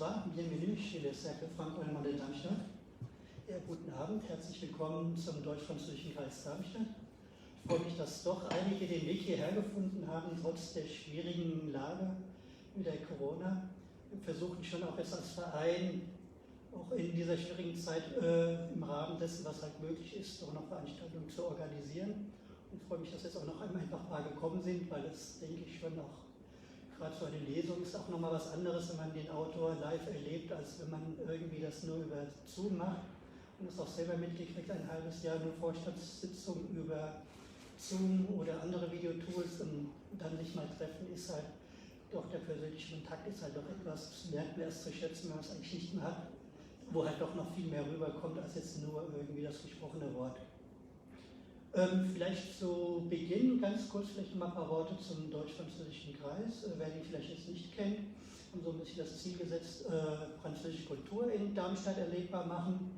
Bonsoir, bienvenue chez le Cercle Franco-Allemand de Darmstadt. Ja, guten Abend, herzlich willkommen zum Deutsch-Französischen Kreis Darmstadt. Ich freue mich, dass doch einige den Weg hierher gefunden haben, trotz der schwierigen Lage mit der Corona. Wir versuchen schon auch jetzt als Verein, auch in dieser schwierigen Zeit im Rahmen dessen, was halt möglich ist, auch noch Veranstaltungen zu organisieren. Und freue mich, dass jetzt auch noch einmal ein paar gekommen sind, weil das, denke ich, schon auch gerade so eine Lesung ist auch nochmal was anderes, wenn man den Autor live erlebt, als wenn man irgendwie das nur über Zoom macht. Und das auch selber mitgekriegt, ein halbes Jahr nur Vorstandssitzung über Zoom oder andere Videotools und dann sich mal treffen, ist halt doch der persönliche Kontakt ist halt doch etwas, das lernt man erst zu schätzen, wenn man es eigentlich nicht mehr hat, wo halt doch noch viel mehr rüberkommt, als jetzt nur irgendwie das gesprochene Wort. Vielleicht zu Beginn ganz kurz vielleicht mal ein paar Worte zum Deutsch-Französischen Kreis. Wer den vielleicht jetzt nicht kennt, haben so ein bisschen das Ziel gesetzt, französische Kultur in Darmstadt erlebbar machen.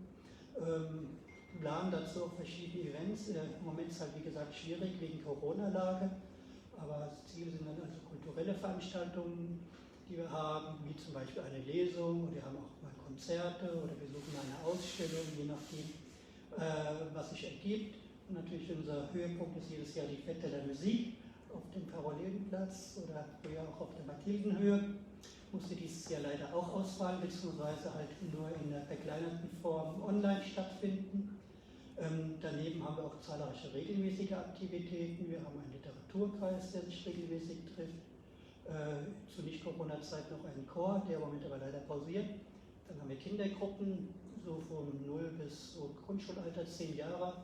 Planen dazu auch verschiedene Events. Im Moment ist es halt wie gesagt schwierig wegen Corona-Lage, aber das Ziel sind dann also kulturelle Veranstaltungen, die wir haben, wie zum Beispiel eine Lesung, oder wir haben auch mal Konzerte oder wir suchen eine Ausstellung, je nachdem, was sich ergibt. Und natürlich unser Höhepunkt ist jedes Jahr die Fête de la Musique auf dem Karolinenplatz oder früher auch auf der Mathildenhöhe. Musste dieses Jahr leider auch ausfallen, beziehungsweise halt nur in der verkleinerten Form online stattfinden. Daneben haben wir auch zahlreiche regelmäßige Aktivitäten. Wir haben einen Literaturkreis, der sich regelmäßig trifft. Zu Nicht-Corona-Zeit noch einen Chor, der im Moment aber leider pausiert. Dann haben wir Kindergruppen, so von 0 bis so Grundschulalter, 10 Jahre,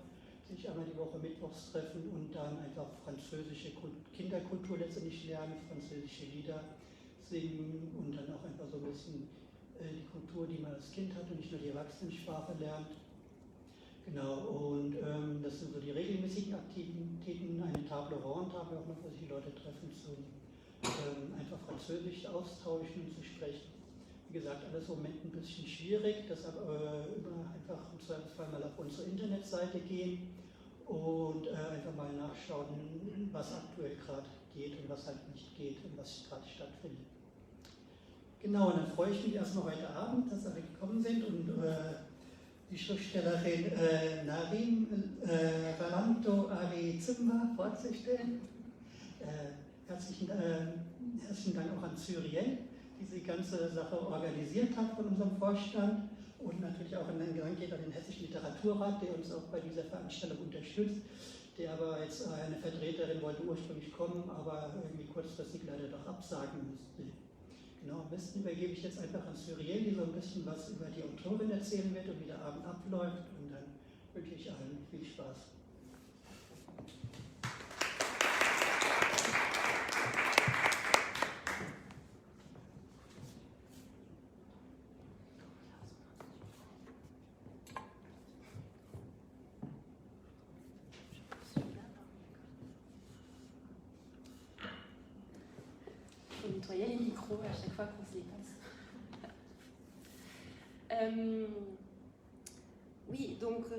sich einmal die Woche mittwochs treffen und dann einfach französische Kinderkultur letztendlich lernen, französische Lieder singen und dann auch einfach so ein bisschen die Kultur, die man als Kind hat und nicht nur die Erwachsenensprache lernt. Genau, und das sind so die regelmäßigen Aktivitäten. Eine Table Ronde haben wir auch noch, wo sich die Leute treffen, zum einfach Französisch austauschen und zu sprechen. Wie gesagt, alles im Moment ein bisschen schwierig, deshalb einfach im Zweifelsfall mal auf unsere Internetseite gehen und einfach mal nachschauen, was aktuell gerade geht und was halt nicht geht und was gerade stattfindet. Genau, und dann freue ich mich erstmal heute Abend, dass alle gekommen sind und die Schriftstellerin Narim Ralanto Ari Zimmer vorzustellen. Herzlichen Dank auch an Cyrielle, die die ganze Sache organisiert hat von unserem Vorstand, und natürlich auch einen Dank geht an den Hessischen Literaturrat, der uns auch bei dieser Veranstaltung unterstützt, der aber jetzt eine Vertreterin wollte ursprünglich kommen, aber irgendwie kurzfristig leider doch absagen musste. Genau, am besten übergebe ich jetzt einfach an Cyrielle, die so ein bisschen was über die Autorin erzählen wird und wie der Abend abläuft, und dann wünsche ich allen viel Spaß. Nettoyer les micros à chaque fois qu'on se les passe. Oui, donc on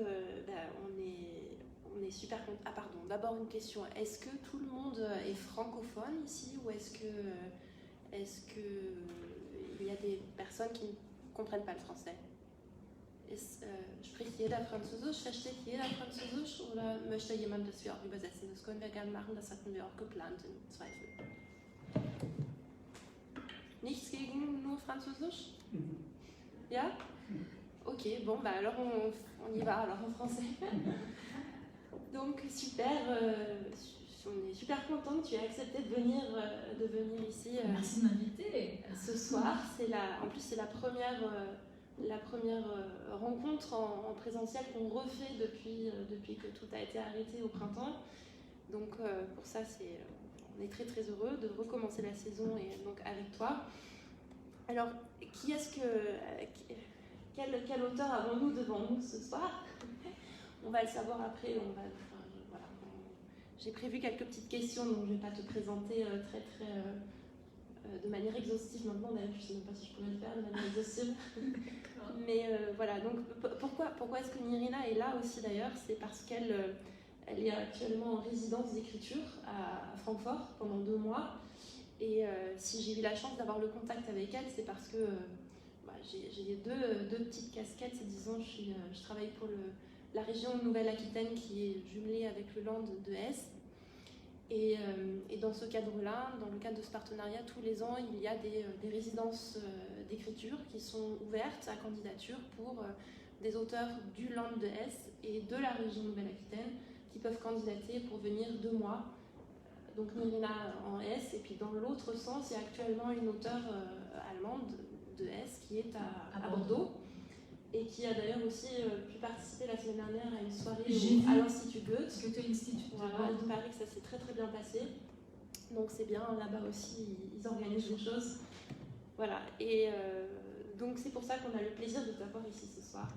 est super contents. Ah pardon, d'abord une question. Est-ce que tout le monde est francophone ici, ou est-ce que il y a des personnes qui ne comprennent pas le français? Spricht jeder Französisch? Versteht jeder Französisch? Oder möchte jemand, dass wir auch übersetzen? Das können wir gerne machen, das hatten wir auch geplant im Zweifel. Nichts gegen nur Französisch? Ja? Ok, bon, bah alors on y va alors en français. Donc super, on est super content que tu aies accepté de venir ici. Merci de m'inviter. Ce soir, en plus c'est la première rencontre en présentiel qu'on refait depuis que tout a été arrêté au printemps. Donc pour ça, on est très très heureux de recommencer la saison et donc avec toi. Alors, quel auteur avons-nous devant nous ce soir? On va le savoir après. J'ai prévu quelques petites questions, donc je ne vais pas te présenter de manière exhaustive maintenant. D'ailleurs, je ne sais même pas si je pourrais le faire de manière exhaustive. Mais voilà, donc pourquoi est-ce que Nirina est là aussi d'ailleurs? C'est parce qu'elle est actuellement en résidence d'écriture à Francfort pendant 2 mois. Et si j'ai eu la chance d'avoir le contact avec elle, c'est parce que j'ai deux petites casquettes, disons. Je travaille pour la région Nouvelle-Aquitaine qui est jumelée avec le Land de Hesse. Et dans ce cadre-là, dans le cadre de ce partenariat, tous les ans, il y a des résidences d'écriture qui sont ouvertes à candidature pour des auteurs du Land de Hesse et de la région Nouvelle-Aquitaine qui peuvent candidater pour venir 2 mois. Donc Nirina en Hesse, et puis dans l'autre sens, il y a actuellement une auteure allemande de Hesse qui est à Bordeaux et qui a d'ailleurs aussi pu participer la semaine dernière à une soirée à l'Institut Goethe. Voilà, il paraît que ça s'est très très bien passé. Donc c'est bien, là-bas aussi, ils organisent des choses. Voilà, et donc c'est pour ça qu'on a le plaisir de t'avoir ici ce soir.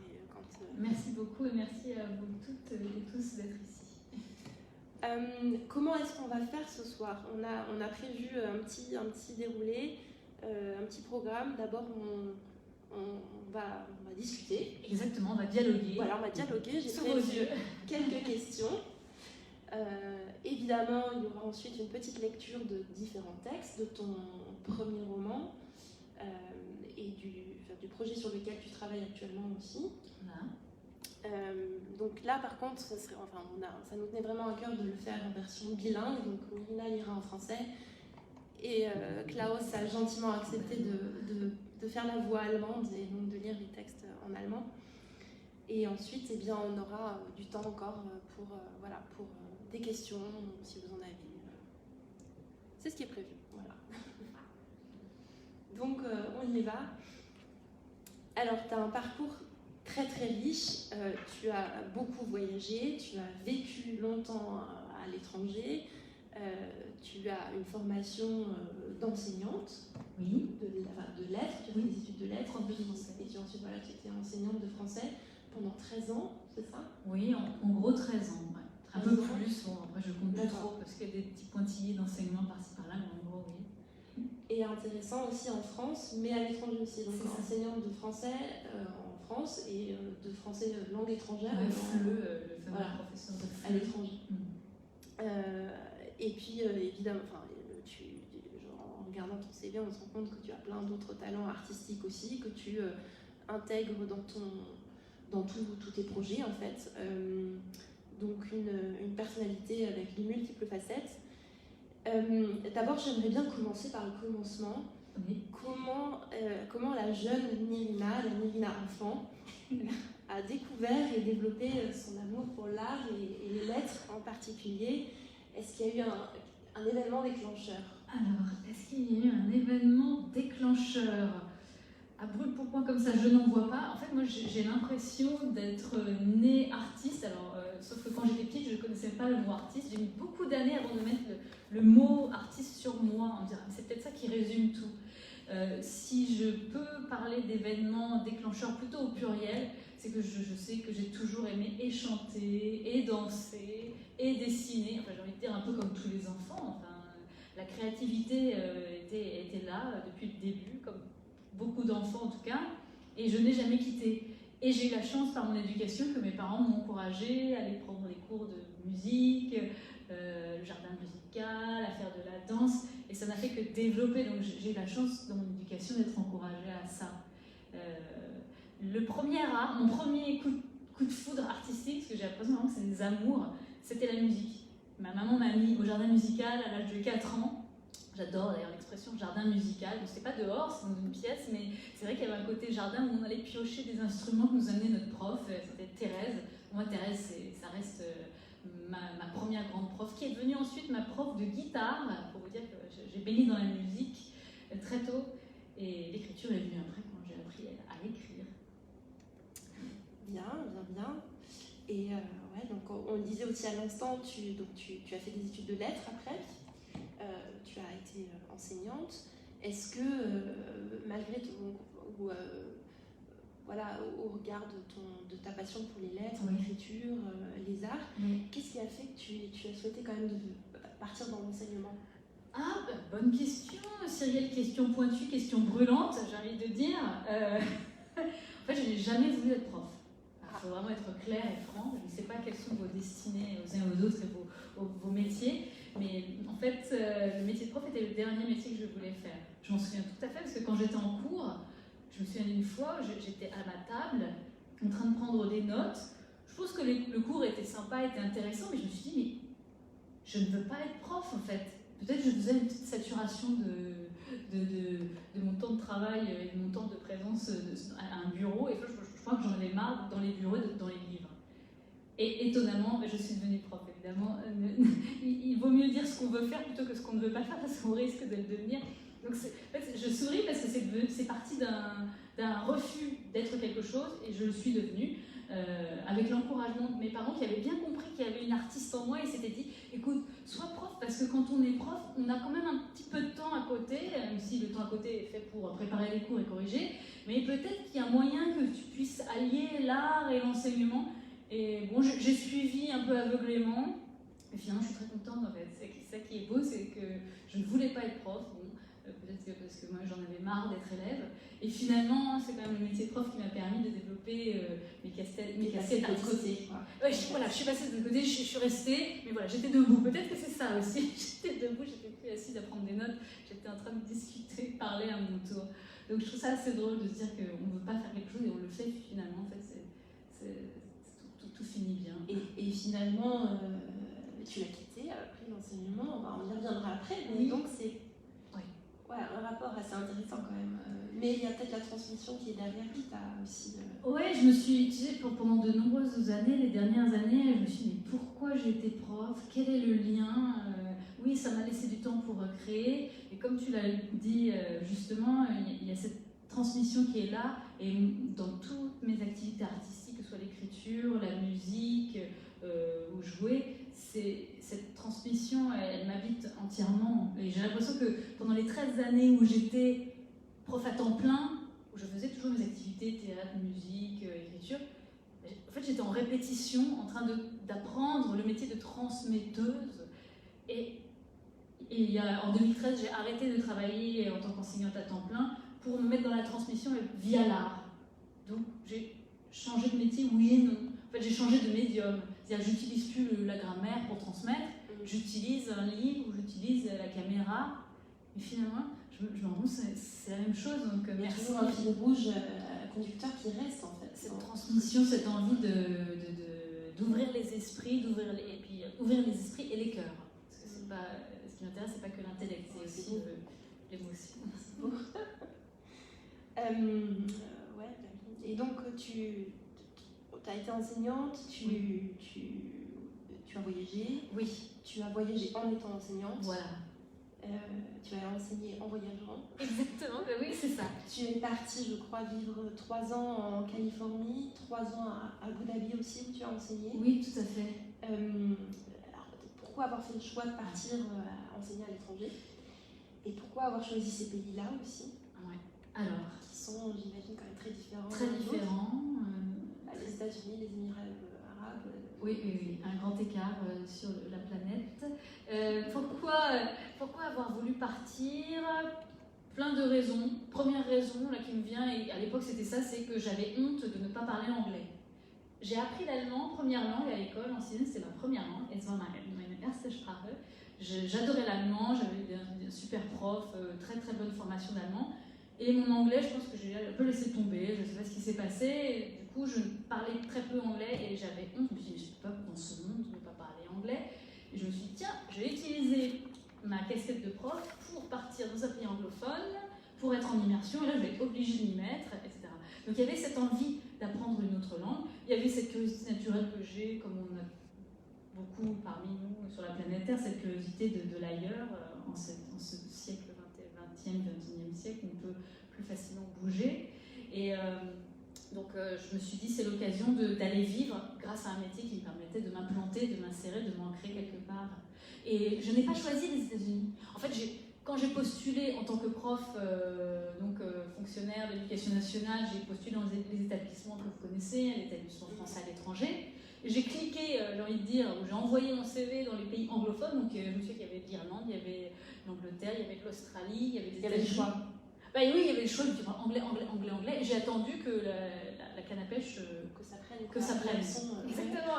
Merci beaucoup et merci à vous toutes et tous d'être ici. Comment est-ce qu'on va faire ce soir ? On a prévu un petit déroulé, un petit programme. D'abord, on va discuter. Exactement, on va dialoguer. Voilà, on va dialoguer. J'ai prévu quelques questions. Évidemment, il y aura ensuite une petite lecture de différents textes, de ton premier roman et du projet sur lequel tu travailles actuellement aussi. Voilà. Donc là, par contre, ça nous tenait vraiment à cœur de le faire en version bilingue. Donc Nirina lira en français et Klaus a gentiment accepté de faire la voix allemande et donc de lire les textes en allemand. Et ensuite, eh bien, on aura du temps encore pour des questions, si vous en avez. C'est ce qui est prévu. Voilà. Donc, on y va. Alors, tu as un parcours très très riche. Tu as beaucoup voyagé, tu as vécu longtemps à l'étranger. Tu as une formation d'enseignante, oui. de lettres, tu as fait des études de lettres, prof de français. Et tu étais enseignante de français pendant 13 ans, c'est ça ? Oui, en gros 13 ans, ouais. Un peu plus, bon, après je compte plus trop parce qu'il y a des petits pointillés d'enseignement par-ci par-là, mais en gros oui. Et intéressant aussi en France, mais à l'étranger aussi, donc enseignante de français en France et de français langue étrangère. Le fameux professeur de FLE. À l'étranger. Et puis évidemment, en regardant ton CV, on se rend compte que tu as plein d'autres talents artistiques aussi, que tu intègres dans tous tes projets en fait. Donc une personnalité avec de multiples facettes. D'abord, j'aimerais bien commencer par le commencement. Oui. Comment la jeune Nirina, la Nirina enfant, a découvert et développé son amour pour l'art et les lettres en particulier. Est-ce qu'il y a eu un événement déclencheur ? Alors, est-ce qu'il y a eu un événement déclencheur ? À brûle pour point comme ça, je n'en vois pas. En fait, moi, j'ai l'impression d'être née artiste. Alors, sauf que quand j'étais petite, je ne connaissais pas le mot artiste. J'ai mis beaucoup d'années avant de mettre le mot artiste sur moi. On dirait, c'est peut-être ça qui résume tout. Si je peux parler d'événements déclencheurs plutôt au pluriel, c'est que je sais que j'ai toujours aimé et chanter, et danser, et dessiner. Enfin, j'ai envie de dire un peu comme tous les enfants. Enfin, la créativité était là depuis le début, comme beaucoup d'enfants en tout cas, et je n'ai jamais quitté. Et j'ai eu la chance par mon éducation que mes parents m'ont encouragée à aller prendre des cours de musique, le jardin musical, à faire de la danse, et ça n'a fait que développer. Donc j'ai eu la chance dans mon éducation d'être encouragée à ça. Mon premier coup de foudre artistique, parce que j'ai l'impression vraiment que c'est des amours, c'était la musique. Ma maman m'a mis au jardin musical à l'âge de 4 ans. J'adore d'ailleurs l'expression jardin musical. Donc, c'est pas dehors, c'est dans une pièce, mais c'est vrai qu'il y avait un côté jardin où on allait piocher des instruments que nous amenait notre prof. C'était Thérèse. Moi, Thérèse, ça reste ma première grande prof, qui est devenue ensuite ma prof de guitare, pour vous dire que j'ai baigné dans la musique très tôt. Et l'écriture est venue après, quand j'ai appris à écrire. Bien. Et donc on le disait aussi à l'instant, tu as fait des études de lettres après. Tu as été enseignante. Est-ce que, malgré au regard de ta passion pour les lettres, l'écriture, les arts, qu'est-ce qui a fait que tu as souhaité quand même de partir dans l'enseignement ? Ah, bonne question, Cyrielle, question pointue, question brûlante, j'ai envie de dire. En fait, je n'ai jamais voulu être prof. Il faut vraiment être clair et franc. Je ne sais pas quelles sont vos destinées aux uns et aux autres et vos métiers. Mais en fait, le métier de prof était le dernier métier que je voulais faire. Je m'en souviens tout à fait parce que quand j'étais en cours, Je me souviens d'une fois, j'étais à ma table, en train de prendre des notes. Je pense que le cours était sympa, était intéressant, mais je me suis dit, mais je ne veux pas être prof en fait. Peut-être que je faisais une petite saturation de mon temps de travail et de mon temps de présence à un bureau. Et je crois que j'en avais marre dans les bureaux, dans les livres. Et étonnamment, je suis devenue prof, évidemment. Il vaut mieux dire ce qu'on veut faire plutôt que ce qu'on ne veut pas faire, parce qu'on risque de le devenir. Donc en fait, je souris parce que c'est parti d'un refus d'être quelque chose, et je le suis devenue, avec l'encouragement de mes parents qui avaient bien compris qu'il y avait une artiste en moi et s'étaient dit, écoute, sois prof, parce que quand on est prof, on a quand même un petit peu de temps à côté, même si le temps à côté est fait pour préparer les cours et corriger, mais peut-être qu'il y a moyen que tu puisses allier l'art et l'enseignement. Et bon, j'ai suivi un peu aveuglément, mais finalement je suis très contente en fait. C'est ça qui est beau, c'est que je ne voulais pas être prof, bon, peut-être que parce que moi j'en avais marre d'être élève, et finalement c'est quand même le métier de prof qui m'a permis de développer mes casquettes de côté. Ouais, voilà, je suis passée de côté, je suis restée, mais voilà, j'étais debout, peut-être que c'est ça aussi, j'étais debout, j'étais plus assise à prendre des notes, j'étais en train de discuter, parler à mon tour. Donc je trouve ça assez drôle de se dire qu'on ne veut pas faire quelque chose et on le fait finalement, en fait, tout finit bien. Et finalement, tu l'as quitté, après l'enseignement, on y reviendra après, mais oui. donc c'est un rapport assez intéressant quand même. Mais il y a peut-être la transmission qui est derrière qui t'a aussi... Ouais, je me suis, tu sais, pendant de nombreuses années, les dernières années, je me suis dit, mais pourquoi j'ai été prof? Quel est le lien? Oui, ça m'a laissé du temps pour créer, et comme tu l'as dit justement, il y a cette transmission qui est là, et dans toutes mes activités artistiques, que ce soit l'écriture, la musique ou jouer, cette transmission, elle m'habite entièrement. Et j'ai l'impression que pendant les 13 années où j'étais prof à temps plein, où je faisais toujours mes activités, théâtre, musique, écriture, en fait j'étais en répétition, en train d'apprendre le métier de transmetteuse. Et en 2013, j'ai arrêté de travailler en tant qu'enseignante à temps plein pour me mettre dans la transmission via l'art. Donc j'ai changé de métier, oui et non. En fait, j'ai changé de médium. C'est-à-dire, j'utilise plus la grammaire pour transmettre, j'utilise un livre, j'utilise la caméra. Mais finalement, je me rends compte que c'est la même chose. Donc, il y a merci. toujours un fil rouge conducteur qui reste en fait. Cette transmission, cette envie d'ouvrir les esprits, et puis ouvrir les esprits et les cœurs. Parce que c'est pas, ce qui m'intéresse, c'est pas que l'intellect, c'est aussi l'émotion. Et donc, tu as été enseignante, tu as voyagé. Oui. Tu as voyagé en étant enseignante. Voilà. Tu as enseigné en voyageant. Exactement, oui, c'est ça. Tu es partie, je crois, vivre 3 ans en Californie, 3 ans à Abu Dhabi aussi, où tu as enseigné. Oui, tout à fait. Alors, pourquoi avoir fait le choix de partir enseigner à l'étranger? Et pourquoi avoir choisi ces pays-là aussi? Ouais. Alors, qui sont, j'imagine, quand même très différents. Très différents. Les États-Unis, les Émirats arabes. Oui, un grand écart sur la planète. Pourquoi avoir voulu partir? Plein de raisons. Première raison là, qui me vient, et à l'époque c'était ça, c'est que j'avais honte de ne pas parler anglais. J'ai appris l'allemand, première langue à l'école, en sixième, c'était ma première langue. Es war meine erste Sprache. J'adorais l'allemand, j'avais un super prof, très très bonne formation d'allemand. Et mon anglais, je pense que j'ai un peu laissé tomber, je ne sais pas ce qui s'est passé. Et du coup, je parlais très peu anglais et j'avais honte. Je me suis dit, je ne peux pas dans ce monde ne pas parler anglais. Et je me suis dit, tiens, je vais utiliser ma casquette de prof pour partir dans un pays anglophone, pour être en immersion. Et là, je vais être obligée de m'y mettre, etc. Donc, il y avait cette envie d'apprendre une autre langue. Il y avait cette curiosité naturelle que j'ai, comme on a beaucoup parmi nous sur la planète Terre, cette curiosité de l'ailleurs en ce siècle 20e, 21e siècle, on peut plus facilement bouger. Et donc je me suis dit, c'est l'occasion d'aller vivre grâce à un métier qui me permettait de m'implanter, de m'insérer, de m'ancrer quelque part. Et je n'ai pas choisi les États-Unis. En fait, quand j'ai postulé en tant que prof, fonctionnaire de l'éducation nationale, j'ai postulé dans les établissements que vous connaissez, l'établissement français à l'étranger. J'ai cliqué, j'ai envie de dire, j'ai envoyé mon CV dans les pays anglophones, donc je me suis dit qu'il y avait l'Irlande, il y avait l'Angleterre, il y avait l'Australie, il y avait les États-Unis. Il y avait le choix. Bah oui, il y avait le choix, je me suis dit anglais. Et j'ai attendu que la canne à pêche que ça prenne. Exactement.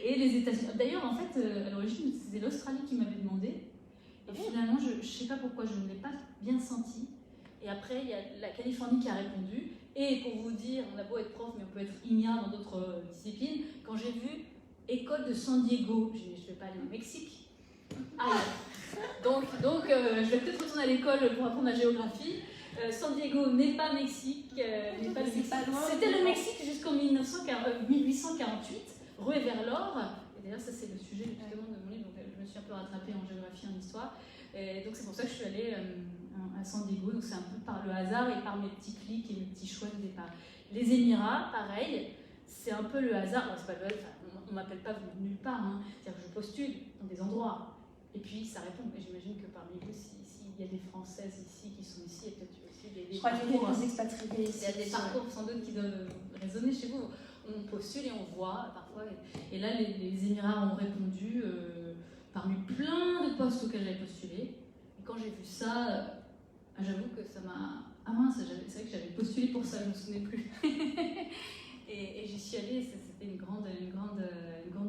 Et les États-Unis. D'ailleurs, en fait, à l'origine, c'était l'Australie qui m'avait demandé. Et finalement, je ne sais pas pourquoi, je ne l'ai pas bien senti. Et après, il y a la Californie qui a répondu. Et pour vous dire, on a beau être prof, mais on peut être ignare dans d'autres disciplines. Quand j'ai vu école de San Diego, j'ai dit, je ne vais pas aller au Mexique. Donc je vais peut-être retourner à l'école pour apprendre la géographie. San Diego n'est pas Mexique. C'était le Mexique jusqu'en 1848, ruée vers l'or. Et d'ailleurs, ça, c'est le sujet justement de mon livre. Donc, je me suis un peu rattrapée en géographie, en histoire. Et donc, c'est pour ça que je suis allée à San Diego. Donc, c'est un peu par le hasard et par mes petits clics et mes petits choix de départ. Les Émirats, pareil, c'est un peu le hasard. C'est pas le hasard. On ne m'appelle pas nulle part. Hein. C'est-à-dire que je postule dans des endroits. Et puis, ça répond. Et j'imagine que parmi vous, s'il y a des Françaises ici qui sont ici, il y a peut-être aussi des je crois qu'il y a quelques expatriés ici. Il y a des parcours sans doute qui doivent résonner chez vous. On postule et on voit parfois. Et là, les Émirats ont répondu parmi plein de postes auxquels j'avais postulé. Et quand j'ai vu ça, j'avoue que ça m'a... Ah mince, c'est vrai que j'avais postulé pour ça, je ne me souvenais plus. et j'y suis allée, c'était une grande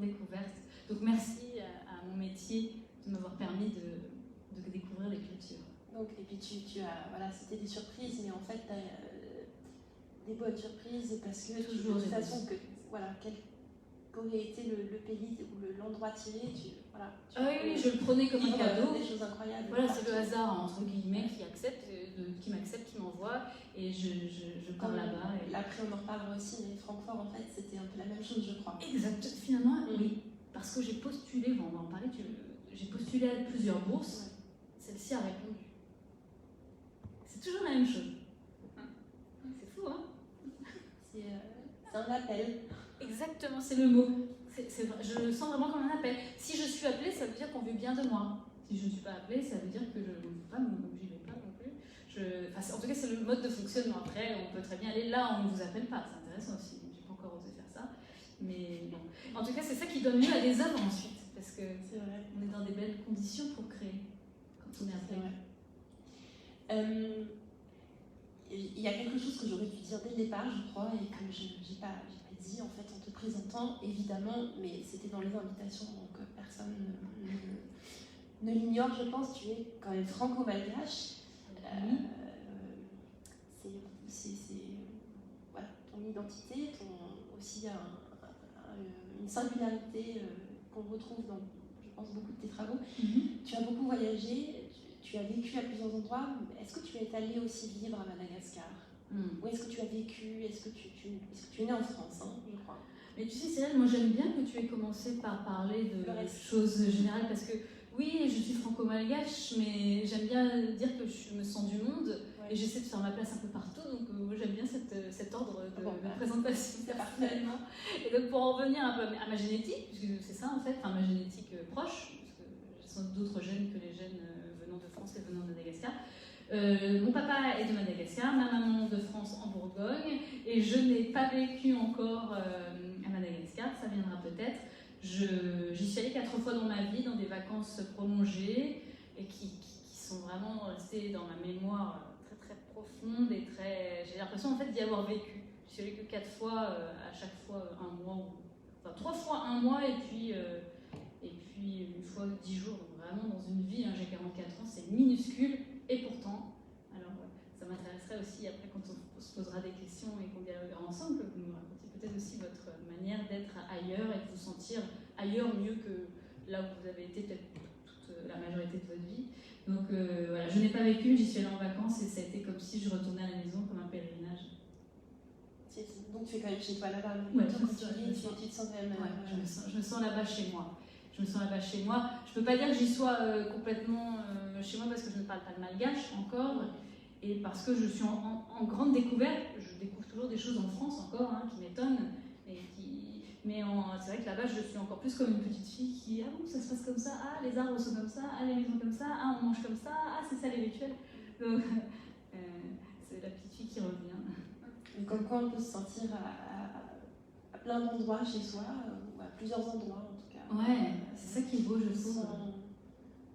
découverte. Donc merci à mon métier de m'avoir permis de découvrir les cultures. Donc, et puis tu as, voilà, c'était des surprises, mais en fait, tu as des bonnes surprises parce que toujours de toute façon, voilà, quel qu'aurait été le pays ou l'endroit tiré, oui, je le prenais comme un cadeau. Des choses incroyables. Voilà, c'est le hasard, entre guillemets, qui m'accepte, qui m'envoie, et je pars là-bas. Et... Après, on en reparlera aussi, mais Francfort, en fait, c'était un peu la même chose, je crois. Exact, finalement, oui. Parce que j'ai postulé, on va en parler, j'ai postulé à plusieurs bourses, ouais. Celle-ci a répondu. C'est toujours la même chose. C'est fou, hein? C'est un appel. Exactement, c'est le mot. Je le sens vraiment comme un appel. Si je suis appelée, ça veut dire qu'on veut bien de moi. Si je ne suis pas appelée, ça veut dire que je ne veux pas, donc j'y vais pas non plus. En tout cas, c'est le mode de fonctionnement. Après, on peut très bien aller là où on ne vous appelle pas. C'est intéressant aussi. Je n'ai pas encore osé faire ça. Mais bon. En tout cas, c'est ça qui donne lieu à des œuvres ensuite. Parce que on est dans des belles conditions pour créer quand on est appelé. Il y a quelque chose que j'aurais dû dire dès le départ, je crois, et que je n'ai pas dit en fait en te présentant, évidemment, mais c'était dans les invitations, donc personne ne l'ignore, je pense. Tu es quand même franco-malgache. C'est voilà, ton identité, aussi une singularité qu'on retrouve dans, je pense, beaucoup de tes travaux. Tu as beaucoup voyagé. Tu as vécu à plusieurs endroits. Est-ce que tu es allée aussi vivre à Madagascar? Ou est-ce que tu as vécu? Est-ce que tu es née en France, hein, je crois? Mais tu sais, Cyril, moi j'aime bien que tu aies commencé par parler de choses générales parce que oui, je suis franco-malgache, mais j'aime bien dire que je me sens du monde et j'essaie de faire ma place un peu partout. Donc j'aime bien cet ordre de présentation personnellement. Et donc pour en revenir un peu à ma génétique, puisque c'est ça en fait, enfin ma génétique proche, parce que j'ai sans doute d'autres gènes que les gènes venant de France et venant de Madagascar. Mon papa est de Madagascar, ma maman de France en Bourgogne, et je n'ai pas vécu encore à Madagascar, ça viendra peut-être. J'y suis allée 4 fois dans ma vie, dans des vacances prolongées, et qui sont vraiment restées dans ma mémoire très très profonde, et j'ai l'impression en fait d'y avoir vécu. Je suis allée que 4 fois, à chaque fois un mois, enfin 3 fois un mois, et puis une fois 10 jours, donc vraiment dans une vie, hein, j'ai 44 ans, c'est minuscule. Et pourtant, alors ça m'intéresserait aussi après quand on se posera des questions et qu'on dialoguera ensemble, que vous nous racontiez peut-être aussi votre manière d'être ailleurs et de vous sentir ailleurs mieux que là où vous avez été peut-être toute la majorité de votre vie. Donc voilà, je n'ai pas vécu, j'y suis allée en vacances et ça a été comme si je retournais à la maison comme un pèlerinage. Donc tu es quand même chez toi là-bas, ouais, tu te sens quand même... je me sens là-bas chez moi. Je me sens là-bas chez moi. Je ne peux pas dire que j'y sois complètement chez moi parce que je ne parle pas le malgache encore et parce que je suis en grande découverte. Je découvre toujours des choses en France encore qui m'étonnent. Mais c'est vrai que là-bas, je suis encore plus comme une petite fille qui ah bon, ça se passe comme ça, ah les arbres sont comme ça, ah les maisons comme ça, ah on mange comme ça, ah c'est ça les rituels. Donc c'est la petite fille qui revient. Et comme quoi on peut se sentir à plein d'endroits chez soi, ou à plusieurs endroits en tout cas. Ouais, c'est ça qui est beau, je trouve.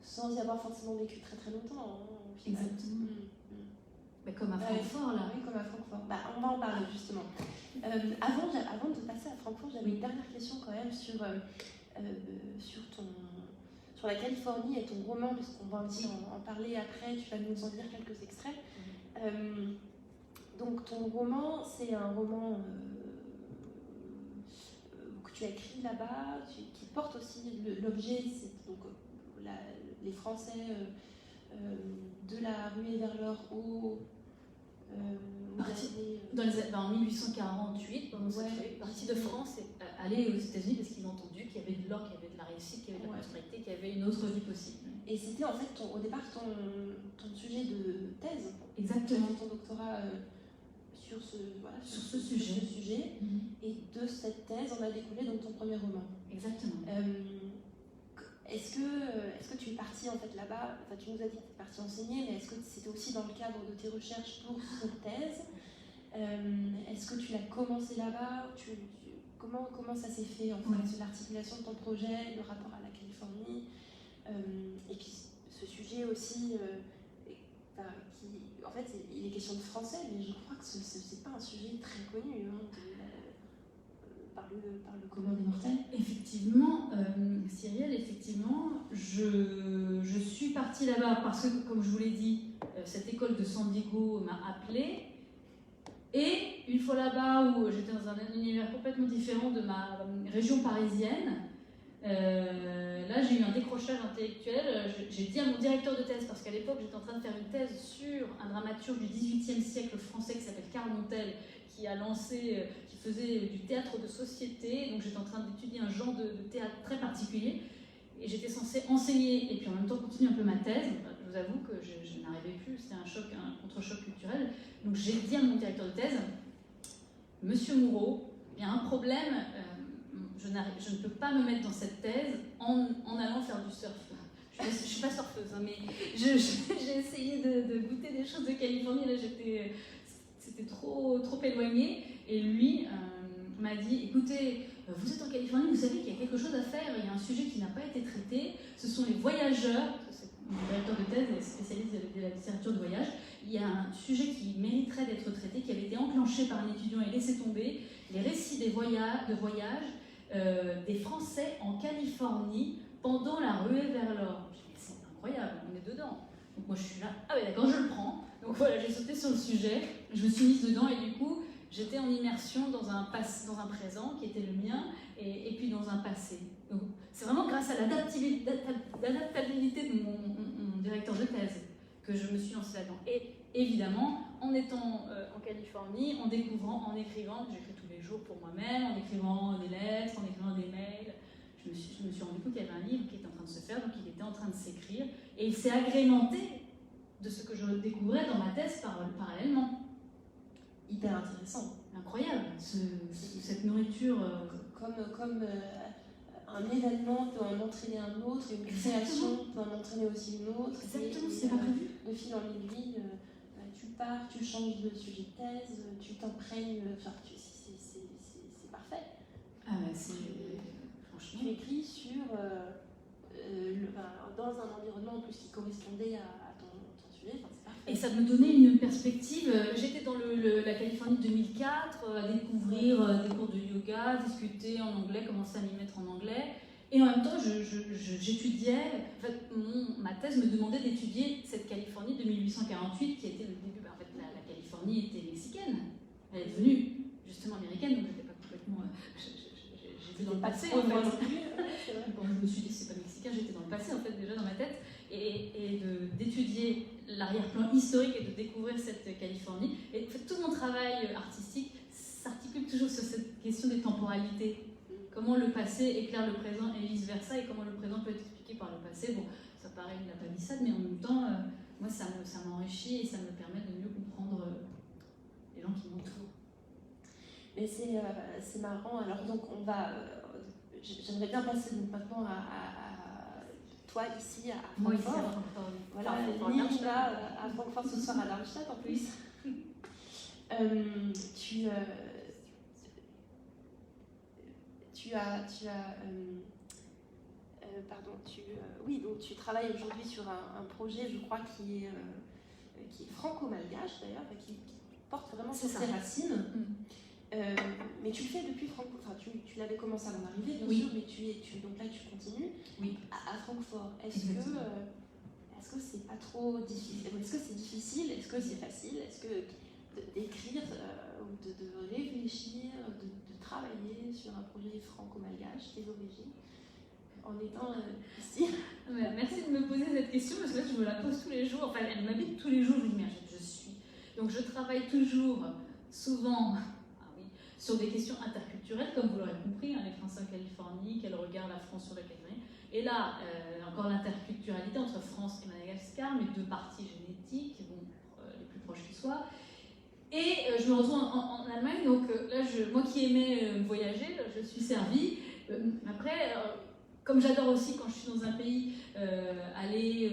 Sans y avoir forcément vécu très très longtemps. Exactement. Mais comme à Francfort, là. Oui, comme à Francfort. On va en parler justement. Avant de passer à Francfort, j'avais une dernière question quand même sur la Californie et ton roman, parce qu'on va aussi en parler après, tu vas nous en lire quelques extraits. donc ton roman, c'est un roman que tu as écrit là-bas, qui porte aussi l'objet, c'est donc les Français de la ruée vers l'or au... en 1848, pendant cette partie de France est allée aux États-Unis parce qu'ils ont entendu qu'il y avait de l'or, qu'il y avait de la réussite, qu'il y avait de la prospérité, qu'il y avait une autre vie possible. Et c'était en fait au départ ton sujet de thèse. Exactement. Tu as fait ton doctorat sur ce sujet. Et de cette thèse, on a découlé donc ton premier roman. Exactement. Est-ce que tu es partie en fait là-bas, enfin tu nous as dit que tu es partie enseigner, mais est-ce que c'était aussi dans le cadre de tes recherches pour cette thèse? Est-ce que tu l'as commencé là-bas? Comment ça s'est fait en fait, l'articulation de ton projet, le rapport à la Californie, et puis ce sujet aussi, en fait il est question de français, mais je crois que ce n'est pas un sujet très connu par le commun des mortels. Effectivement, Cyrielle, je suis partie là-bas parce que, comme je vous l'ai dit, cette école de San Diego m'a appelée. Et une fois là-bas, où j'étais dans un univers complètement différent de ma région parisienne, là j'ai eu un décrochage intellectuel. J'ai dit à mon directeur de thèse, parce qu'à l'époque j'étais en train de faire une thèse sur un dramaturge du XVIIIe siècle français qui s'appelle Karl Montel, qui faisait du théâtre de société, donc j'étais en train d'étudier un genre de théâtre très particulier, et j'étais censée enseigner et puis en même temps continuer un peu ma thèse. Je vous avoue que je n'arrivais plus, c'était un contre-choc culturel. Donc j'ai dit à mon directeur de thèse, Monsieur Moureau, il y a un problème, je ne peux pas me mettre dans cette thèse en allant faire du surf. Je ne suis pas surfeuse, hein, mais j'ai essayé de goûter des choses de Californie, là c'était trop éloigné. Et lui m'a dit, écoutez, vous êtes en Californie, vous savez qu'il y a quelque chose à faire, il y a un sujet qui n'a pas été traité, ce sont les voyageurs. Mon directeur de thèse est spécialiste de la littérature de voyage. Il y a un sujet qui mériterait d'être traité, qui avait été enclenché par un étudiant et laissé tomber, les récits de voyage des Français en Californie pendant la ruée vers l'or. Je me dis, c'est incroyable, on est dedans. Donc moi je suis là, ah oui d'accord, je le prends. Donc voilà, j'ai sauté sur le sujet, je me suis mise dedans et du coup, j'étais en immersion dans un présent qui était le mien et puis dans un passé. Donc c'est vraiment grâce à l'adaptabilité de mon directeur de thèse que je me suis lancée là-dedans. Et évidemment, en étant en Californie, en découvrant, en écrivant, j'écris tous les jours pour moi-même, en écrivant des lettres, en écrivant des mails, je me suis rendu compte qu'il y avait un livre qui était en train de se faire, donc il était en train de s'écrire, et il s'est agrémenté de ce que je découvrais dans ma thèse parallèlement. Hyper intéressant. Incroyable, cette nourriture. Comme un événement peut en entraîner un autre, et une création peut en entraîner aussi une autre. Exactement, c'est pas prévu. De fil en aiguille, tu pars, tu changes de sujet de thèse, tu t'imprègnes, enfin, c'est parfait. Ah bah franchement. Tu écris sur, dans un environnement en plus qui correspondait à ton sujet, enfin, c'est parfait. Et ça me donnait une perspective. J'étais dans la Californie 2004, à découvrir des cours de yoga, discuter en anglais, commencer à m'y mettre en anglais. Et en même temps, j'étudiais. En fait, ma thèse me demandait d'étudier cette Californie de 1848, qui était le début. En fait, la Californie était mexicaine. Elle est devenue justement américaine, donc j'étais pas complètement. J'ai vu dans le passé. En fait. Bon, je me suis dit, c'est pas mexicain, j'étais dans le passé, en fait, déjà dans ma tête. Et d'étudier l'arrière-plan historique et de découvrir cette Californie. Et en fait, tout mon travail artistique s'articule toujours sur cette question des temporalités. Comment le passé éclaire le présent et vice-versa, et comment le présent peut être expliqué par le passé. Bon, ça paraît une lapalissade, mais en même temps, moi, ça m'enrichit et ça me permet de mieux comprendre les gens qui m'entourent. Mais c'est marrant. Alors, donc, on va... j'aimerais bien passer donc, maintenant à toi, ici, à Francfort. Moi, ici, à Francfort. Voilà, Nini va à Francfort ce soir à Darmstadt, en plus. Donc tu travailles aujourd'hui sur un projet, je crois, qui est franco-malgache d'ailleurs, qui porte vraiment sur ses racines. Mais tu le fais depuis Francfort. Enfin, tu l'avais commencé avant d'arriver, bien sûr, mais donc là tu continues. Oui. À Francfort. Est-ce que c'est pas trop difficile? Est-ce que c'est difficile? Est-ce que c'est facile? d'écrire ou de réfléchir, de travailler sur un projet franco-malgache, tes origines, en étant ici? Merci de me poser cette question parce que là, je me la pose tous les jours. Enfin, elle m'habite tous les jours. Je me dis, mais je suis. Donc, je travaille toujours, souvent, sur des questions interculturelles, comme vous l'aurez compris, les Français en Californie, quel regard la France sur la Californie. Et là, encore l'interculturalité entre France et Madagascar, mes deux parties génétiques, les plus proches qui soient. Et je me retrouve en Allemagne, donc là, moi qui aimais voyager, je suis servie. Après, comme j'adore aussi quand je suis dans un pays, aller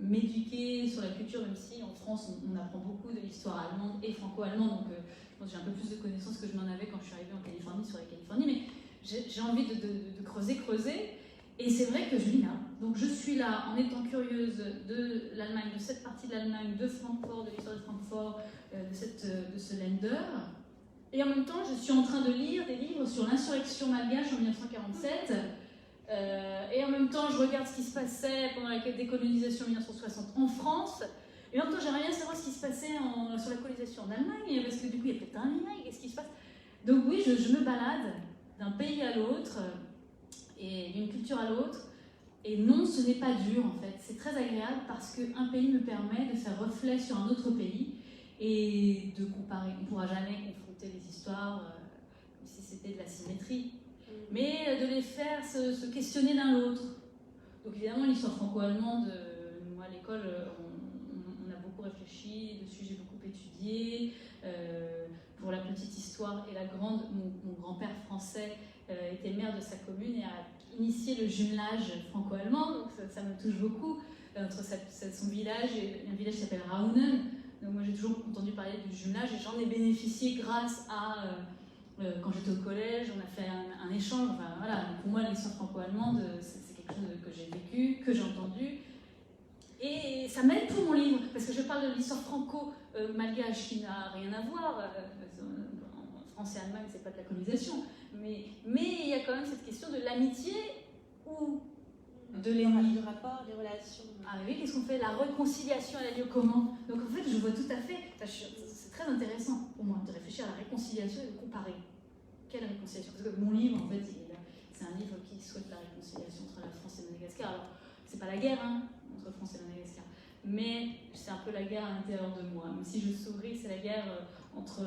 m'éduquer sur la culture, même si en France on apprend beaucoup de l'histoire allemande et franco-allemande, donc je pense que j'ai un peu plus de connaissances que je n'en avais quand je suis arrivée en Californie sur la Californie, mais j'ai envie de creuser. Et c'est vrai que je vis là. Donc je suis là en étant curieuse de l'Allemagne, de cette partie de l'Allemagne, de Francfort, de l'histoire de Francfort, de ce Länder. Et en même temps, je suis en train de lire des livres sur l'insurrection malgache en 1947. Et en même temps, je regarde ce qui se passait pendant la décolonisation en 1960 en France. Et en même temps, j'aimerais bien savoir ce qui se passait sur la colonisation en Allemagne, parce que du coup, il y a peut-être un lien, qu'est-ce qui se passe? Donc oui, je me balade d'un pays à l'autre, et d'une culture à l'autre. Et non, ce n'est pas dur en fait. C'est très agréable parce qu'un pays me permet de faire reflet sur un autre pays et de comparer. On ne pourra jamais confronter les histoires comme si c'était de la symétrie, mais de les faire se questionner l'un l'autre. Donc évidemment, l'histoire franco-allemande, moi à l'école, on a beaucoup réfléchi dessus, j'ai beaucoup étudié. Pour la petite histoire et la grande, mon grand-père français était maire de sa commune et a initié le jumelage franco-allemand, donc ça me touche beaucoup, entre son village et un village qui s'appelle Raunen. Donc moi j'ai toujours entendu parler du jumelage et j'en ai bénéficié grâce à, quand j'étais au collège, on a fait un échange, enfin voilà, pour moi l'histoire franco-allemande c'est quelque chose que j'ai vécu, que j'ai entendu. Et ça m'aide pour mon livre, parce que je parle de l'histoire franco-malgache qui n'a rien à voir. France et Allemagne, c'est pas de la colonisation, mais il y a quand même cette question de l'amitié ou de l'ennemi. Le rapport, les relations. Ah oui, qu'est-ce qu'on fait? La réconciliation, elle a lieu comment? Donc en fait, je vois tout à fait. C'est très intéressant pour moi de réfléchir à la réconciliation et de comparer. Quelle réconciliation? Parce que mon livre, en fait, c'est un livre qui souhaite la réconciliation entre la France et Madagascar. Alors, c'est pas la guerre, entre France et Madagascar, mais c'est un peu la guerre à l'intérieur de moi. Même si je souris, c'est la guerre entre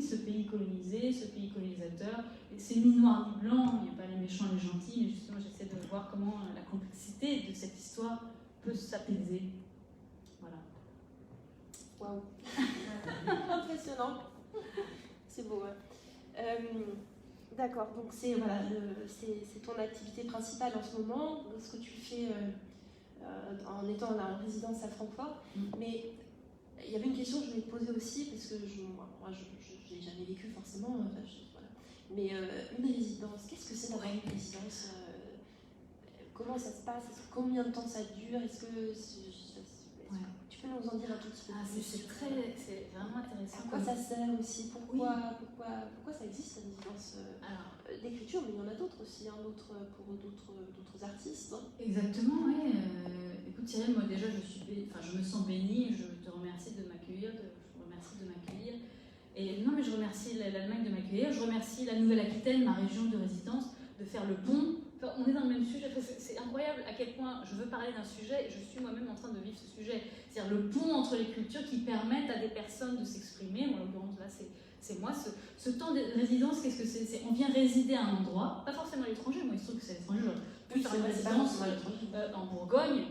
ce pays colonisé, ce pays colonisateur. Et c'est ni noir ni blanc, il n'y a pas les méchants et les gentils, mais justement j'essaie de voir comment la complexité de cette histoire peut s'apaiser. Voilà. Waouh. Impressionnant. C'est beau. D'accord, donc c'est ton activité principale en ce moment, ce que tu fais en étant en résidence à Francfort. Mais il y avait une question que je voulais te poser aussi, parce que moi je n'ai jamais vécu forcément, voilà. Mais une résidence, qu'est-ce que c'est d'avoir une résidence? Comment ça se passe? Combien de temps ça dure? Est-ce que tu peux nous en dire un tout petit peu plus? C'est vraiment intéressant. À quoi ça sert aussi? Pourquoi ça existe, la résidence d'écriture? Mais il y en a d'autres aussi, pour d'autres artistes. Exactement, oui. Écoute Cyril, moi déjà je me sens bénie, je te remercie de m'accueillir, Et non, mais je remercie l'Allemagne de m'accueillir, je remercie la Nouvelle-Aquitaine, ma région de résidence, de faire le pont. Enfin, on est dans le même sujet, c'est incroyable à quel point je veux parler d'un sujet et je suis moi-même en train de vivre ce sujet. C'est-à-dire le pont entre les cultures qui permettent à des personnes de s'exprimer. En l'occurrence, là, c'est moi. Ce temps de résidence, qu'est-ce que c'est? On vient résider à un endroit, pas forcément à l'étranger, moi il se trouve que c'est à l'étranger, j'aurais pu faire une résidence en Bourgogne.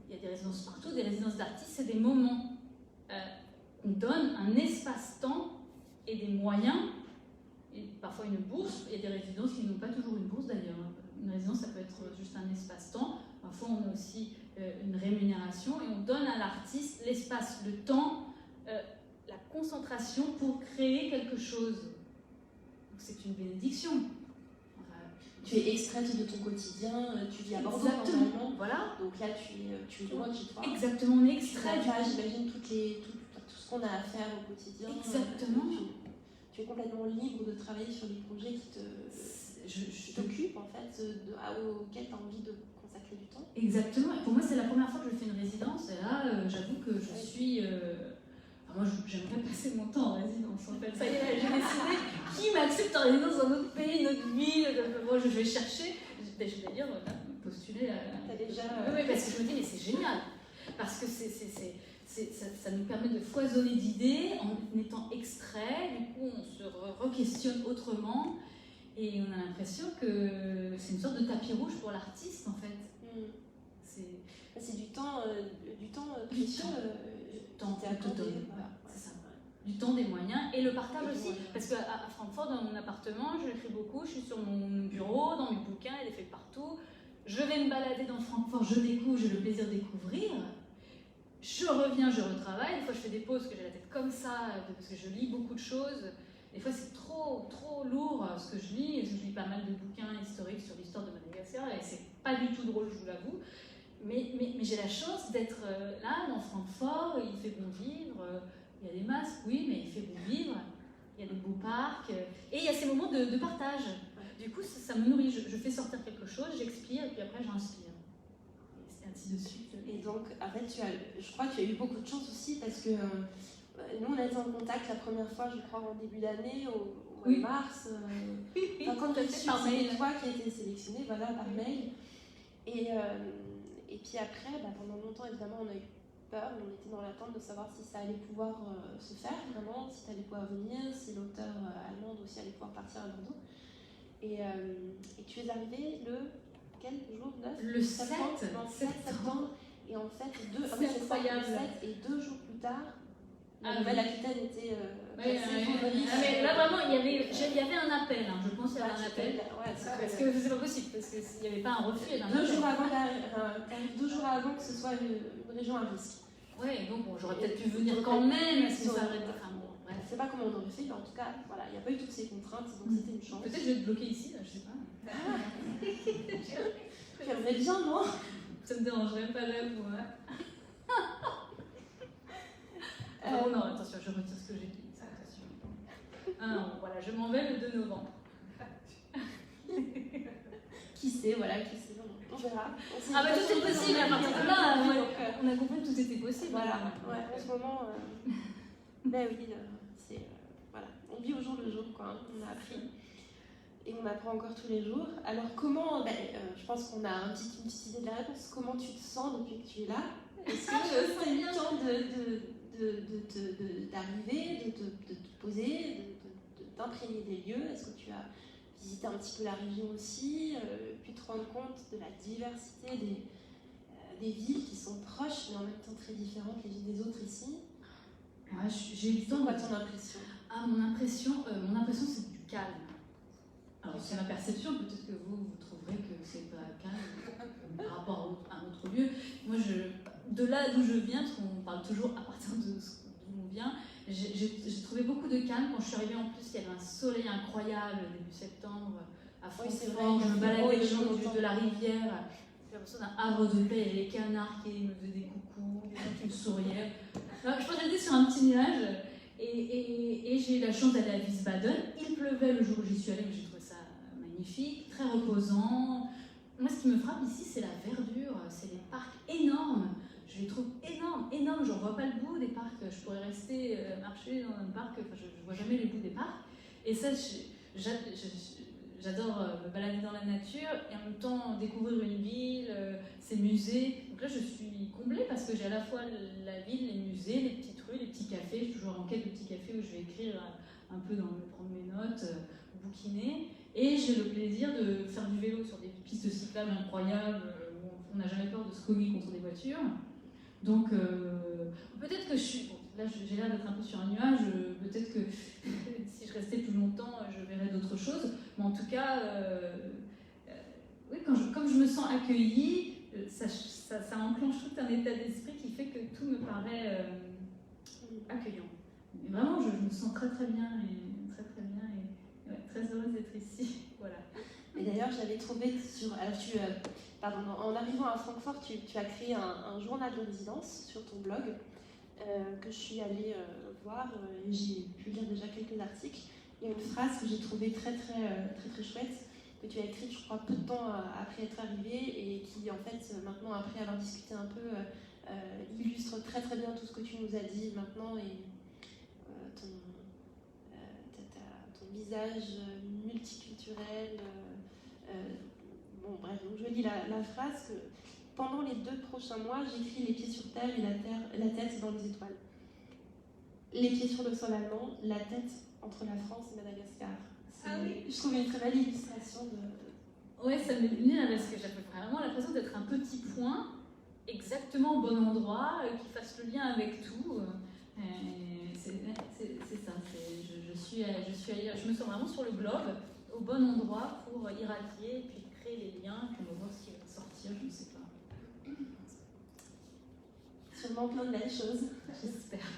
Il y a des résidences partout, des résidences d'artistes, c'est des moments. On donne un espace-temps et des moyens, et parfois une bourse. Il y a des résidences qui n'ont pas toujours une bourse d'ailleurs. Une résidence, ça peut être juste un espace-temps. Parfois, on a aussi une rémunération et on donne à l'artiste l'espace, le temps, la concentration pour créer quelque chose. Donc, c'est une bénédiction. Tu es extraite de ton quotidien, tu vis à Bordeaux normalement. Voilà. Donc là, tu es loin de chez toi. Exactement, on est extrait. J'imagine tout ce qu'on a à faire au quotidien. Exactement. Tu es complètement libre de travailler sur les projets qui t'occupent, en fait, auxquels tu as envie de consacrer du temps. Exactement. Et pour moi, c'est la première fois que je fais une résidence. Et là, j'avoue que je suis... Alors moi, j'aimerais passer mon temps en résidence, en fait. Ça y est, là, j'ai décidé qui m'accepte en résidence dans un autre pays, une autre ville. Moi, je vais chercher. Je vais d'ailleurs postuler à... T'as déjà... Oui, parce que je me dis, mais c'est génial. Parce que ça nous permet de foisonner d'idées en étant extrait. Du coup, on se re-questionne autrement. Et on a l'impression que c'est une sorte de tapis rouge pour l'artiste, en fait. C'est du temps précieux. C'est ça. Du temps, des moyens et le partage aussi. Parce qu'à Francfort, dans mon appartement, j'écris beaucoup, je suis sur mon bureau, dans mes bouquins, il est fait partout. Je vais me balader dans Francfort, je découvre, j'ai le plaisir de découvrir. Je reviens, je retravaille. Des fois, je fais des pauses, que j'ai la tête comme ça, parce que je lis beaucoup de choses. Des fois, c'est trop lourd ce que je lis. Je lis pas mal de bouquins historiques sur l'histoire de Madagascar et c'est pas du tout drôle, je vous l'avoue. Mais j'ai la chance d'être là, dans Francfort, il fait bon vivre, il y a des masques, oui, mais il fait bon vivre, il y a des beaux parcs, et il y a ces moments de partage. Du coup, ça me nourrit, je fais sortir quelque chose, j'expire, et puis après j'inspire. Et ainsi de suite. Et donc, en fait, je crois que tu as eu beaucoup de chance aussi, parce que nous, on a été en contact la première fois, je crois, en début d'année, au mois de mars. Quand tu as su, c'était toi qui as été sélectionnée, voilà, par mail. Et puis après, pendant longtemps, évidemment, on a eu peur, on était dans l'attente de savoir si ça allait pouvoir se faire, vraiment, si tu allais pouvoir venir, si l'auteur allemande aussi allait pouvoir partir à Bordeaux. Et tu es arrivée quel jour 9 Le 7 septembre. Et en fait, c'est incroyable. Le 7 et 2 jours plus tard, la Nouvelle-Aquitaine était mais là, vraiment, il y avait un appel, hein. Je pense qu'il y avait un appel. Parce que c'est pas possible, parce qu'il n'y avait pas un refus. Deux jours avant que ce soit une région à risque. Ouais, donc j'aurais peut-être pu venir quand même, parce que ça aurait été... Je ne sais pas comment on aurait fait, mais en tout cas, voilà, il n'y a pas eu toutes ces contraintes, donc c'était une chance. Peut-être que je vais te bloquer ici, je sais pas. J'aimerais bien, non? Ça me dérangerait pas là pour... non, attention, je retire ce que j'ai dit. Attention. Non, voilà, je m'en vais le 2 novembre. Qui sait, on verra. Tout est possible à partir de là. On a compris que tout était possible. Voilà, en ce moment, oui, voilà, on vit au jour le jour, quoi. On a appris. Et on apprend encore tous les jours. Alors comment, je pense qu'on a une petite idée de la réponse. Comment tu te sens depuis que tu es là? Est-ce que tu as eu le temps d'arriver, de te poser, de t'imprégner des lieux? Est-ce que tu as visité un petit peu la région aussi, puis te rendre compte de la diversité des villes qui sont proches mais en même temps très différentes les unes des autres ici? J'ai eu le temps. Quoi ton impression? Mon impression c'est du calme. Alors c'est ma perception, peut-être que vous trouverez que c'est pas calme par rapport à un autre lieu. Moi, de là d'où je viens, parce qu'on parle toujours à partir d'où on vient, j'ai trouvé beaucoup de calme. Quand je suis arrivée, en plus, il y avait un soleil incroyable début septembre à Francfort. Je me baladais le long de la rivière. J'ai l'impression d'un havre de paix. Il y avait les canards qui me faisaient des coucous, des gens qui me souriaient. Alors, je pense que j'étais sur un petit nuage et j'ai eu la chance d'aller à Wiesbaden. Il pleuvait le jour où j'y suis allée, mais j'ai trouvé ça magnifique, très reposant. Moi, ce qui me frappe ici, c'est la verdure, c'est les parcs énormes. Je les trouve énormes. J'en vois pas le bout des parcs. Je pourrais rester marcher dans un parc, je vois jamais le bout des parcs. Et ça, j'adore me balader dans la nature et en même temps découvrir une ville, ses musées. Donc là, je suis comblée parce que j'ai à la fois la ville, les musées, les petites rues, les petits cafés. Je suis toujours en quête de petits cafés où je vais écrire un peu, prendre mes notes, bouquiner. Et j'ai le plaisir de faire du vélo sur des pistes cyclables incroyables où on n'a jamais peur de se cogner contre des voitures. Donc, peut-être que là, j'ai l'air d'être un peu sur un nuage. Peut-être que si je restais plus longtemps, je verrais d'autres choses. Mais en tout cas, oui, comme je me sens accueillie, ça enclenche tout un état d'esprit qui fait que tout me paraît accueillant. Mais vraiment, je me sens très très bien et très heureuse d'être ici. Voilà. Et d'ailleurs, j'avais trouvé en arrivant à Francfort, tu as créé un journal de résidence sur ton blog que je suis allée voir. J'ai pu lire déjà quelques articles. Il y a une phrase que j'ai trouvée très chouette, que tu as écrite, je crois, peu de temps après être arrivée et qui, en fait, maintenant, après avoir discuté un peu, illustre très bien tout ce que tu nous as dit maintenant. paysage multiculturel. Bon, bref, donc je lis la phrase que pendant les 2 prochains mois, j'écris les pieds sur terre et la tête dans les étoiles. Les pieds sur le sol allemand, la tête entre la France et Madagascar. Ah oui. Je trouve une très belle illustration de... Ouais, ça m'est venu là, parce que j'avais vraiment l'impression d'être un petit point, exactement au bon endroit, qui fasse le lien avec tout. C'est ça, je suis ailleurs. Je me sens vraiment sur le globe, au bon endroit pour irradier, et puis créer les liens, puis on va voir ce qui va sortir, je ne sais pas. Sûrement plein de belles choses. J'espère.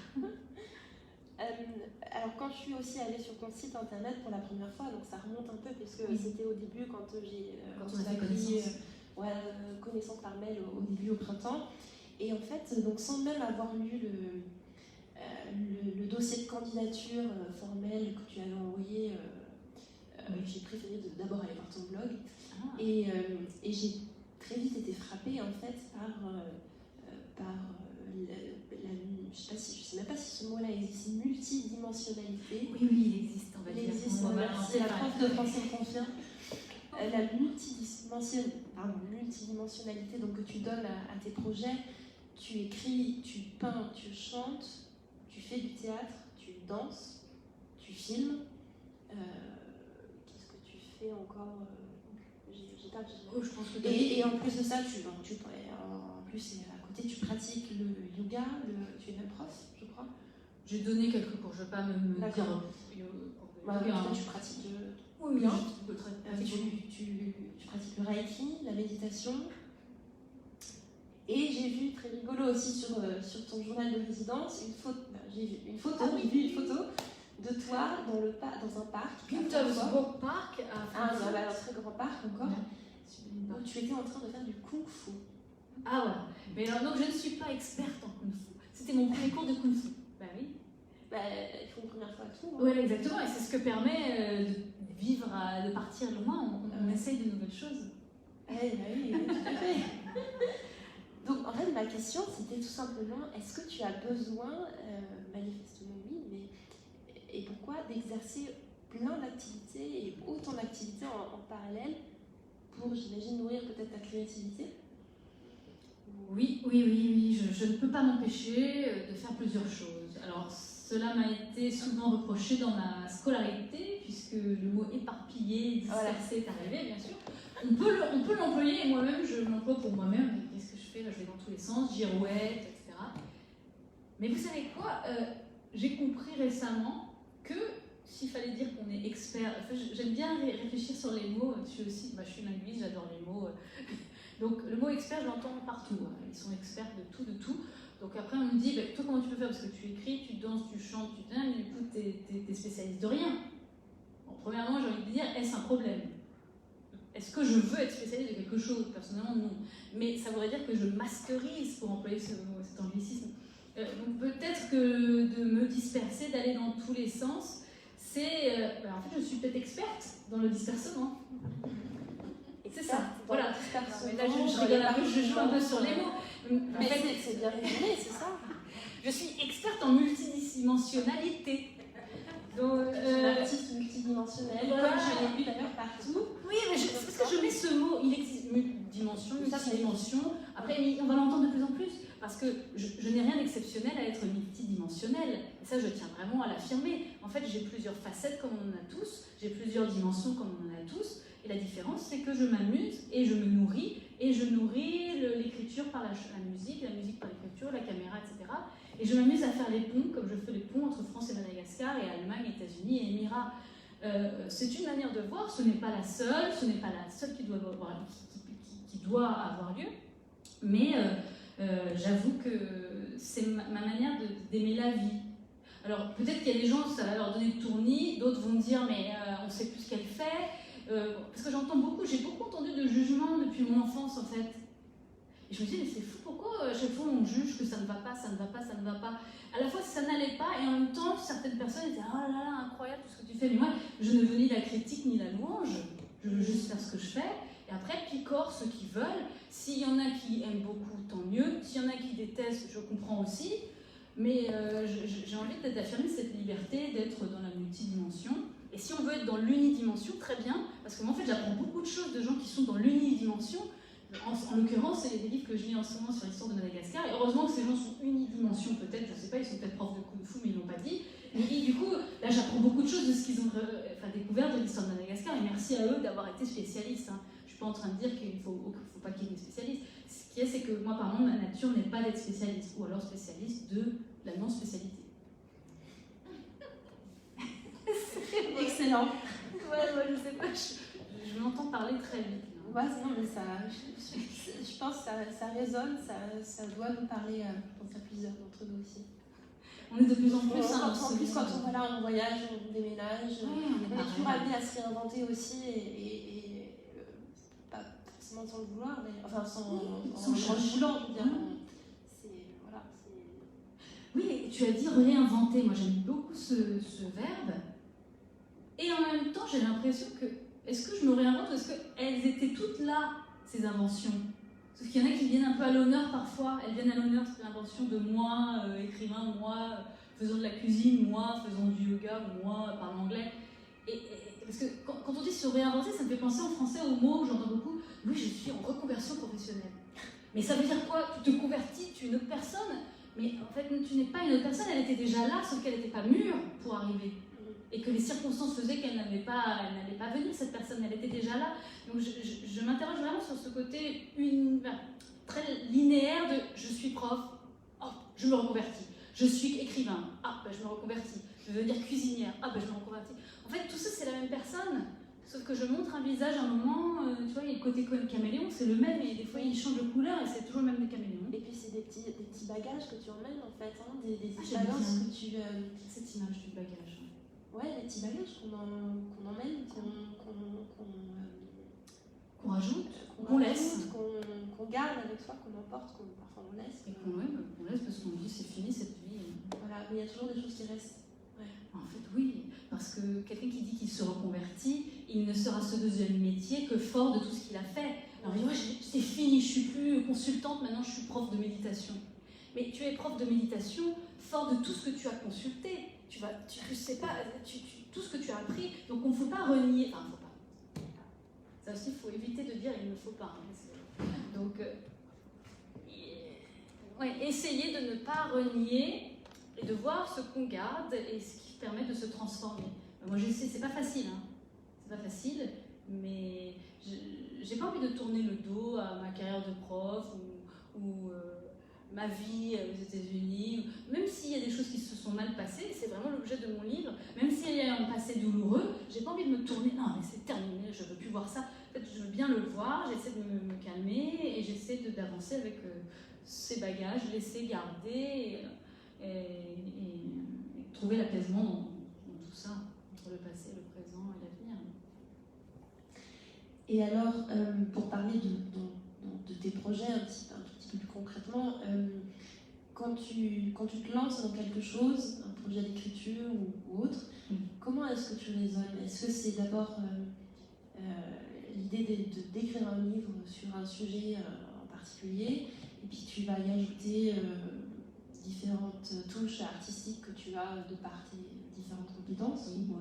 Alors quand je suis aussi allée sur ton site internet pour la première fois, donc ça remonte un peu puisque c'était au début quand on a fait connaissance par mail au début au printemps. Et en fait, donc sans même avoir lu le dossier de candidature formel que tu avais envoyé, j'ai préféré d'abord aller voir ton blog. Et j'ai très vite été frappée en fait par je sais même pas si ce mot-là existe, multidimensionnalité. Oui, il existe, on va dire. Il existe, merci, la prof de français me confirme. La multidimensionnalité donc, que tu donnes à tes projets, tu écris, tu peins, tu chantes, tu fais du théâtre, tu danses, tu filmes. Qu'est-ce que tu fais encore j'ai pas, je pense que et en plus de ça, en plus, à côté, tu pratiques le yoga, tu es même prof, je crois. J'ai donné quelques cours, je ne veux pas me dire. Tu pratiques oui, bien. Tu pratiques le reiki, la méditation. Et j'ai vu, très rigolo aussi sur ton journal de résidence, j'ai vu une photo de toi dans un parc. Gütersloh Park, un très grand parc encore, où tu étais en train de faire du kung-fu. Ah voilà. Mais alors, donc je ne suis pas experte en kung-fu. C'était mon premier cours de kung-fu. Bah oui. Il faut une première fois à tout. Oui, exactement. Et c'est ce que permet de vivre, de partir loin. On essaye de nouvelles choses. Oui, tout à fait. Donc en fait, ma question, c'était tout simplement, est-ce que tu as besoin, manifestement oui, mais et pourquoi d'exercer plein d'activités et autant d'activités en parallèle pour, j'imagine, nourrir peut-être ta créativité? Oui, je ne peux pas m'empêcher de faire plusieurs choses. Alors, cela m'a été souvent reproché dans ma scolarité, puisque le mot éparpillé, dispersé est arrivé, bien sûr. On peut l'employer, et moi-même, je l'emploie pour moi-même. Qu'est-ce que je fais? Je vais dans tous les sens, girouette, etc. Mais vous savez quoi? J'ai compris récemment que s'il fallait dire qu'on est expert, enfin, j'aime bien réfléchir sur les mots. Je suis linguiste, j'adore les mots. Donc le mot expert, je l'entends partout. Ils sont experts de tout. Donc après, on me dit, toi, comment tu peux faire? Parce que tu écris, tu danses, tu chantes, tu t'aimes, mais du coup, t'es spécialiste de rien. Bon, premièrement, j'ai envie de dire, est-ce un problème? Est-ce que je veux être spécialiste de quelque chose? Personnellement, non. Mais ça voudrait dire que je masquerise, pour employer cet anglicisme. Donc peut-être que de me disperser, d'aller dans tous les sens, c'est... en fait, je suis peut-être experte dans le dispersement. C'est ça, voilà. Là, je rigole un peu, je joue un peu sur les mots. Mais en fait, c'est bien résumé, c'est ça. Je suis experte en multidimensionnalité. Donc, une artiste multidimensionnelle, voilà. Comme je l'ai vu d'ailleurs partout. Oui, mais parce que je mets ce mot, il existe multidimension, multidimension. Après, on va l'entendre de plus en plus, parce que je n'ai rien d'exceptionnel à être multidimensionnelle. Et ça, je tiens vraiment à l'affirmer. En fait, j'ai plusieurs facettes comme on en a tous, j'ai plusieurs dimensions comme on en a tous. Et la différence, c'est que je m'amuse et je me nourris, et je nourris l'écriture par la musique par l'écriture, la caméra, etc. Et je m'amuse à faire les ponts, comme je fais les ponts entre France et Madagascar, et Allemagne, États-Unis et Émirats. C'est une manière de voir, ce n'est pas la seule qui doit avoir lieu, mais j'avoue que c'est ma manière d'aimer la vie. Alors peut-être qu'il y a des gens, ça va leur donner de tournis, d'autres vont dire mais on ne sait plus ce qu'elle fait. Parce que j'ai beaucoup entendu de jugements depuis mon enfance en fait. Et je me dis mais c'est fou, pourquoi à chaque fois on juge que ça ne va pas. À la fois ça n'allait pas et en même temps certaines personnes étaient oh là là incroyable tout ce que tu fais. Mais moi je ne veux ni la critique ni la louange, je veux juste faire ce que je fais. Et après picore ceux qui veulent. S'il y en a qui aiment beaucoup, tant mieux. S'il y en a qui détestent, je comprends aussi. Mais j'ai envie d'affirmer cette liberté d'être dans la multidimension. Et si on veut être dans l'unidimension, très bien, parce que moi en fait j'apprends beaucoup de choses de gens qui sont dans l'unidimension. En l'occurrence, c'est des livres que je lis en ce moment sur l'histoire de Madagascar, et heureusement que ces gens sont unidimension peut-être, je sais pas, ils sont peut-être profs de kung fu mais ils l'ont pas dit. Et du coup, là j'apprends beaucoup de choses de ce qu'ils ont découvert de l'histoire de Madagascar, et merci à eux d'avoir été spécialistes. Hein. Je suis pas en train de dire qu'il faut pas qu'il y ait des spécialistes. Ce qui est, c'est que moi, par exemple, ma nature n'est pas d'être spécialiste, ou alors spécialiste de la non-spécialité. Excellent. Ouais, moi je sais pas, je m'entends parler très vite. Ouais, non, mais je pense que ça résonne, ça doit nous parler, je pense, à plusieurs d'entre nous aussi. On est de plus en plus... En plus, quand on voyage, on déménage, on est toujours amené à se réinventer aussi, et pas forcément sans le vouloir, mais enfin sans le vouloir, je veux dire. Oui, tu as dit réinventer, moi j'aime beaucoup ce verbe, et en même temps j'ai l'impression que, est-ce que je me réinvente, ou est-ce qu'elles étaient toutes là, ces inventions? Parce qu'il y en a qui viennent un peu à l'honneur parfois, elles viennent à l'honneur, c'est l'invention de moi, écrivain, moi, faisant de la cuisine, moi, faisant du yoga, moi, parlant anglais. Parce que quand on dit se réinventer, ça me fait penser en français au mot, j'entends beaucoup, oui, je suis en reconversion professionnelle. Mais ça veut dire quoi? Tu te convertis, tu es une autre personne, mais en fait, tu n'es pas une autre personne, elle était déjà là, sauf qu'elle n'était pas mûre pour arriver. Et que les circonstances faisaient qu'elle n'allait pas venir, cette personne, elle était déjà là. Donc je m'interroge vraiment sur ce côté très linéaire de je suis prof, oh, je me reconvertis. Je suis écrivain, ah, ben, je me reconvertis. Je veux devenir cuisinière, ah, ben, je me reconvertis. En fait, tout ça, c'est la même personne. Sauf que je montre un visage à un moment, tu vois, il y a le côté caméléon, c'est le même, et des fois, il change de couleur, et c'est toujours le même des caméléons. Et puis, c'est des petits bagages que tu emmènes, en fait, hein, des expériences que tu... Cette image du bagage. Ouais, des petits bagages qu'on emmène, qu'on rajoute, qu'on laisse, qu'on garde avec soi, qu'on emporte, parfois on laisse. Et qu'on laisse parce qu'on dit c'est fini cette vie. Voilà, mais il y a toujours des choses qui restent. Ouais. En fait, oui, parce que quelqu'un qui dit qu'il se reconvertit, il ne sera ce deuxième métier que fort de tout ce qu'il a fait. Alors, il dit, ouais, c'est fini, je suis plus consultante, maintenant je suis prof de méditation. Mais tu es prof de méditation fort de tout ce que tu as consulté. Tu sais pas, tout ce que tu as appris, donc on ne faut pas renier, enfin, faut pas. Ça aussi, il faut éviter de dire il ne faut pas. Hein, donc, ouais, essayer de ne pas renier et de voir ce qu'on garde et ce qui permet de se transformer. Moi, j'essaie, c'est pas facile, hein. C'est pas facile, mais j'ai pas envie de tourner le dos à ma carrière de prof ou ma vie aux États-Unis, même s'il y a des choses qui se sont mal passées, c'est vraiment l'objet de mon livre, même s'il y a un passé douloureux, j'ai pas envie de me tourner, non mais c'est terminé, je veux plus voir ça. En fait, je veux bien le voir, j'essaie de me calmer et j'essaie d'avancer avec ces bagages, laisser garder et trouver l'apaisement dans tout ça, entre le passé, le présent et l'avenir. Et alors, pour parler de tes projets un tout petit peu plus concrètement, quand tu te lances dans quelque chose, un projet d'écriture ou autre, comment est-ce que tu raisonnes? Est-ce que c'est d'abord l'idée d'écrire un livre sur un sujet en particulier, et puis tu vas y ajouter différentes touches artistiques que tu as de par tes différentes compétences, ou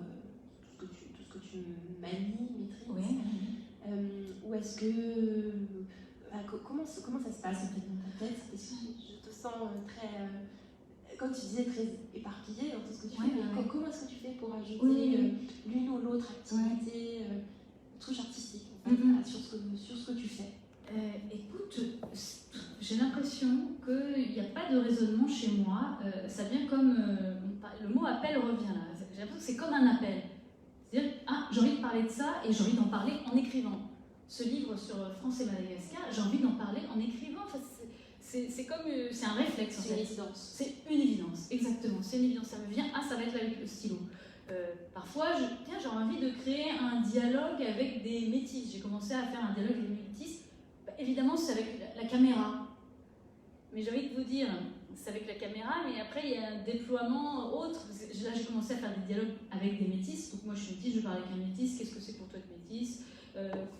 tout ce que tu manies, maîtrises? Oui. Ou est-ce que... comment ça se passe en fait dans ta tête? Parce que je te sens très... comme tu disais, très éparpillée dans tout ce que tu fais. Mais comment est-ce que tu fais pour ajouter l'une ou l'autre activité, touche artistique en fait, sur ce que tu fais? Écoute, j'ai l'impression qu'il n'y a pas de raisonnement chez moi. Ça vient comme... le mot appel revient là. J'ai l'impression que c'est comme un appel. C'est-à-dire, j'ai envie de parler de ça et j'ai envie d'en parler en écrivant. Ce livre sur France et Madagascar, j'ai envie d'en parler en écrivant. Enfin, c'est comme... c'est un réflexe en fait. C'est une évidence. C'est une évidence, exactement. C'est une évidence. Ça me vient, ça va être là avec le stylo. Parfois, j'ai envie de créer un dialogue avec des métis. J'ai commencé à faire un dialogue avec des métis. Évidemment, c'est avec la caméra. Mais j'ai envie de vous dire, c'est avec la caméra, mais après, il y a un déploiement autre. Là, j'ai commencé à faire des dialogues avec des métis. Donc moi, je suis métisse, je parle avec un métis. Qu'est-ce que c'est pour toi de métisse?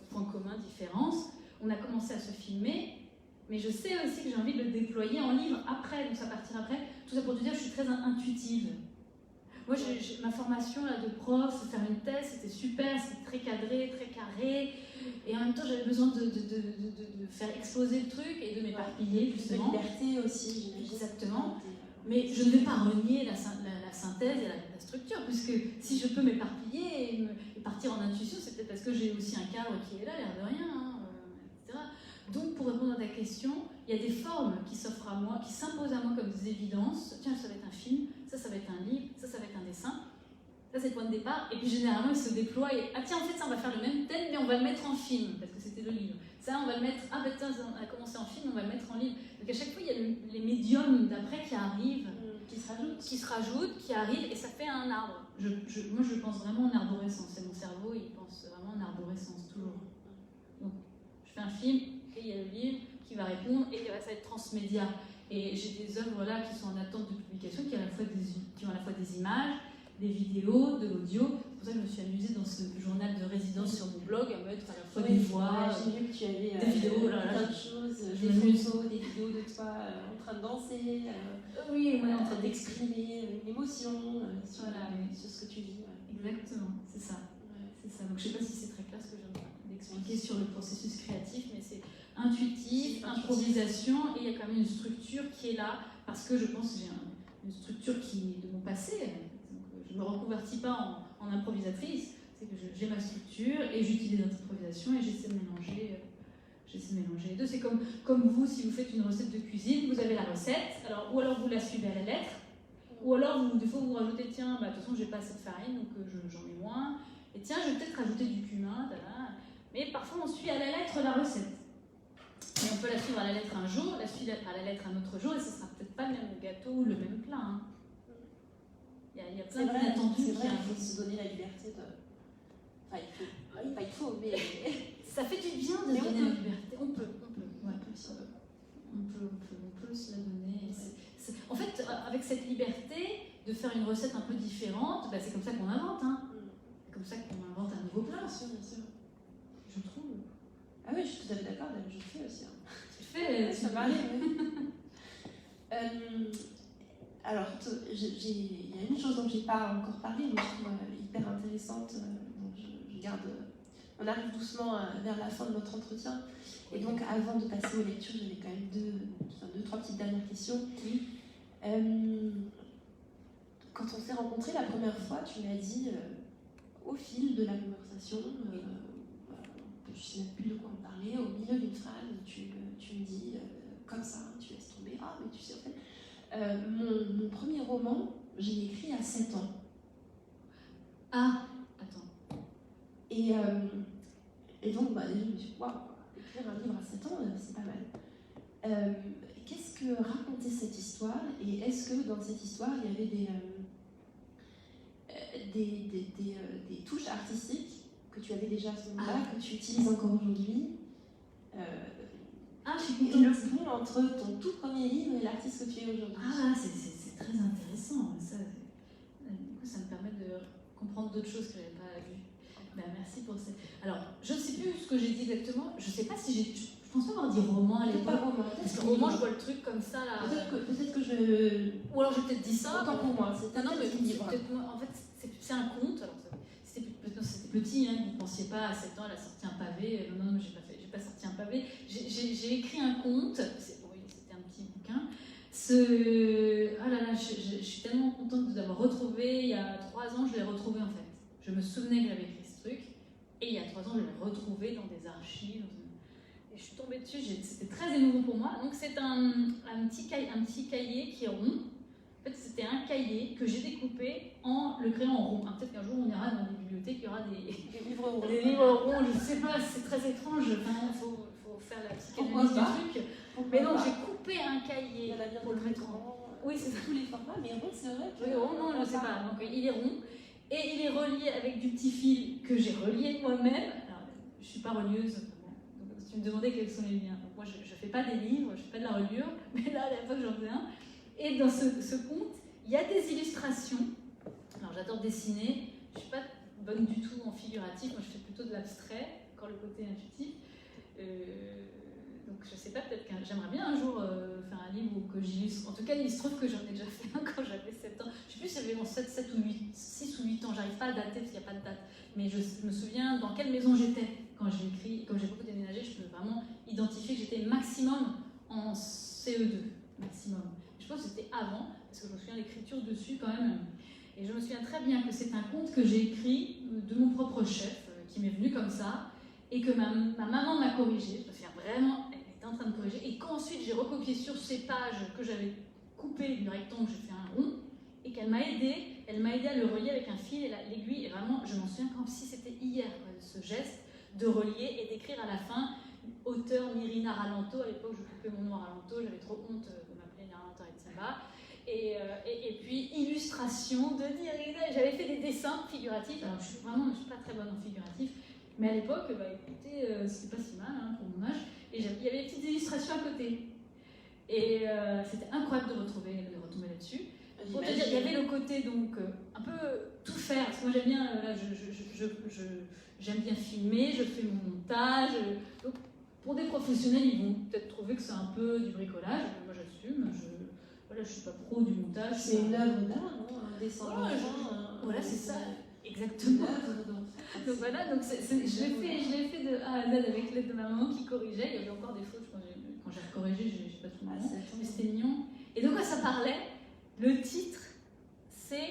Points communs, différences. On a commencé à se filmer. Mais je sais aussi que j'ai envie de le déployer en livre après. Donc ça partira après. Tout ça pour te dire, je suis très intuitive. Moi, ma formation là, de prof, faire une thèse, c'était super, c'était très cadré, très carré. Et en même temps, j'avais besoin de faire exploser le truc et de m'éparpiller, justement. De liberté aussi, j'imagine. Exactement. Mais je ne vais pas renier la synthèse et la structure, puisque si je peux m'éparpiller et partir en intuition, c'est peut-être parce que j'ai aussi un cadre qui est là, l'air de rien, hein, etc. Donc, pour répondre à ta question, il y a des formes qui s'offrent à moi, qui s'imposent à moi comme des évidences. Tiens, ça va être un film, ça va être un livre, ça va être un dessin. Ça, c'est le point de départ. Et puis, généralement, il se déploie et ah, tiens, en fait, ça, on va faire le même thème, mais on va le mettre en film, parce que c'était le livre. Ça, on va le mettre. Ah, ben, tiens, on a commencé en film, on va le mettre en livre. Donc, à chaque fois, il y a les médiums d'après qui arrivent, qui se rajoutent, qui arrivent, et ça fait un arbre. Moi, je pense vraiment en arborescence. C'est mon cerveau, il pense vraiment en arborescence, toujours. Donc, je fais un film, et il y a le livre qui va répondre, et ça va être transmédia. Et j'ai des œuvres là qui sont en attente de publication, qui ont à la fois des images, des vidéos, de l'audio. C'est pour ça que je me suis amusée dans ce journal de résidence sur mon blog à mettre à la fois des voix, j'ai vu que tu avais des vidéos, plein de choses, des photos, des vidéos de toi en train de danser, en train d'exprimer une émotion sur ce que tu vis. Exactement, c'est ça. C'est ça. Donc je ne sais pas si c'est très clair ce que je viens d'expliquer sur le processus créatif, mais c'est intuitif, improvisation, et il y a quand même une structure qui est là, parce que je pense que j'ai une structure qui est de mon passé. Je ne me reconvertis pas en improvisatrice, c'est que j'ai ma structure et j'utilise l'improvisation et j'essaie de mélanger les deux. C'est comme vous, si vous faites une recette de cuisine, vous avez la recette, ou alors vous la suivez à la lettre, ou alors des fois vous rajoutez, tiens, de toute façon j'ai pas assez de farine, donc j'en mets moins, et tiens, je vais peut-être rajouter du cumin, mais parfois on suit à la lettre la recette. Et on peut la suivre à la lettre un jour, la suivre à la lettre un autre jour, et ce sera peut-être pas le même gâteau ou le même plat. Hein. Il y a plein d'inattendus. C'est vrai, il faut se donner la liberté de... Enfin, il faut, mais... Ça fait du bien de donner la liberté. On peut se la donner. En fait, avec cette liberté de faire une recette un peu différente, c'est comme ça qu'on invente. Hein. C'est comme ça qu'on invente un nouveau plat. Bien sûr. Je trouve. Ah oui, je suis tout à fait d'accord, je le fais aussi. Hein. Tu fais, ça va aller, oui. Alors, il y a une chose dont je n'ai pas encore parlé, mais je trouve hyper intéressante. Donc je garde. On arrive doucement vers la fin de notre entretien. Et donc, avant de passer aux lectures, j'avais quand même trois petites dernières questions. Oui. Quand on s'est rencontrés la première fois, tu m'as dit, au fil de la conversation, je ne sais même plus de quoi on parlait, au milieu d'une phrase, tu me dis, comme ça, tu laisses tomber, ah, mais tu sais, en fait. Mon premier roman, je l'ai écrit à 7 ans. Ah, attends. Et donc, déjà, je me suis dit, waouh, écrire un livre à 7 ans, c'est pas mal. Qu'est-ce que racontait cette histoire? Et est-ce que dans cette histoire, il y avait des touches artistiques que tu avais déjà à ce moment-là, que tu utilises encore aujourd'hui? Je suis contente. Le pont entre ton tout premier livre et l'artiste que tu es aujourd'hui. C'est très intéressant. Du coup, ça me permet de comprendre d'autres choses que je n'avais pas vues. Merci pour ça. Alors, je ne sais plus ce que j'ai dit exactement. Je ne sais pas si j'ai... Je pense pas avoir dit roman à l'époque. Parce que roman, je vois le truc comme ça, là. Peut-être que je... Ou alors j'ai peut-être dit ça. Autant pour moi. Non, mais en fait, c'est un conte. Alors, c'était petit, hein, vous ne pensiez pas à 7 ans, elle a sorti un pavé. Non, j'ai pas sorti un pavé. J'ai écrit un conte. C'était un petit bouquin. Je suis tellement contente d'avoir retrouvé. Il y a 3 ans, je l'ai retrouvé en fait. Je me souvenais que j'avais écrit ce truc. Et il y a 3 ans, je l'ai retrouvé dans des archives. Et je suis tombée dessus. C'était très émouvant pour moi. Donc c'est un petit cahier qui est rond. En fait, c'était un cahier que j'ai découpé en le créant en rond. Peut-être qu'un jour, on ira dans des bibliothèques, il y aura des livres ronds. Des livres ronds, je ne sais pas, c'est très étrange. Il faut faire la psychanalyse du truc. Mais donc, j'ai coupé un cahier. Il y en a bien pour le mettre en rond. Oui, c'est tous les formats, mais rond, c'est vrai. Oui, rond, non, je ne sais pas. Donc, il est rond. Et il est relié avec du petit fil que j'ai relié moi-même. Alors, je ne suis pas relieuse. Donc, si tu me demandais quels sont les liens. Donc, moi, je ne fais pas des livres, je ne fais pas de la reliure. Mais là, à la fois que j'en fais un. Et dans ce conte, il y a des illustrations. Alors, j'adore dessiner. Je ne suis pas bonne du tout en figuratif. Moi, je fais plutôt de l'abstrait, encore le côté intuitif. Donc Donc je sais pas, peut-être que j'aimerais bien un jour faire un livre où que j'illustre. En tout cas, il se trouve que j'en ai déjà fait un quand j'avais 7 ans. Je sais plus si j'avais 7 ou 8, 6 ou 8 ans, j'arrive pas à dater parce qu'il n'y a pas de date. Mais je me souviens dans quelle maison j'étais quand j'ai écrit, quand j'ai beaucoup déménagé, je peux vraiment identifier que j'étais maximum en CE2, maximum. Je pense que c'était avant, parce que je me souviens l'écriture dessus quand même. Et je me souviens très bien que c'est un conte que j'ai écrit de mon propre chef, qui m'est venu comme ça, et que ma maman m'a corrigé. Je me souviens vraiment, elle était en train de corriger, et qu'ensuite j'ai recopié sur ces pages que j'avais coupées du rectangle, j'ai fait un rond, et qu'elle m'a aidé à le relier avec un fil et l'aiguille, et vraiment, je m'en souviens comme si c'était hier, quoi, ce geste de relier et d'écrire à la fin, auteur Nirina Ralanto. À l'époque, je coupais mon nom à Ralanto, j'avais trop honte de m'appeler Nirina Ralanto. Et puis illustration de Nirina. J'avais fait des dessins figuratifs. Alors je suis pas très bonne en figuratif, mais à l'époque, écoutez, c'était pas si mal hein, pour mon âge. Et il y avait des petites illustrations à côté. Et c'était incroyable de retomber là-dessus. Pour te dire, il y avait le côté donc un peu tout faire. Parce que moi j'aime bien, j'aime bien filmer, je fais mon montage. Donc pour des professionnels, ils vont peut-être trouver que c'est un peu du bricolage. Moi j'assume. Je ne suis pas pro du montage. C'est une œuvre d'art, non? Un dessin voilà, c'est ça, exactement. Donc voilà, donc je l'ai fait de A à Z avec l'aide de ma maman qui corrigeait. Il y avait encore des fautes, quand j'ai corrigé, je ne sais pas tout le moment, mais c'était mignon. Et de quoi ça parlait? Le titre, c'est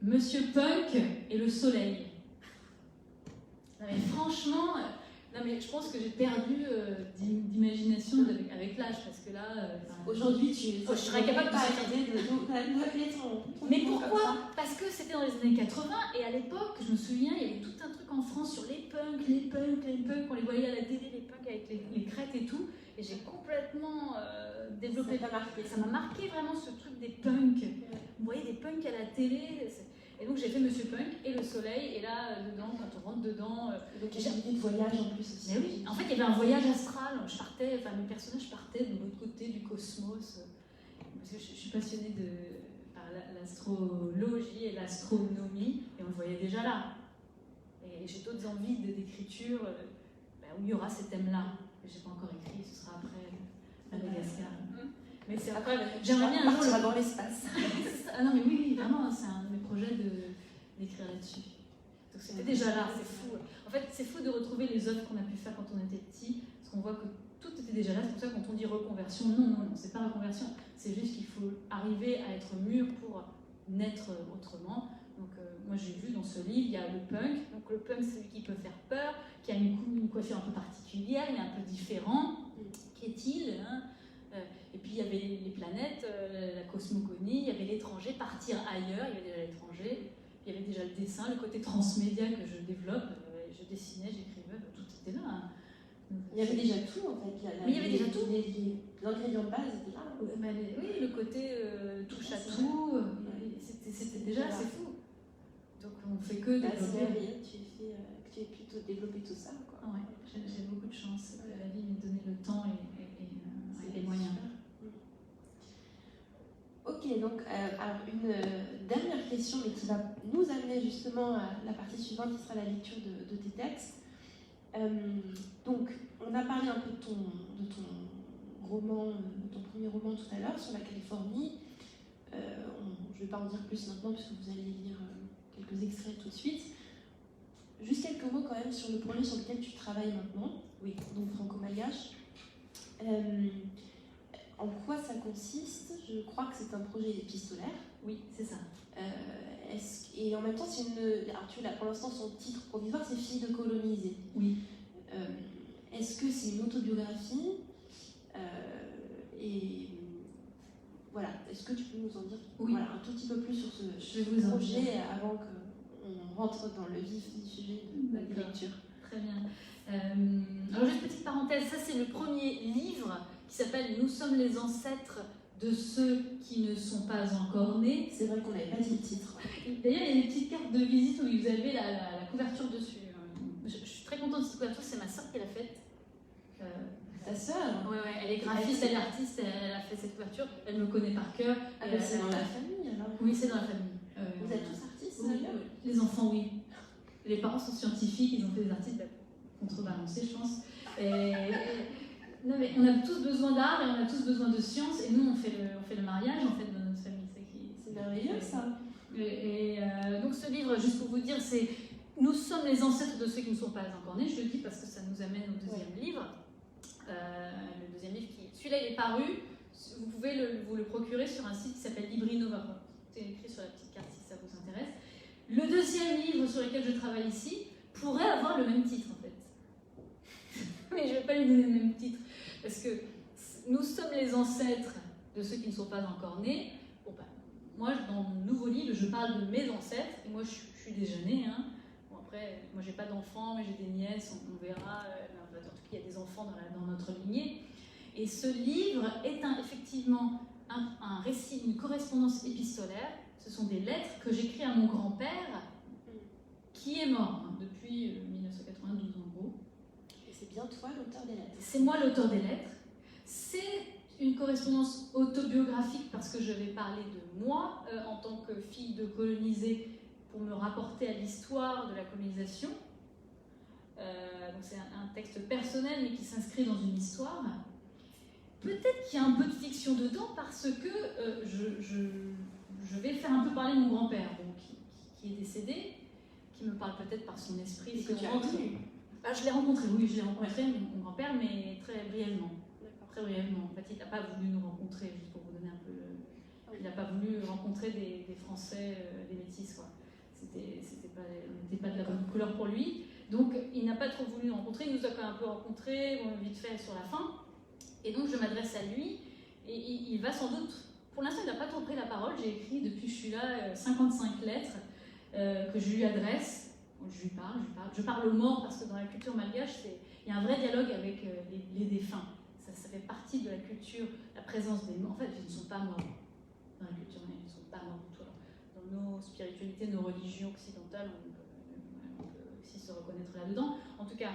Monsieur Punk et le soleil. Non mais franchement... Non mais je pense que j'ai perdu d'imagination avec l'âge, parce que là... Aujourd'hui, je serais capable de s'arrêter de m'appeler ton mais pourquoi? Parce que c'était dans les années 80, et à l'époque, je me souviens, il y avait tout un truc en France sur les punks, on les voyait à la télé, les punks avec les crêtes et tout, et j'ai complètement développé... Ça m'a marqué vraiment ce truc des punks. Vous voyez des punks à la télé... Et donc j'ai fait Monsieur Punk et le soleil, et là, dedans, quand on rentre dedans... donc j'ai une idée de voyage en plus aussi. Mais oui, en fait il y avait un voyage astral, mes personnages partaient de l'autre côté du cosmos, parce que je suis passionnée par l'astrologie et l'astronomie, et on le voyait déjà là. Et j'ai d'autres envies d'écriture où il y aura ces thèmes-là, que je n'ai pas encore écrit, ce sera après Madagascar. Mais c'est après, j'aimerais bien un jour dans l'espace. Ah non mais oui, vraiment, c'est un de mes projets d'écrire là-dessus. Donc c'était déjà là, c'est fou. En fait, c'est fou de retrouver les œuvres qu'on a pu faire quand on était petit, parce qu'on voit que tout était déjà là. C'est pour ça que quand on dit reconversion, non, c'est pas reconversion. C'est juste qu'il faut arriver à être mûr pour naître autrement. Donc moi j'ai vu dans ce livre, il y a le punk. Donc le punk, c'est celui qui peut faire peur, qui a une coiffure un peu particulière, il est un peu différent. Qu'est-il hein? Et puis il y avait les planètes, la cosmogonie, il y avait l'étranger, partir ailleurs, il y avait déjà l'étranger, il y avait déjà le dessin, le côté transmédia que je développe, je dessinais, j'écrivais, tout était là. Hein. Il y avait déjà tout en fait. Mais il y avait déjà tout. L'ingrédient de base était là. Oui, le côté touche à tout, c'était déjà, c'est fou. Donc on fait que développer. Tu aies plutôt développé tout ça. Quoi. Ouais, j'ai beaucoup de chance. La vie m'a donné le temps et les moyens. Ok, donc alors une dernière question, mais qui va nous amener justement à la partie suivante, qui sera la lecture de tes textes. Donc, on a parlé un peu de ton roman, de ton premier roman tout à l'heure sur la Californie. Je ne vais pas en dire plus maintenant, puisque vous allez lire quelques extraits tout de suite. Juste quelques mots quand même sur le projet sur lequel tu travailles maintenant, oui, donc franco-malgache. En quoi ça consiste? Je crois que c'est un projet épistolaire. Oui, c'est ça. Et en même temps, c'est une... Alors, tu l'as pour l'instant, son titre provisoire, c'est Fille de colonisés. Oui. Est-ce que c'est une autobiographie? Et voilà, est-ce que tu peux nous en dire un tout petit peu plus sur ce projet avant qu'on rentre dans le vif du sujet de la lecture? Très bien. Alors, juste petite parenthèse, ça c'est le premier livre qui s'appelle « Nous sommes les ancêtres de ceux qui ne sont pas encore nés ». C'est vrai qu'on n'avait pas dit le titre. D'ailleurs, il y a des petites cartes de visite où vous avez la couverture dessus. Je suis très contente de cette couverture, c'est ma soeur qui l'a faite. Ta soeur? Oui, elle est graphiste, elle est artiste, elle a fait cette couverture, elle me connaît par cœur. C'est dans la famille alors? Oui, c'est dans la famille. Vous êtes tous artistes? Oui, les enfants, oui. Les parents sont scientifiques, ils ont fait des articles contrebalancés, je pense. Non, mais on a tous besoin d'art et on a tous besoin de science, et nous on fait le mariage en fait dans notre famille. C'est merveilleux ça. Et donc ce livre, juste pour vous dire, c'est nous sommes les ancêtres de ceux qui ne sont pas encore nés. Je le dis parce que ça nous amène au deuxième livre. Le deuxième livre, celui-là il est paru. Vous pouvez vous le procurer sur un site qui s'appelle Librinova. C'est écrit sur la petite carte si ça vous intéresse. Le deuxième livre sur lequel je travaille ici pourrait avoir le même titre en fait. Mais je ne vais pas lui donner le même titre. Parce que nous sommes les ancêtres de ceux qui ne sont pas encore nés. Bon, ben, moi, dans mon nouveau livre, je parle de mes ancêtres. Et moi, je suis déjà née. Hein. Bon, après, moi, j'ai pas d'enfants, mais j'ai des nièces. On verra. En tout cas, il y a des enfants dans notre lignée. Et ce livre est effectivement un récit, une correspondance épistolaire. Ce sont des lettres que j'écris à mon grand-père, qui est mort depuis 1992 en gros. Et c'est bien toi l'auteur des lettres. C'est moi l'auteur des lettres. C'est une correspondance autobiographique parce que je vais parler de moi en tant que fille de colonisée pour me rapporter à l'histoire de la colonisation. Donc c'est un texte personnel mais qui s'inscrit dans une histoire. Peut-être qu'il y a un peu de fiction dedans parce que je vais faire un peu parler mon grand-père qui est décédé, qui me parle peut-être par son esprit. Et que tu as connu. Je l'ai rencontré, oui, je l'ai rencontré, mon grand-père, mais très brièvement. Très brièvement. En fait, il n'a pas voulu nous rencontrer, juste pour vous donner un peu. Il n'a pas voulu rencontrer des Français, des métis, quoi. On n'était pas de la bonne couleur pour lui. Donc, il n'a pas trop voulu nous rencontrer. Il nous a quand même un peu rencontrés, vite fait sur la fin. Et donc, je m'adresse à lui, et il va sans doute. Pour l'instant, il n'a pas trop pris la parole. J'ai écrit, depuis que je suis là, 55 lettres que je lui adresse. Je lui parle. Je parle aux morts parce que dans la culture malgache, il y a un vrai dialogue avec les défunts. Ça fait partie de la culture, la présence des morts. En fait, ils ne sont pas morts dans la culture, ils ne sont pas morts du tout. Alors, dans nos spiritualités, nos religions occidentales, on peut aussi se reconnaître là-dedans. En tout cas,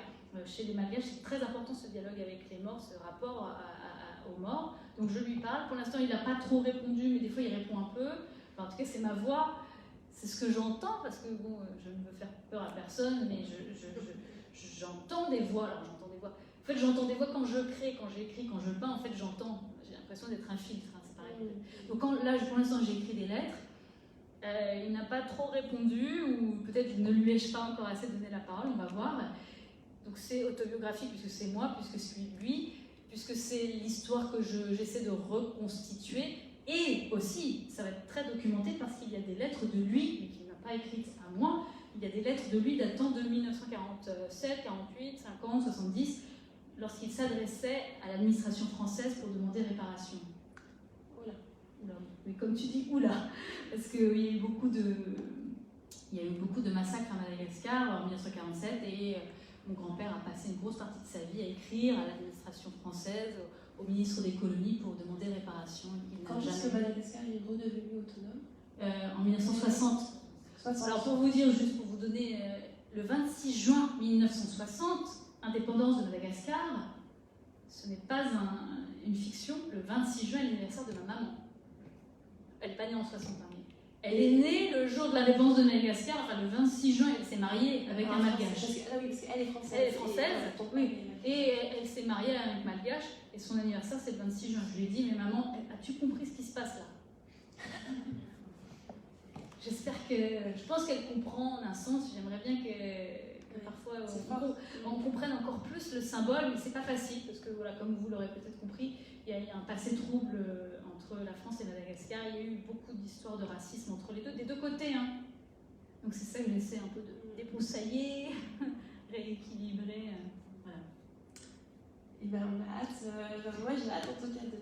chez les Malgaches, c'est très important ce dialogue avec les morts, ce rapport aux morts. Donc je lui parle. Pour l'instant, il n'a pas trop répondu, mais des fois, il répond un peu. Enfin, en tout cas, c'est ma voix. C'est ce que j'entends, parce que bon, je ne veux faire peur à personne, mais j'entends des voix. Alors, j'entends des voix. En fait, j'entends des voix quand je crée, quand j'écris, quand je peins. En fait, j'entends. J'ai l'impression d'être un filtre, hein, c'est pareil. Donc là, pour l'instant, j'ai écrit des lettres. Il n'a pas trop répondu, ou peut-être ne lui ai-je pas encore assez donné la parole, on va voir. Donc c'est autobiographique, puisque c'est moi, puisque c'est lui, puisque c'est l'histoire que j'essaie de reconstituer. Et aussi, ça va être très documenté parce qu'il y a des lettres de lui, mais qu'il n'a pas écrites à moi. Il y a des lettres de lui datant de 1947, 48, 50, 70, lorsqu'il s'adressait à l'administration française pour demander réparation. Oula. Mais comme tu dis, oula, parce qu'il y a eu beaucoup de massacres à Madagascar en 1947 et mon grand-père a passé une grosse partie de sa vie à écrire à l'administration française, au ministre des colonies pour demander réparation. Quand est-ce que Madagascar est redevenu autonome En 1960. Alors pour vous dire, juste pour vous donner, le 26 juin 1960, indépendance de Madagascar, ce n'est pas une fiction. Le 26 juin est l'anniversaire de ma maman. Elle n'est pas née en 60, mais elle est née le jour de la réponse de Madagascar, enfin le 26 juin, elle s'est mariée avec un malgache. Oui, parce qu'elle est française. Elle est française, oui. Et elle s'est mariée avec un malgache, et son anniversaire c'est le 26 juin. Je lui ai dit, mais maman, as-tu compris ce qui se passe là? J'espère que. Je pense qu'elle comprend d'un sens. J'aimerais bien que parfois on comprenne encore plus le symbole, mais c'est pas facile, parce que voilà, comme vous l'aurez peut-être compris, il y a un passé trouble entre la France et Madagascar. Il y a eu beaucoup d'histoires de racisme entre les deux, des deux côtés. Hein. Donc c'est ça que j'essaie un peu de débroussailler, rééquilibrer. Voilà. Et ben on a hâte. Moi j'ai hâte en tout cas de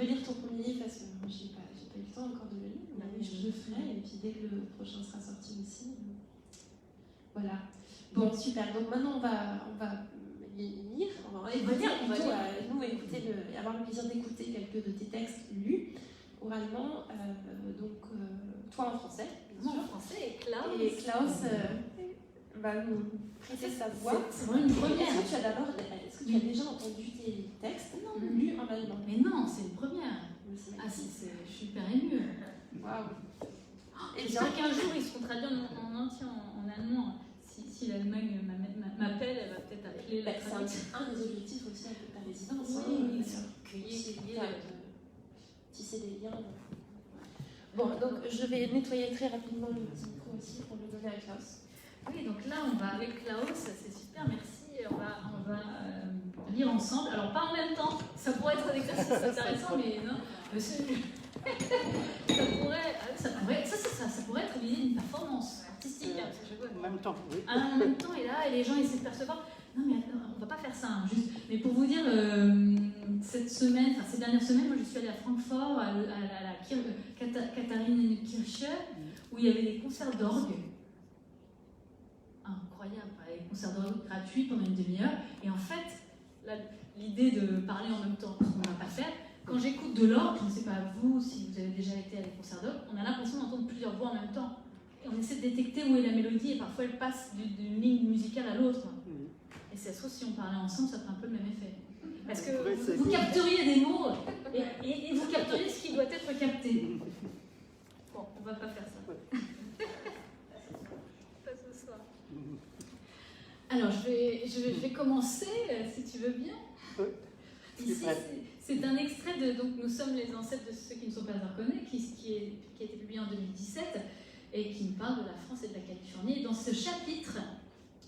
lire ton premier livre, parce que j'ai pas eu le temps encore de le lire, mais je le ferai. Et puis dès que le prochain sera sorti aussi. Voilà. Bon, super. Donc maintenant on va lire, on va nous écouter avoir le plaisir d'écouter quelques de tes textes lus oralement, toi en français, Moi en français, et Klaus va nous prêter sa voix. C'est vraiment une première. Est-ce que tu as déjà entendu tes textes lus en allemand? Mais non, c'est une première. Ah si, je suis hyper émue. Waouh. Et j'espère qu'un jour ils seront traduits en entier en allemand. Si l'Allemagne m'appelle, elle va peut-être appeler la traduction. C'est un des objectifs aussi avec ta résidence. Oui, Tisser des liens. Bon, donc je vais nettoyer très rapidement le petit micro aussi pour le donner à Klaus. Oui, donc là, on va avec Klaus, c'est super, merci. On va lire ensemble. Alors, pas en même temps, ça pourrait être un exercice intéressant, mais non. Ça pourrait être l'idée d'une performance artistique. En même temps, oui. En même temps, et les gens essaient de percevoir. Non, mais attends, on va pas faire ça, hein, juste. Mais pour vous dire, ces dernières semaines, moi je suis allée à Francfort, à la Katharinenkirche, où il y avait des concerts d'orgue. Incroyable, des concerts d'orgue gratuits pendant une demi-heure. Et en fait, l'idée de parler en même temps, ce qu'on ne va pas faire, quand j'écoute de l'orgue, je ne sais pas vous, si vous avez déjà été à des concerts d'orgue, on a l'impression d'entendre plusieurs voix en même temps. Et on essaie de détecter où est la mélodie, et parfois elle passe d'une ligne musicale à l'autre. Et c'est sûr, si on parlait ensemble, ça ferait un peu le même effet. Parce que vous capteriez des mots, et vous capteriez ce qui doit être capté. Bon, on ne va pas faire ça. Pas ce soir. Alors, je vais commencer, si tu veux bien. Ici, c'est un extrait de donc, Nous sommes les ancêtres de ceux qui ne sont pas inconnus, qui a été publié en 2017 et qui me parle de la France et de la Californie. Et dans ce chapitre,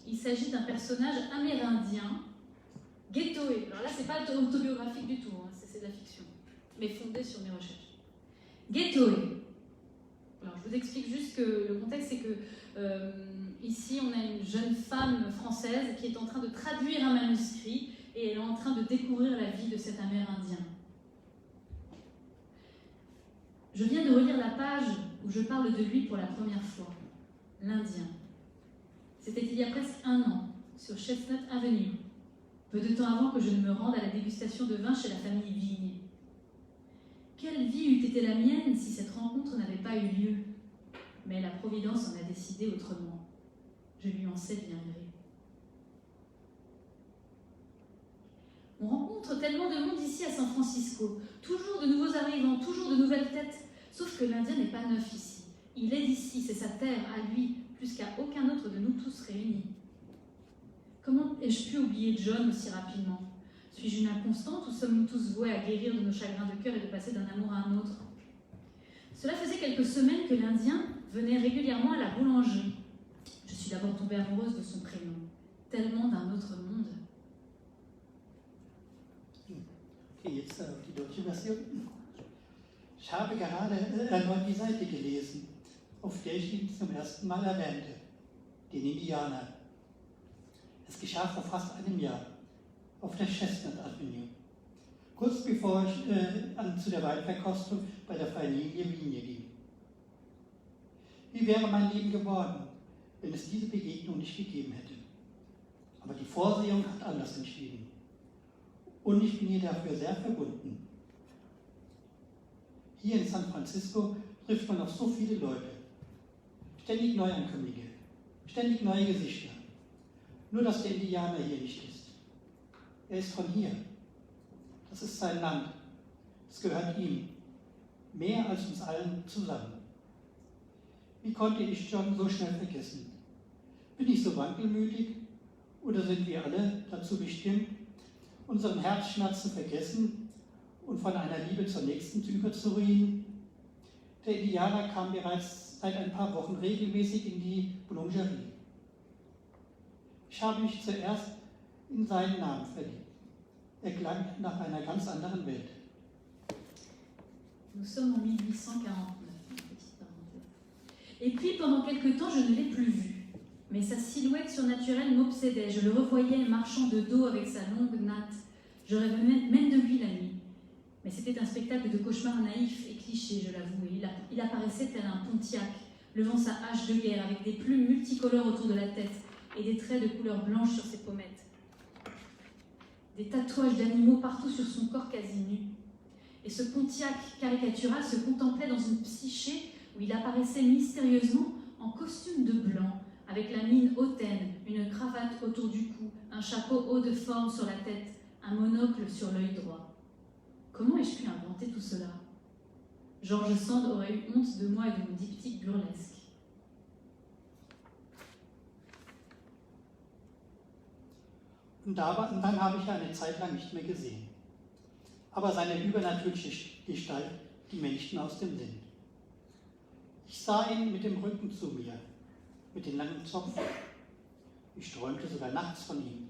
il s'agit d'un personnage amérindien, Ghettoé. Alors là, c'est pas autobiographique du tout, hein, c'est de la fiction, mais fondé sur mes recherches. Ghettoé. Alors, je vous explique juste que le contexte, c'est que ici, on a une jeune femme française qui est en train de traduire un manuscrit et elle est en train de découvrir la vie de cet Amérindien. Je viens de relire la page où je parle de lui pour la première fois, l'Indien. C'était il y a presque 1 an, sur Chestnut Avenue, peu de temps avant que je ne me rende à la dégustation de vin chez la famille Vigne. Quelle vie eût été la mienne si cette rencontre n'avait pas eu lieu? Mais la Providence en a décidé autrement. Je lui en sais bien gré. On rencontre tellement de monde ici à San Francisco. Toujours de nouveaux arrivants, toujours de nouvelles têtes. Sauf que l'Indien n'est pas neuf ici. Il est d'ici, c'est sa terre, à lui, plus qu'à aucun autre de nous tous réunis. Comment ai-je pu oublier John aussi rapidement? Suis-je une inconstante ou sommes-nous tous voués à guérir de nos chagrins de cœur et de passer d'un amour à un autre? Cela faisait quelques semaines que l'Indien venait régulièrement à la boulangerie. Je suis d'abord tombée amoureuse de son prénom, tellement d'un autre monde. Okay, jetzt die deutsche Version. Ich habe gerade erneut die Seite gelesen, auf der ich ihn zum ersten Mal erwähnte, den Indianer. Es geschah vor fast einem Jahr, auf der Chestnut Avenue, kurz bevor ich zu der Weinverkostung bei der Familie Vigne ging. Wie wäre mein Leben geworden, wenn es diese Begegnung nicht gegeben hätte? Aber die Vorsehung hat anders entschieden. Und ich bin ihr dafür sehr verbunden. Hier in San Francisco trifft man auf so viele Leute. Ständig Neuankömmlinge, ständig neue Gesichter. Nur, dass der Indianer hier nicht ist. Er ist von hier. Das ist sein Land. Es gehört ihm. Mehr als uns allen zusammen. Wie konnte ich John so schnell vergessen? Bin ich so wankelmütig? Oder sind wir alle dazu bestimmt, unseren Herzschmerz zu vergessen und von einer Liebe zur Nächsten überzureden? Der Indianer kam bereits seit ein paar Wochen regelmäßig in die Boulangerie. Ich habe mich zuerst in seinen Namen verliebt. Er klang nach einer ganz anderen Welt. Nous sommes en 1849, petite parenthèse. Et puis, pendant quelque temps, je ne l'ai plus vu. Mais sa silhouette surnaturelle m'obsédait. Je le revoyais marchant de dos avec sa longue natte. Je rêvais même de lui la nuit. Mais c'était un spectacle de cauchemar naïf et cliché, je l'avoue. Il apparaissait tel un Pontiac, levant sa hache de guerre avec des plumes multicolores autour de la tête et des traits de couleur blanche sur ses pommettes. Des tatouages d'animaux partout sur son corps quasi nu. Et ce Pontiac caricatural se contemplait dans une psyché où il apparaissait mystérieusement en costume de blanc, avec la mine hautaine, une cravate autour du cou, un chapeau haut de forme sur la tête, un monocle sur l'œil droit. Comment ai-je pu inventer tout cela? George Sand aurait eu honte de moi et de mon diptyque burlesque. Und dann habe ich ihn eine Zeit lang nicht mehr gesehen. Aber seine übernatürliche Gestalt, die mir nicht mehr aus dem Sinn. Ich sah ihn mit dem Rücken zu mir, mit den langen Zopf. Ich träumte sogar nachts von ihm.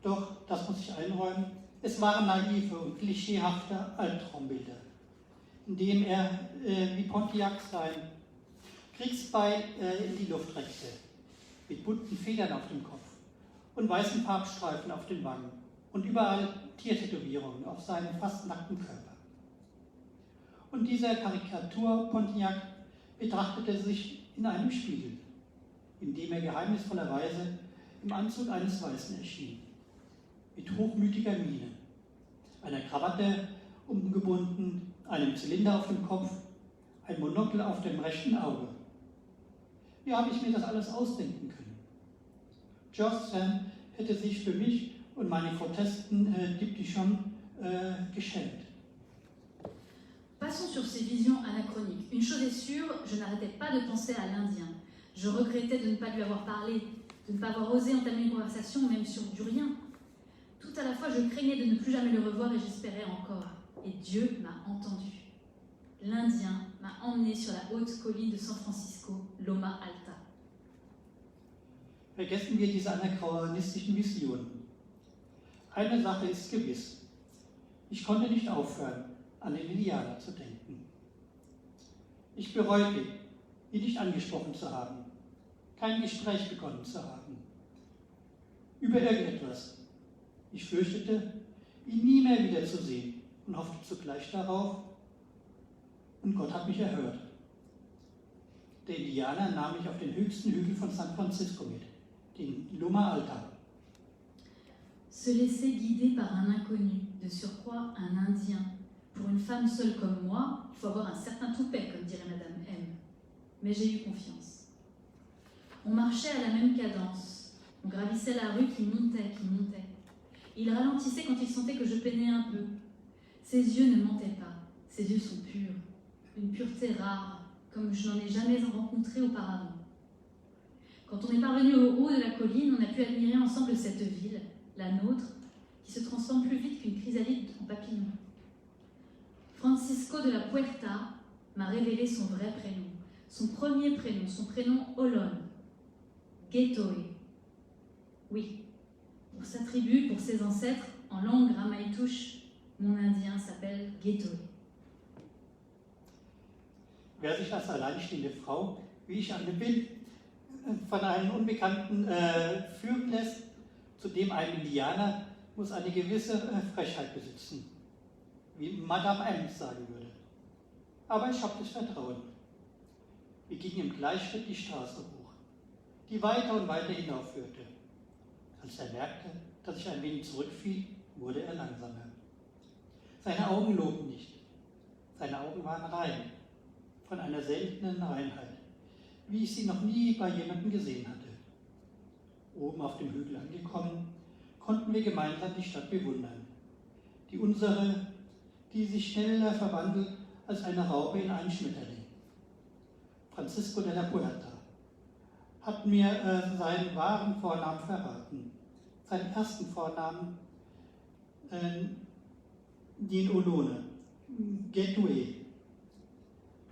Doch, das muss ich einräumen, es waren naive und klischeehafte Albtraumbilder, in denen er wie Pontiac sein Kriegsbeil in die Luft reckte, mit bunten Federn auf dem Kopf und weißen Farbstreifen auf den Wangen und überall Tiertätowierungen auf seinem fast nackten Körper. Und dieser Karikatur Pontiac betrachtete sich in einem Spiegel, in dem er geheimnisvollerweise im Anzug eines Weißen erschien, mit hochmütiger Miene, einer Krawatte umgebunden, einem Zylinder auf dem Kopf, ein Monokel auf dem rechten Auge. Wie habe ich mir das alles ausdenken können? George Sand hätte sich für mich und meine grotesken Diptychon geschämt. Passons sur ces visions anachroniques. Une chose est sûre, je n'arrêtais pas de penser à l'Indien. Je regrettais de ne pas lui avoir parlé, de ne pas avoir osé entamer une conversation, même sur du rien. Tout à la fois, je craignais de ne plus jamais le revoir et j'espérais encore. Et Dieu m'a entendu. L'Indien m'a emmené sur la haute colline de San Francisco, Loma Alta. Vergessen wir diese anachronistischen Visionen. Eine Sache ist gewiss. Ich konnte nicht aufhören, an den Indianer zu denken. Ich bereute, ihn nicht angesprochen zu haben, kein Gespräch begonnen zu haben. Über irgendetwas. Ich fürchtete, ihn nie mehr wiederzusehen und hoffte zugleich darauf, und Gott hat mich erhört. Der Indianer nahm mich auf den höchsten Hügel von San Francisco mit, den Loma Alta. Se laisser guider par un inconnu, de surcroît un Indien. Pour une femme seule comme moi, il faut avoir un certain toupet, comme dirait Madame M. Mais j'ai eu confiance. On marchait à la même cadence. On gravissait la rue qui montait, qui montait. Il ralentissait quand il sentait que je peinais un peu. Ses yeux ne mentaient pas. Ses yeux sont purs. Une pureté rare, comme je n'en ai jamais rencontré auparavant. Quand on est parvenu au haut de la colline, on a pu admirer ensemble cette ville, la nôtre, qui se transforme plus vite qu'une chrysalide en papillon. Francisco de la Puerta m'a révélé son vrai prénom, son premier prénom, son prénom Olon, Getoe. Oui, pour sa tribu, pour ses ancêtres, en langue ramaïtouche, mon Indien s'appelle Getoe. Wer sich als alleinstehende Frau, wie ich eine bin, von einem Unbekannten führen lässt, zudem ein Indianer, muss eine gewisse Frechheit besitzen, wie Madame M sagen würde. Aber ich habe das Vertrauen. Wir gingen im Gleichschritt die Straße hoch, die weiter und weiter hinaufführte. Als er merkte, dass ich ein wenig zurückfiel, wurde er langsamer. Seine Augen logen nicht. Seine Augen waren rein, von einer seltenen Reinheit, wie ich sie noch nie bei jemandem gesehen hatte. Oben auf dem Hügel angekommen, konnten wir gemeinsam die Stadt bewundern. Die unsere, die sich schneller verwandelt als eine Raupe in einen Schmetterling. Francisco de la Puerta hat mir seinen wahren Vornamen verraten. Seinen ersten Vornamen, den Olone, Getoe.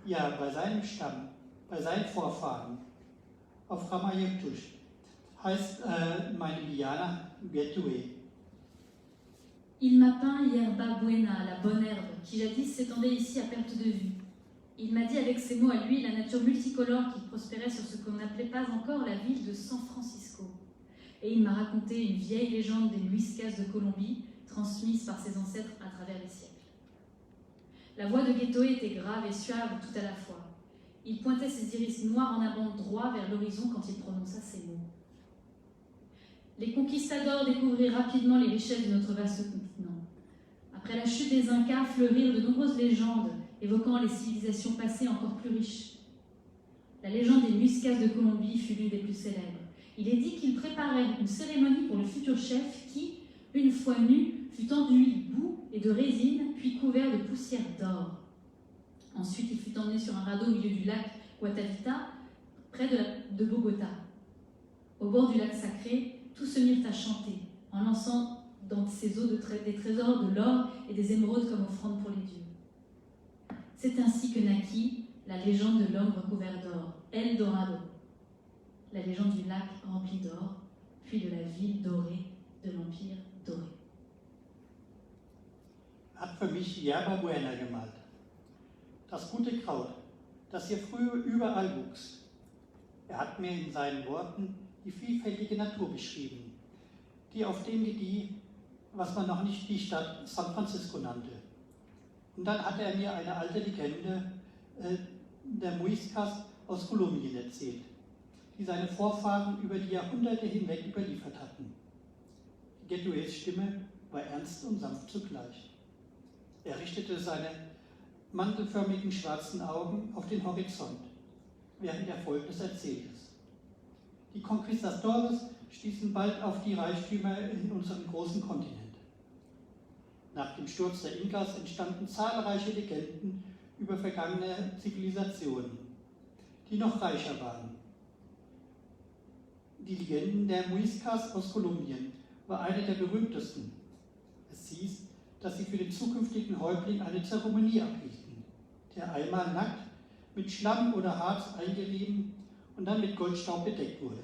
Ja, bei seinem Stamm, bei seinen Vorfahren, auf Ramayakush, heißt mein Indianer Getoe. Il m'a peint Yerba Buena, la bonne herbe, qui jadis s'étendait ici à perte de vue. Il m'a dit avec ses mots à lui la nature multicolore qui prospérait sur ce qu'on n'appelait pas encore la ville de San Francisco. Et il m'a raconté une vieille légende des Muiscas de Colombie, transmise par ses ancêtres à travers les siècles. La voix de Getoe était grave et suave tout à la fois. Il pointait ses iris noirs en avant droit vers l'horizon quand il prononça ces mots. Les conquistadors découvrirent rapidement les richesses de notre vaste continent. Après la chute des Incas, fleurirent de nombreuses légendes évoquant les civilisations passées encore plus riches. La légende des Muiscas de Colombie fut l'une des plus célèbres. Il est dit qu'il préparait une cérémonie pour le futur chef qui, une fois nu, fut enduit de boue et de résine, puis couvert de poussière d'or. Ensuite, il fut emmené sur un radeau au milieu du lac Guatavita, près de Bogota. Au bord du lac sacré, tous se mirent à chanter, en lançant dans ses eaux des trésors de l'or et des émeraudes comme offrande pour les dieux. C'est ainsi que naquit la légende de l'homme recouvert d'or, El Dorado, la légende du lac rempli d'or, puis de la ville dorée de l'Empire doré. Hat für mich Yerba Buena gemalt. Das gute Kraut, das hier früher überall wuchs. Hat mir in seinen Worten die vielfältige Natur beschrieben, die auf dem gedieh, was man noch nicht die Stadt San Francisco nannte. Und dann hat er mir eine alte Legende der Muiscas aus Kolumbien erzählt, die seine Vorfahren über die Jahrhunderte hinweg überliefert hatten. Die Getues-Stimme war ernst und sanft zugleich. Er richtete seine mantelförmigen schwarzen Augen auf den Horizont, während er Folgendes erzählte. Die Conquistadores stießen bald auf die Reichtümer in unserem großen Kontinent. Nach dem Sturz der Inkas entstanden zahlreiche Legenden über vergangene Zivilisationen, die noch reicher waren. Die Legenden der Muiscas aus Kolumbien war eine der berühmtesten. Es hieß, dass sie für den zukünftigen Häuptling eine Zeremonie abhielten, der einmal nackt mit Schlamm oder Harz eingerieben und dann mit Goldstaub bedeckt wurde.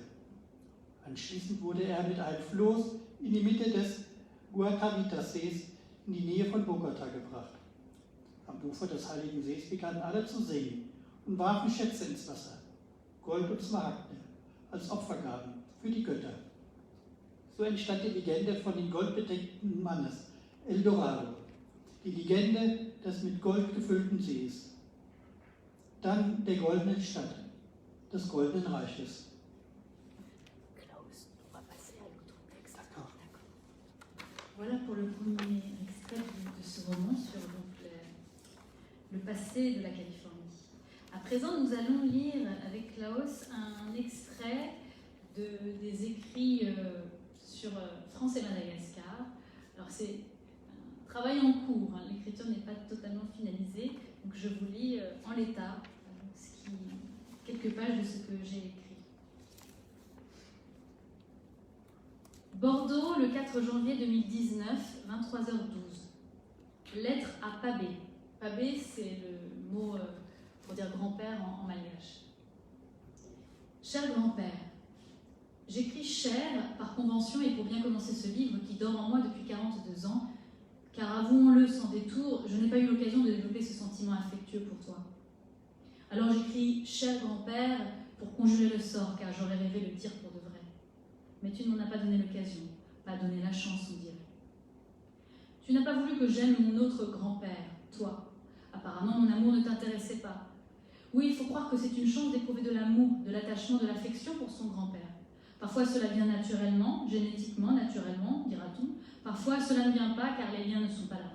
Anschließend wurde er mit einem Floß in die Mitte des Guatavitas-Sees in die Nähe von Bogota gebracht. Am Ufer des Heiligen Sees begannen alle zu singen und warfen Schätze ins Wasser, Gold und Smaragde, als Opfergaben für die Götter. So entstand die Legende von den goldbedeckten Mannes, El Dorado, die Legende des mit Gold gefüllten Sees. Dann der goldenen Stadt, des goldenen Reiches. Klaus, on va passer à l'autre texte. D'accord. Voilà pour le premier extrait de ce roman sur donc, le passé de la Californie. À présent, nous allons lire avec Klaus un extrait des écrits sur France et Madagascar. Alors c'est un travail en cours, hein. L'écriture n'est pas totalement finalisée, donc je vous lis en l'état quelques pages de ce que j'ai écrit. Bordeaux, le 4 janvier 2019, 23h12. Lettre à Pabé. Pabé, c'est le mot pour dire grand-père en malgache. Cher grand-père, j'écris cher par convention et pour bien commencer ce livre qui dort en moi depuis 42 ans, car avouons-le sans détour, je n'ai pas eu l'occasion de développer ce sentiment affectueux pour toi. Alors j'écris cher grand-père pour conjurer le sort, car j'aurais rêvé le dire pour de vrai. Mais tu ne m'en as pas donné l'occasion, pas donné la chance, on dirait. Tu n'as pas voulu que j'aime mon autre grand-père, toi. Apparemment, mon amour ne t'intéressait pas. Oui, il faut croire que c'est une chance d'éprouver de l'amour, de l'attachement, de l'affection pour son grand-père. Parfois, cela vient naturellement, génétiquement, naturellement, dira-t-on. Parfois, cela ne vient pas car les liens ne sont pas là.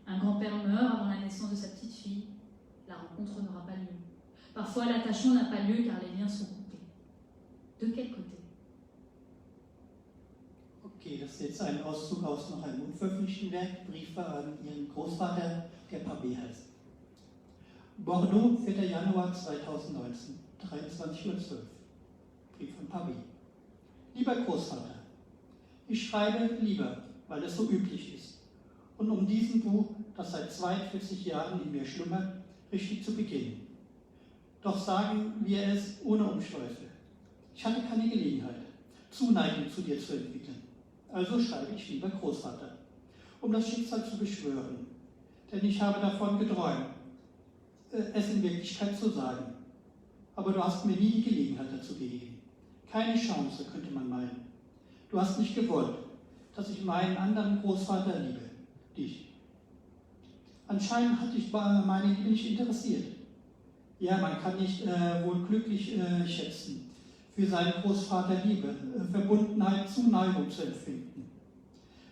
Un grand-père meurt avant la naissance de sa petite fille. La rencontre n'aura pas lieu. Parfois, l'attachement n'a pas lieu car les liens sont coupés. De quel côté? Okay, das ist jetzt ein Auszug aus noch einem unveröffentlichten Werk, Briefe an ihren Großvater, der Pabé heißt. Bordeaux, 4. Januar 2019, 23:12 Uhr. Brief von Pabé. Lieber Großvater, ich schreibe lieber, weil es so üblich ist. Und um diesem Buch, das seit 42 Jahren in mir schlummert, richtig zu beginnen. Doch sagen wir es ohne Umschweife. Ich hatte keine Gelegenheit, Zuneigung zu dir zu entwickeln. Also schreibe ich lieber Großvater, um das Schicksal zu beschwören. Denn ich habe davon geträumt, es in Wirklichkeit zu sagen. Aber du hast mir nie die Gelegenheit dazu gegeben. Keine Chance, könnte man meinen. Du hast nicht gewollt, dass ich meinen anderen Großvater liebe, dich. Anscheinend hat dich meine Liebe nicht interessiert. Ja, man kann nicht wohl glücklich schätzen, für seinen Großvater Liebe, Verbundenheit, Zuneigung zu empfinden.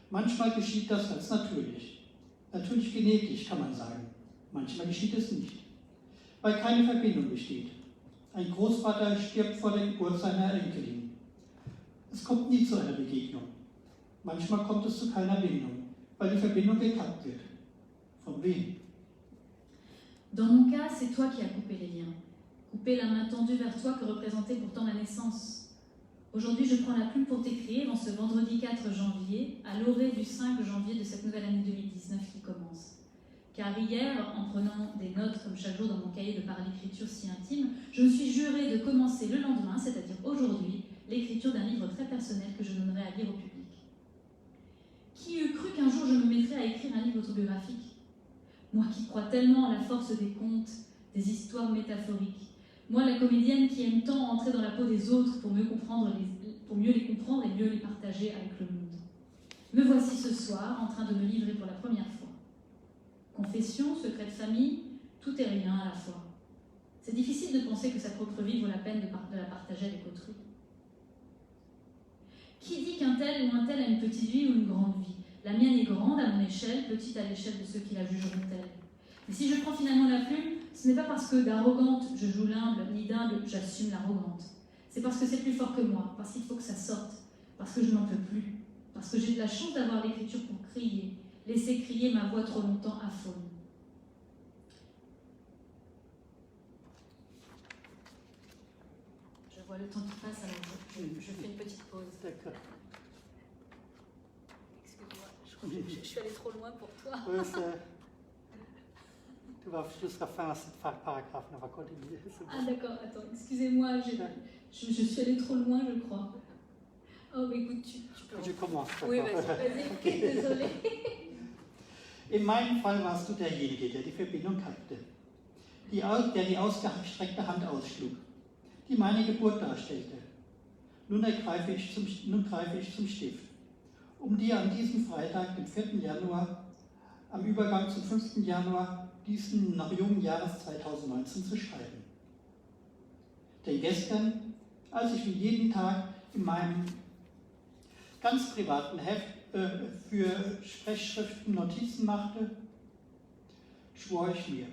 Manchmal geschieht das ganz natürlich. Natürlich genetisch, kann man sagen. Manchmal geschieht es nicht, weil keine Verbindung besteht. Ein Großvater stirbt vor der Geburt seiner Enkelin. Es kommt nie zu einer Begegnung. Manchmal kommt es zu keiner Bindung, weil die Verbindung gekappt wird. Von wem? Dans mon cas, c'est toi qui as coupé les liens. Coupé la main tendue vers toi que représentait pourtant la naissance. Aujourd'hui, je prends la plume pour t'écrire en ce vendredi 4 janvier, à l'orée du 5 janvier de cette nouvelle année 2019 qui commence. Car hier, en prenant des notes comme chaque jour dans mon cahier de par l'écriture si intime, je me suis juré de commencer le lendemain, c'est-à-dire aujourd'hui, l'écriture d'un livre très personnel que je donnerai à lire au public. Qui eût cru qu'un jour je me mettrais à écrire un livre autobiographique? Moi qui crois tellement à la force des contes, des histoires métaphoriques. Moi, la comédienne qui aime tant entrer dans la peau des autres pour mieux les comprendre et mieux les partager avec le monde. Me voici ce soir en train de me livrer pour la première fois. Confession, secret de famille, tout et rien à la fois. C'est difficile de penser que sa propre vie vaut la peine de la partager avec autrui. Qui dit qu'un tel ou un tel a une petite vie ou une grande vie? La mienne est grande à mon échelle, petite à l'échelle de ceux qui la jugeront telle. Et si je prends finalement la plume, ce n'est pas parce que d'arrogante je joue l'humble, ni d'humble j'assume l'arrogante. C'est parce que c'est plus fort que moi, parce qu'il faut que ça sorte, parce que je n'en peux plus, parce que j'ai de la chance d'avoir l'écriture pour crier, laisser crier ma voix trop longtemps aphone. Je vois le temps qui passe, alors je fais une petite pause. D'accord. Excuse-moi, je crois que je suis allée trop loin pour toi. Oui, tu vas jusqu'à faire un paragraphe, on va continuer. Ah d'accord, attends, excusez-moi, je suis allée trop loin, je crois. Oh, mais écoute, tu peux... Je commence. Oui, vas-y. Okay, désolée. In meinem Fall warst du derjenige, der die Verbindung kannte, der die ausgestreckte Hand ausschlug, die meine Geburt darstellte. Nun greife ich zum Stift, um dir an diesem Freitag, dem 4. Januar, am Übergang zum 5. Januar diesen noch jungen Jahres 2019 zu schreiben. Denn gestern, als ich wie jeden Tag in meinem ganz privaten Heft für Sprechschriften Notizen machte, schwor ich mir,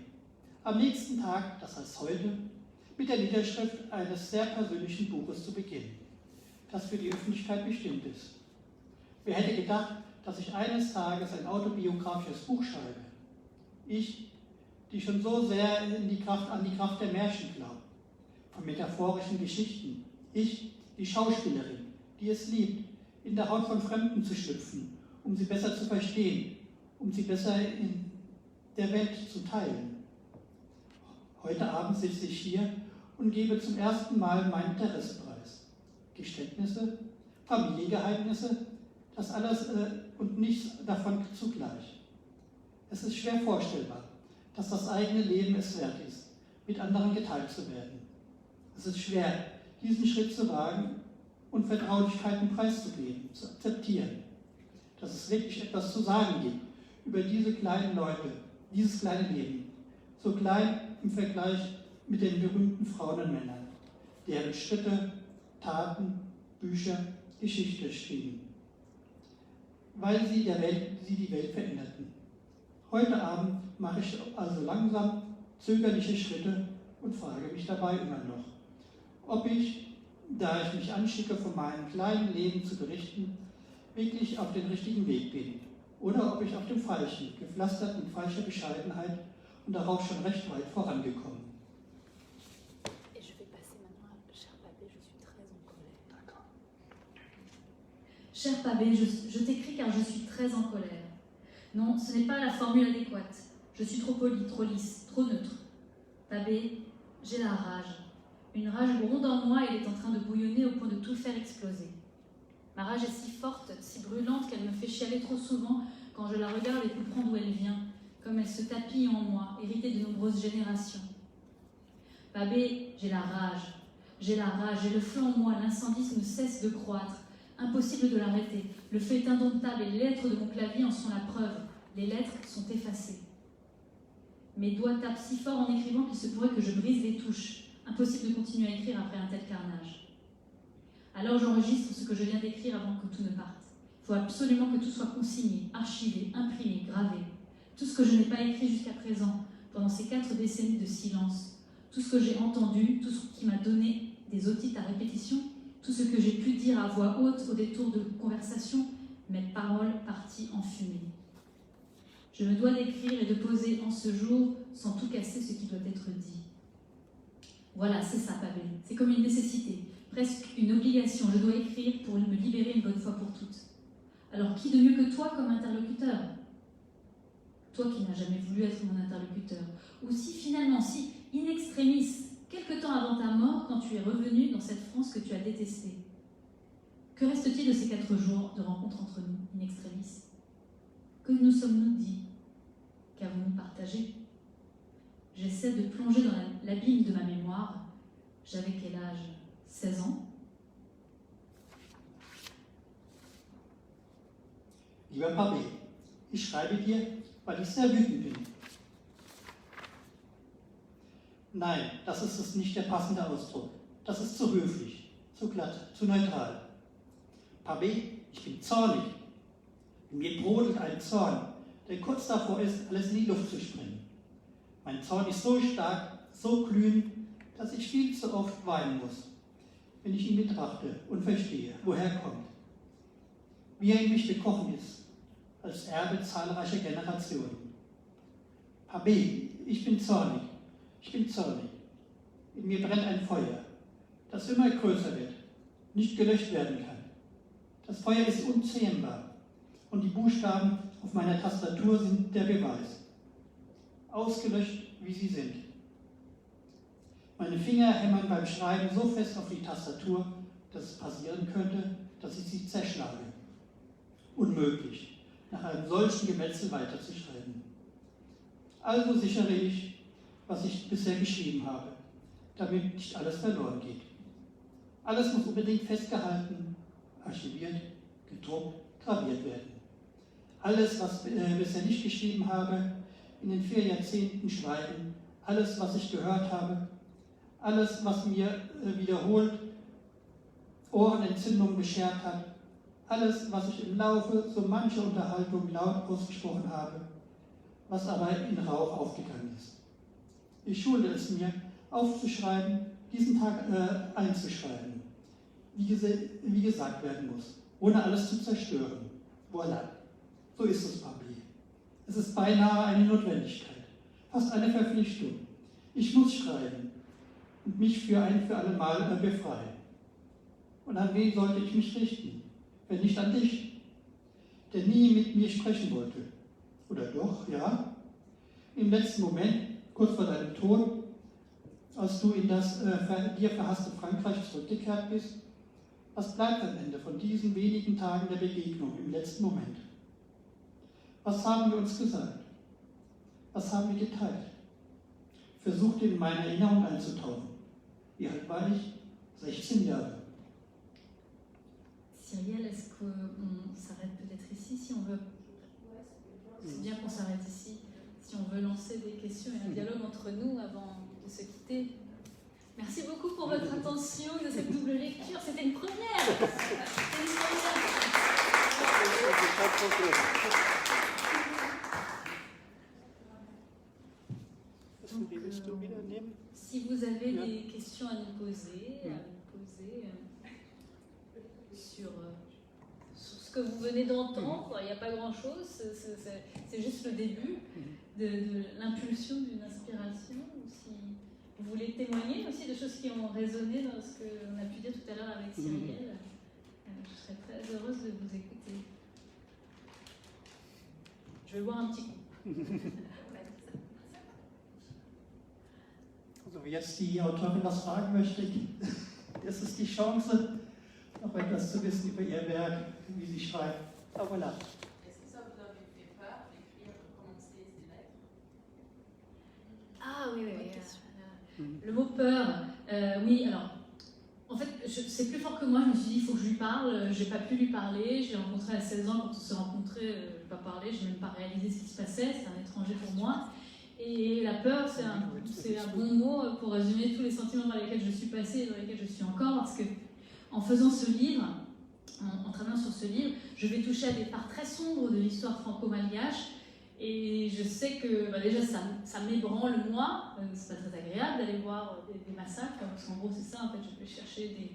am nächsten Tag, das heißt heute, mit der Niederschrift eines sehr persönlichen Buches zu beginnen, das für die Öffentlichkeit bestimmt ist. Wer hätte gedacht, dass ich eines Tages ein autobiografisches Buch schreibe? Ich, die schon so sehr an die Kraft der Märchen glaubt, von metaphorischen Geschichten. Ich, die Schauspielerin, die es liebt, in der Haut von Fremden zu schlüpfen, um sie besser zu verstehen, um sie besser in der Welt zu teilen. Heute Abend sitze ich hier und gebe zum ersten Mal meinen Interessepreis. Geständnisse, Familiengeheimnisse, das alles und nichts davon zugleich. Es ist schwer vorstellbar, dass das eigene Leben es wert ist, mit anderen geteilt zu werden. Es ist schwer, diesen Schritt zu wagen und Vertraulichkeiten preiszugeben, zu akzeptieren, dass es wirklich etwas zu sagen gibt über diese kleinen Leute, dieses kleine Leben, so klein im Vergleich mit den berühmten Frauen und Männern, deren Schritte, Taten, Bücher, Geschichte schrieben, weil sie die Welt veränderten. Heute Abend mache ich also langsam zögerliche Schritte und frage mich dabei immer noch, ob ich, da ich mich anschicke, von meinem kleinen Leben zu berichten, wirklich auf den richtigen Weg bin oder ob ich auf dem falschen, gepflastert mit falscher Bescheidenheit und darauf schon recht weit vorangekommen. Et je vais passer maintenant à cher Pabé, je suis très en colère. D'accord. Cher Pabé, je t'écris car je suis très en colère. Non, ce n'est pas la formule adéquate. Je suis trop polie, trop lisse, trop neutre. Pabé, j'ai la rage. Une rage gronde en moi et elle est en train de bouillonner au point de tout faire exploser. Ma rage est si forte, si brûlante qu'elle me fait chialer trop souvent quand je la regarde et comprends d'où elle vient, comme elle se tapit en moi, héritée de nombreuses générations. Pabé, j'ai la rage. J'ai le feu en moi, l'incendie ne cesse de croître. Impossible de l'arrêter. Le feu est indomptable et les lettres de mon clavier en sont la preuve. Les lettres sont effacées. Mes doigts tapent si fort en écrivant qu'il se pourrait que je brise les touches. Impossible de continuer à écrire après un tel carnage. Alors j'enregistre ce que je viens d'écrire avant que tout ne parte. Il faut absolument que tout soit consigné, archivé, imprimé, gravé. Tout ce que je n'ai pas écrit jusqu'à présent, pendant ces 4 décennies de silence. Tout ce que j'ai entendu, tout ce qui m'a donné des otites à répétition, tout ce que j'ai pu dire à voix haute au détour de conversation, mes paroles parties en fumée. Je me dois d'écrire et de poser en ce jour sans tout casser ce qui doit être dit. Voilà, c'est ça, Pabé. C'est comme une nécessité. presque une obligation. Je dois écrire pour me libérer une bonne fois pour toutes. Alors qui de mieux que toi comme interlocuteur? Toi qui n'as jamais voulu être mon interlocuteur. Ou si finalement, si in extremis, quelque temps avant ta mort, quand tu es revenu dans cette France que tu as détestée, que reste-t-il de ces 4 jours de rencontre entre nous, in extremis? Que nous sommes-nous dit? Qu'avons-nous partagé? J'essaie de plonger dans l'abîme de ma mémoire. J'avais quel âge? 16 ans? Lieber Papi, ich schreibe dir, weil ich sehr wütend bin. Nein, das ist nicht der passende Ausdruck. Das ist zu höflich, zu glatt, zu neutral. Papi, ich bin zornig. In mir brodelt ein Zorn, der kurz davor ist, alles in die Luft zu springen. Mein Zorn ist so stark, so glühend, dass ich viel zu oft weinen muss, wenn ich ihn betrachte und verstehe, woher er kommt. Wie er in mich gekochen ist, als Erbe zahlreicher Generationen. Papi, ich bin zornig. Ich bin zornig. In mir brennt ein Feuer, das immer größer wird, nicht gelöscht werden kann. Das Feuer ist unzähmbar und die Buchstaben auf meiner Tastatur sind der Beweis. Ausgelöscht, wie sie sind. Meine Finger hämmern beim Schreiben so fest auf die Tastatur, dass es passieren könnte, dass ich sie zerschlage. Unmöglich, nach einem solchen Gemetzel weiterzuschreiben. Also sichere ich, was ich bisher geschrieben habe, damit nicht alles verloren geht. Alles muss unbedingt festgehalten, archiviert, gedruckt, graviert werden. Alles, was ich bisher nicht geschrieben habe, in den 4 Jahrzehnten Schweigen, alles, was ich gehört habe, alles, was mir wiederholt Ohrenentzündung beschert hat, alles, was ich im Laufe so mancher Unterhaltung laut ausgesprochen habe, was aber in Rauch aufgegangen ist. Ich schulde es mir, aufzuschreiben, diesen Tag einzuschreiben, wie gesagt werden muss, ohne alles zu zerstören. Voilà, so ist es, Papi. Es ist beinahe eine Notwendigkeit, fast eine Verpflichtung. Ich muss schreiben und mich für ein für alle Mal befreien. Und an wen sollte ich mich richten, wenn nicht an dich, der nie mit mir sprechen wollte? Oder doch, ja? Im letzten Moment, kurz vor deinem Tod, als du in das dir verhasste Frankreich zurückgekehrt bist, was bleibt am Ende von diesen wenigen Tagen der Begegnung im letzten Moment? Was haben wir uns gesagt? Was haben wir geteilt? Versuchte in meine Erinnerung einzutauchen. Wie alt war ich? 16 Jahre. Cyrielle, est-ce qu'on s'arrête peut-être ici si on veut... C'est bien qu'on s'arrête ici. Si on veut lancer des questions et un dialogue entre nous avant de se quitter. Merci beaucoup pour votre attention de cette double lecture. C'était une première. C'était une première. Si vous avez des questions à nous poser, sur ce que vous venez d'entendre, il n'y a pas grand-chose, c'est juste le début de l'impulsion d'une inspiration. Ou si vous voulez témoigner aussi de choses qui ont résonné dans ce qu'on a pu dire tout à l'heure avec Cyrielle, je serais très heureuse de vous écouter. Je vais boire un petit coup. Also, wie jetzt die Autorin was fragen möchte, ist es die Chance, noch etwas zu wissen über ihr Werk, wie sie schreibt. Ah, voilà. Est-ce que ça vous avait fait peur d'écrire, de commencer ces lettres? Ah oui, oui. Le mot peur, oui, alors, en fait, c'est plus fort que moi. Je me suis dit, il faut que je lui parle. J'ai pas pu lui parler. Je l'ai rencontré à 16 ans. Quand on s'est rencontrés, je n'ai pas parlé. Je n'ai même pas réalisé ce qui se passait. C'est un étranger pour moi. Et la peur, c'est un bon mot pour résumer tous les sentiments dans lesquels je suis passée et dans lesquels je suis encore. Parce que en faisant ce livre, en travaillant sur ce livre, je vais toucher à des parts très sombres de l'histoire franco-malgache. Et je sais que déjà ça m'ébranle moi, c'est pas très agréable d'aller voir des massacres, parce qu'en gros c'est ça, en fait je vais chercher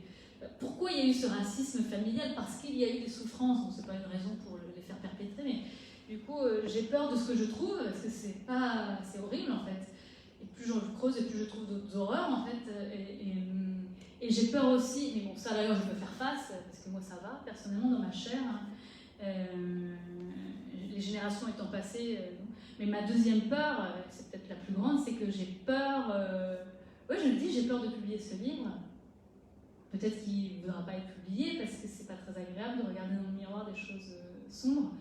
pourquoi il y a eu ce racisme familial, parce qu'il y a eu des souffrances, bon c'est pas une raison pour les faire perpétrer, mais du coup j'ai peur de ce que je trouve, parce que c'est horrible en fait, et plus je creuse et plus je trouve d'autres horreurs en fait, Et j'ai peur aussi, mais bon, ça d'ailleurs je peux faire face, parce que moi ça va, personnellement dans ma chair, les générations étant passées, mais ma deuxième peur, c'est peut-être la plus grande, c'est que j'ai peur, je le dis, j'ai peur de publier ce livre. Peut-être qu'il ne voudra pas être publié parce que c'est pas très agréable de regarder dans le miroir des choses sombres.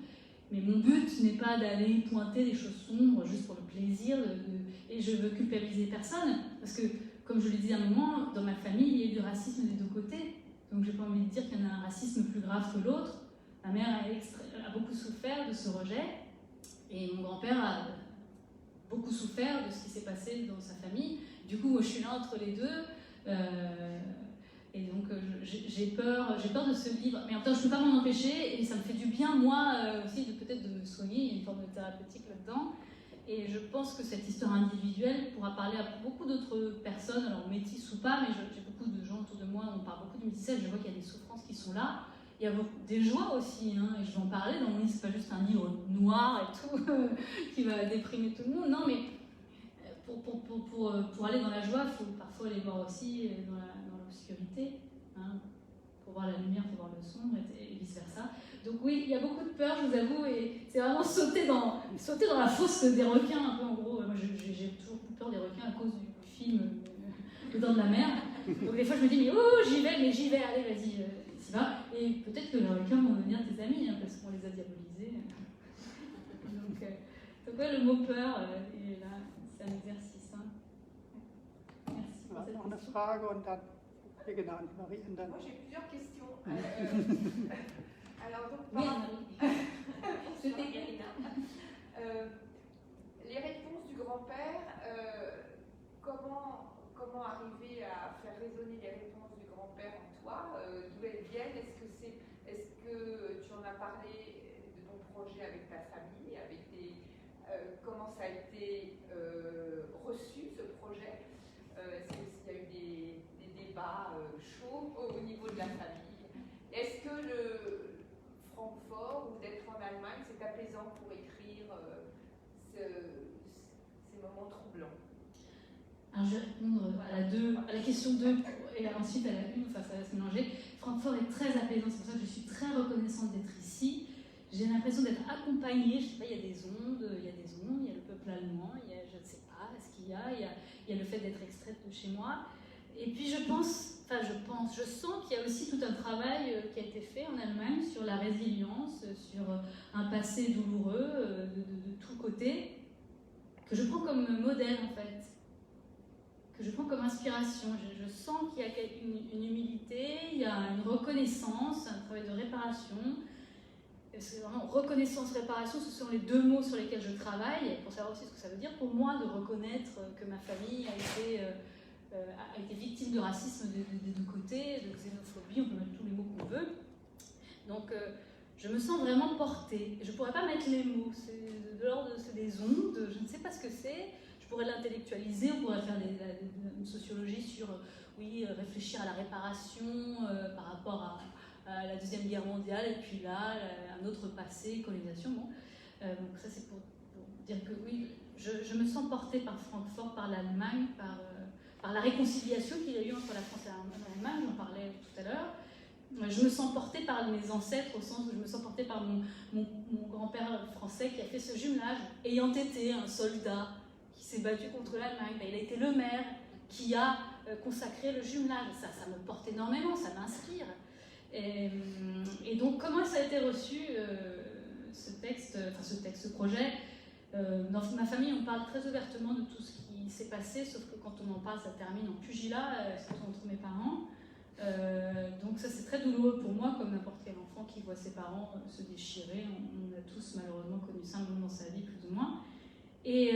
Mais mon but n'est pas d'aller pointer des choses sombres juste pour le plaisir, et je veux culpabiliser personne, parce que, comme je l'ai dit à un moment, dans ma famille, il y a eu du racisme des deux côtés. Donc j'ai pas envie de dire qu'il y en a un racisme plus grave que l'autre. Ma mère a beaucoup souffert de ce rejet, et mon grand-père a beaucoup souffert de ce qui s'est passé dans sa famille. Du coup, moi, je suis là entre les deux. Et donc j'ai peur de ce livre, mais en même temps je ne peux pas m'en empêcher, et ça me fait du bien moi aussi peut-être de me soigner, il y a une forme de thérapeutique là-dedans, et je pense que cette histoire individuelle pourra parler à beaucoup d'autres personnes, alors métisses ou pas, mais j'ai beaucoup de gens autour de moi, on parle beaucoup du métissage, je vois qu'il y a des souffrances qui sont là, il y a des joies aussi, et je vais en parler dans mon livre, c'est pas juste un livre noir et tout, qui va déprimer tout le monde, non mais pour aller dans la joie, il faut parfois aller voir aussi dans l'obscurité, pour voir la lumière, pour voir le sombre, et vice-versa. Donc oui, il y a beaucoup de peur, je vous avoue, et c'est vraiment sauter dans la fosse des requins, un peu en gros. Moi, j'ai toujours peur des requins à cause du film Le Dents de la Mer. Donc des fois, je me dis, j'y vais, allez, vas-y, t'y vas. Et peut-être que les requins vont devenir tes amis, parce qu'on les a diabolisés. Donc ouais, le mot peur, et là, c'est un exercice. Merci pour cette question. Frage und dann genannt, Marie, und dann... Moi j'ai plusieurs questions. Alors donc, C'était Karina. Les réponses du grand-père, comment arriver à faire résonner les réponses du grand-père en toi, d'où elles viennent, est-ce que tu en as parlé de ton projet avec ta famille, comment ça a été reçu ce projet, est-ce qu'il y a eu des débats chauds au niveau de la famille, est-ce que le Francfort ou d'être en Allemagne c'est apaisant pour écrire ces moments troublants? Alors je vais répondre à la question 2 et ensuite à la 1, ça va se mélanger. Francfort est très apaisant, c'est pour ça que je suis très reconnaissante d'être ici. J'ai l'impression d'être accompagnée, je ne sais pas, il y a des ondes, il y a le peuple allemand, il y a, je ne sais pas ce qu'il y a le fait d'être extraite de chez moi. Et puis je sens qu'il y a aussi tout un travail qui a été fait en Allemagne sur la résilience, sur un passé douloureux de tous côtés, que je prends comme modèle en fait, que je prends comme inspiration. Je sens qu'il y a une humilité, il y a une reconnaissance, un travail de réparation. C'est vraiment reconnaissance, réparation, ce sont les deux mots sur lesquels je travaille, pour savoir aussi ce que ça veut dire pour moi de reconnaître que ma famille a été victime de racisme des deux côtés, de xénophobie, on peut mettre tous les mots qu'on veut. Donc je me sens vraiment portée. Je ne pourrais pas mettre les mots, c'est de l'ordre, c'est des ondes, je ne sais pas ce que c'est. Je pourrais l'intellectualiser, on pourrait faire une sociologie sur, réfléchir à la réparation par rapport à la Deuxième Guerre mondiale, et puis là, un autre passé, colonisation. Bon. Donc ça, c'est pour dire que oui, je me sens portée par Francfort, par l'Allemagne, par la réconciliation qu'il y a eu entre la France et l'Allemagne, j'en parlais tout à l'heure. Je me sens portée par mes ancêtres, au sens où je me sens portée par mon grand-père français qui a fait ce jumelage, ayant été un soldat qui s'est battu contre l'Allemagne. Il a été le maire qui a consacré le jumelage. Ça me porte énormément, ça m'inspire. Et donc, comment ça a été reçu, ce projet? Dans ma famille, on parle très ouvertement de tout ce qui s'est passé, sauf que quand on en parle, ça termine en pugilat, surtout entre mes parents. Donc ça, c'est très douloureux pour moi, comme n'importe quel enfant qui voit ses parents se déchirer. On a tous malheureusement connu ça un moment dans sa vie, plus ou moins. Et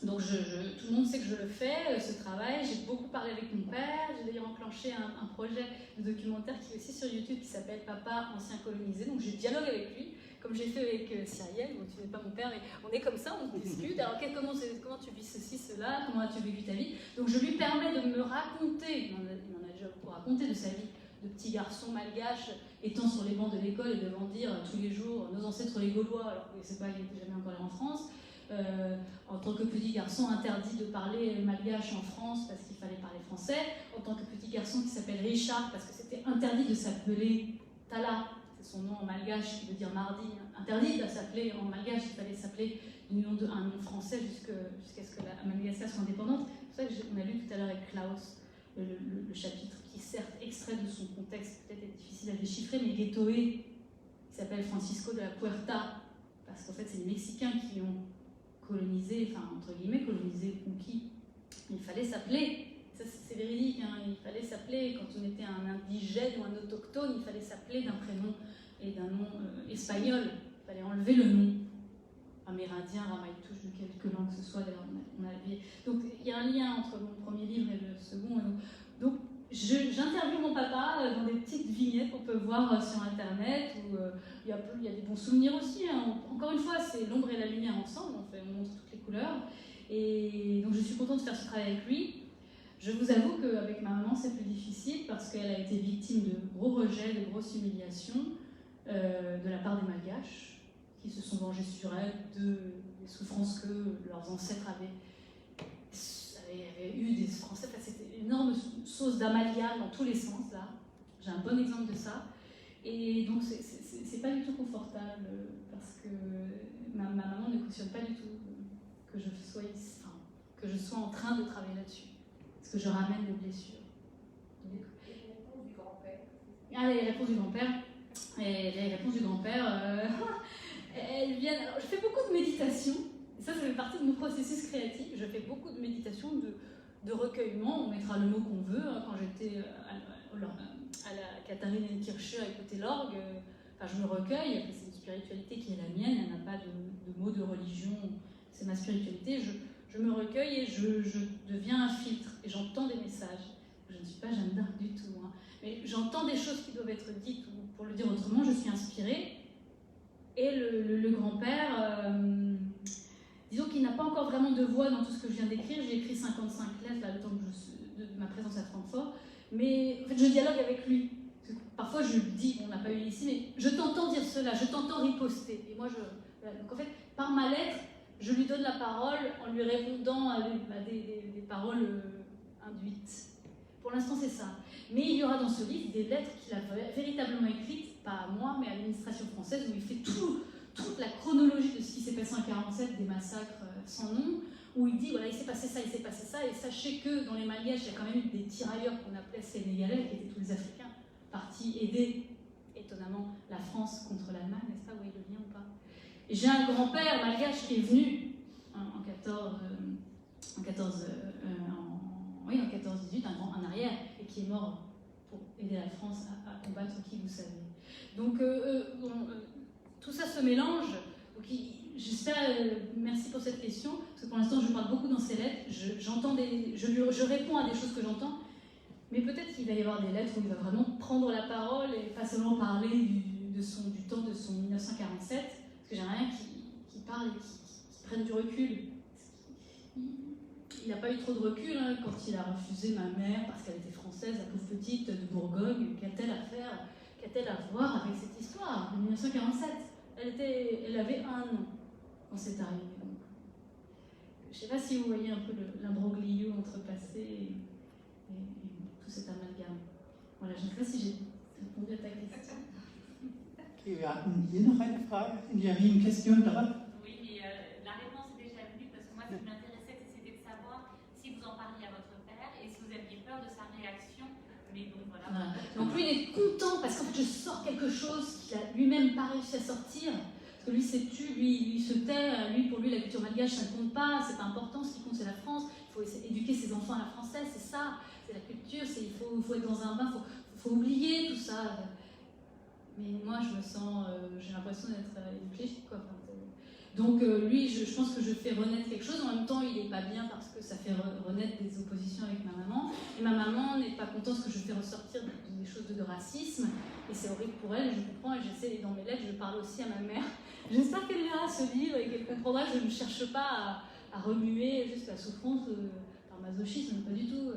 donc tout le monde sait que je le fais, ce travail. J'ai beaucoup parlé avec mon père. J'ai d'ailleurs enclenché un projet de documentaire qui est aussi sur YouTube qui s'appelle Papa ancien colonisé. Donc j'ai dialogue avec lui, comme j'ai fait avec Cyrielle. Bon, tu n'es pas mon père, mais on est comme ça, on discute. Alors comment tu vis ceci, cela, comment as-tu vécu ta vie? Donc je lui permets de me raconter, il m'en a déjà beaucoup raconté de sa vie de petit garçon malgache étant sur les bancs de l'école et devant dire tous les jours nos ancêtres les Gaulois, alors que c'est pas, il n'était jamais encore là en France. en tant que petit garçon interdit de parler malgache en France parce qu'il fallait parler français, en tant que petit garçon qui s'appelle Richard parce que c'était interdit de s'appeler Tala, c'est son nom en malgache qui veut dire mardi, interdit de s'appeler en malgache, il fallait s'appeler un nom français jusqu'à ce que la Madagascar soit indépendante. C'est pour ça qu'on a lu tout à l'heure avec Klaus le chapitre qui certes extrait de son contexte peut-être est difficile à déchiffrer, mais Guetoé, qui s'appelle Francisco de la Puerta, parce qu'en fait c'est les Mexicains qui ont colonisé, enfin entre guillemets colonisé, conquis. Il fallait s'appeler, ça c'est véridique, hein, il fallait s'appeler, quand on était un indigène ou un autochtone, il fallait s'appeler d'un prénom et d'un nom espagnol, il fallait enlever le nom amérindien, ramaïtouche, de quelque langue que ce soit, d'ailleurs on a vu. Donc il y a un lien entre mon premier livre et le second. Donc j'interviewe mon papa dans des petites vignettes qu'on peut voir sur internet, où il y a des bons souvenirs aussi. Hein. Encore une fois, c'est l'ombre et la lumière ensemble, on montre toutes les couleurs. Et donc je suis contente de faire ce travail avec lui. Je vous avoue qu'avec ma maman c'est plus difficile parce qu'elle a été victime de gros rejets, de grosses humiliations de la part des Malgaches, qui se sont vengés sur elle des souffrances que leurs ancêtres avaient eu des Français. Enfin, c'était une énorme sauce d'amalgame dans tous les sens, là. J'ai un bon exemple de ça. Et donc, c'est pas du tout confortable parce que ma maman ne cautionne pas du tout que je sois en train de travailler là-dessus. Parce que je ramène des blessures. Donc, et les réponses du grand-père? Les réponses du grand-père. Et les réponses du grand-père... elles viennent. Alors, je fais beaucoup de méditation, et ça fait partie de mon processus créatif. Je fais beaucoup de méditation, de recueillement. On mettra le mot qu'on veut. Quand j'étais à la Katharine-Kirche à écouter l'orgue, je me recueille. C'est une spiritualité qui est la mienne. Il n'y en a pas de mot de religion. C'est ma spiritualité. Je me recueille et je deviens un filtre. Et j'entends des messages. Je ne suis pas Jeanne d'Arc du tout. Hein. Mais j'entends des choses qui doivent être dites, ou pour le dire autrement, je suis inspirée. Et le grand-père, disons qu'il n'a pas encore vraiment de voix dans tout ce que je viens d'écrire. J'ai écrit 55 lettres, là, le temps de ma présence à Francfort. Mais en fait, je dialogue avec lui. Parce que parfois, je dis, on n'a pas eu ici, mais je t'entends dire cela, je t'entends riposter. Et moi, donc en fait, par ma lettre, je lui donne la parole en lui répondant à des paroles induites. Pour l'instant, c'est ça. Mais il y aura dans ce livre des lettres qu'il a véritablement écrites, pas à moi, mais à l'administration française, où il fait toute la chronologie de ce qui s'est passé en 1947, des massacres sans nom, où il dit, voilà, il s'est passé ça, et sachez que dans les Malgaches, il y a quand même eu des tirailleurs qu'on appelait sénégalais, qui étaient tous les Africains, partis aider, étonnamment, la France contre l'Allemagne, n'est-ce pas? Vous voyez le lien ou pas? Et j'ai un grand-père malgache qui est venu en 14-18, un arrière, et qui est mort pour aider la France à combattre qui, vous savez. Donc, tout ça se mélange. J'espère, merci pour cette question, parce que pour l'instant, je parle beaucoup dans ces lettres. Je réponds à des choses que j'entends, mais peut-être qu'il va y avoir des lettres où il va vraiment prendre la parole et pas seulement parler du temps de son 1947, parce que j'aimerais rien qui parle et qui prenne du recul. Il n'a pas eu trop de recul hein, quand il a refusé ma mère parce qu'elle était française, la pauvre petite de Bourgogne. Qu'a-t-elle à faire, qu'a-t-elle à voir avec cette histoire de 1947? Elle avait 1 an quand c'est arrivé. Donc, je ne sais pas si vous voyez un peu l'imbroglio entre passé et tout cet amalgame. Voilà, je ne sais pas si j'ai répondu à ta question. Okay, wir hatten hier noch eine Frage. Il y avait une question là. Oui, mais la réponse est déjà venue parce que moi, ce qui m'intéressait, c'était de savoir si vous en parliez à votre père et si vous aviez peur de sa réaction. Mais donc voilà. Voilà. Donc lui, il est content parce qu'en fait, je sors quelque chose qu'il a lui-même pas réussi à sortir. Parce que lui s'est tu, lui il se tait. Pour lui, la culture malgache, ça ne compte pas, c'est pas important. Ce qui compte, c'est la France. Il faut éduquer ses enfants à la française, c'est ça. C'est la culture. Il faut être dans un bain. Il faut oublier tout ça. Mais moi, je me sens, j'ai l'impression d'être une cléchite, quoi. Donc lui, je pense que je fais renaître quelque chose. En même temps, il n'est pas bien parce que ça fait renaître des oppositions avec ma maman. Et ma maman n'est pas contente que je fais ressortir des choses de racisme. Et c'est horrible pour elle, je comprends. Et j'essaie, dans mes lettres, je parle aussi à ma mère. J'espère qu'elle lira ce livre et qu'elle comprendra. Je ne cherche pas à remuer juste la souffrance par masochisme, pas du tout.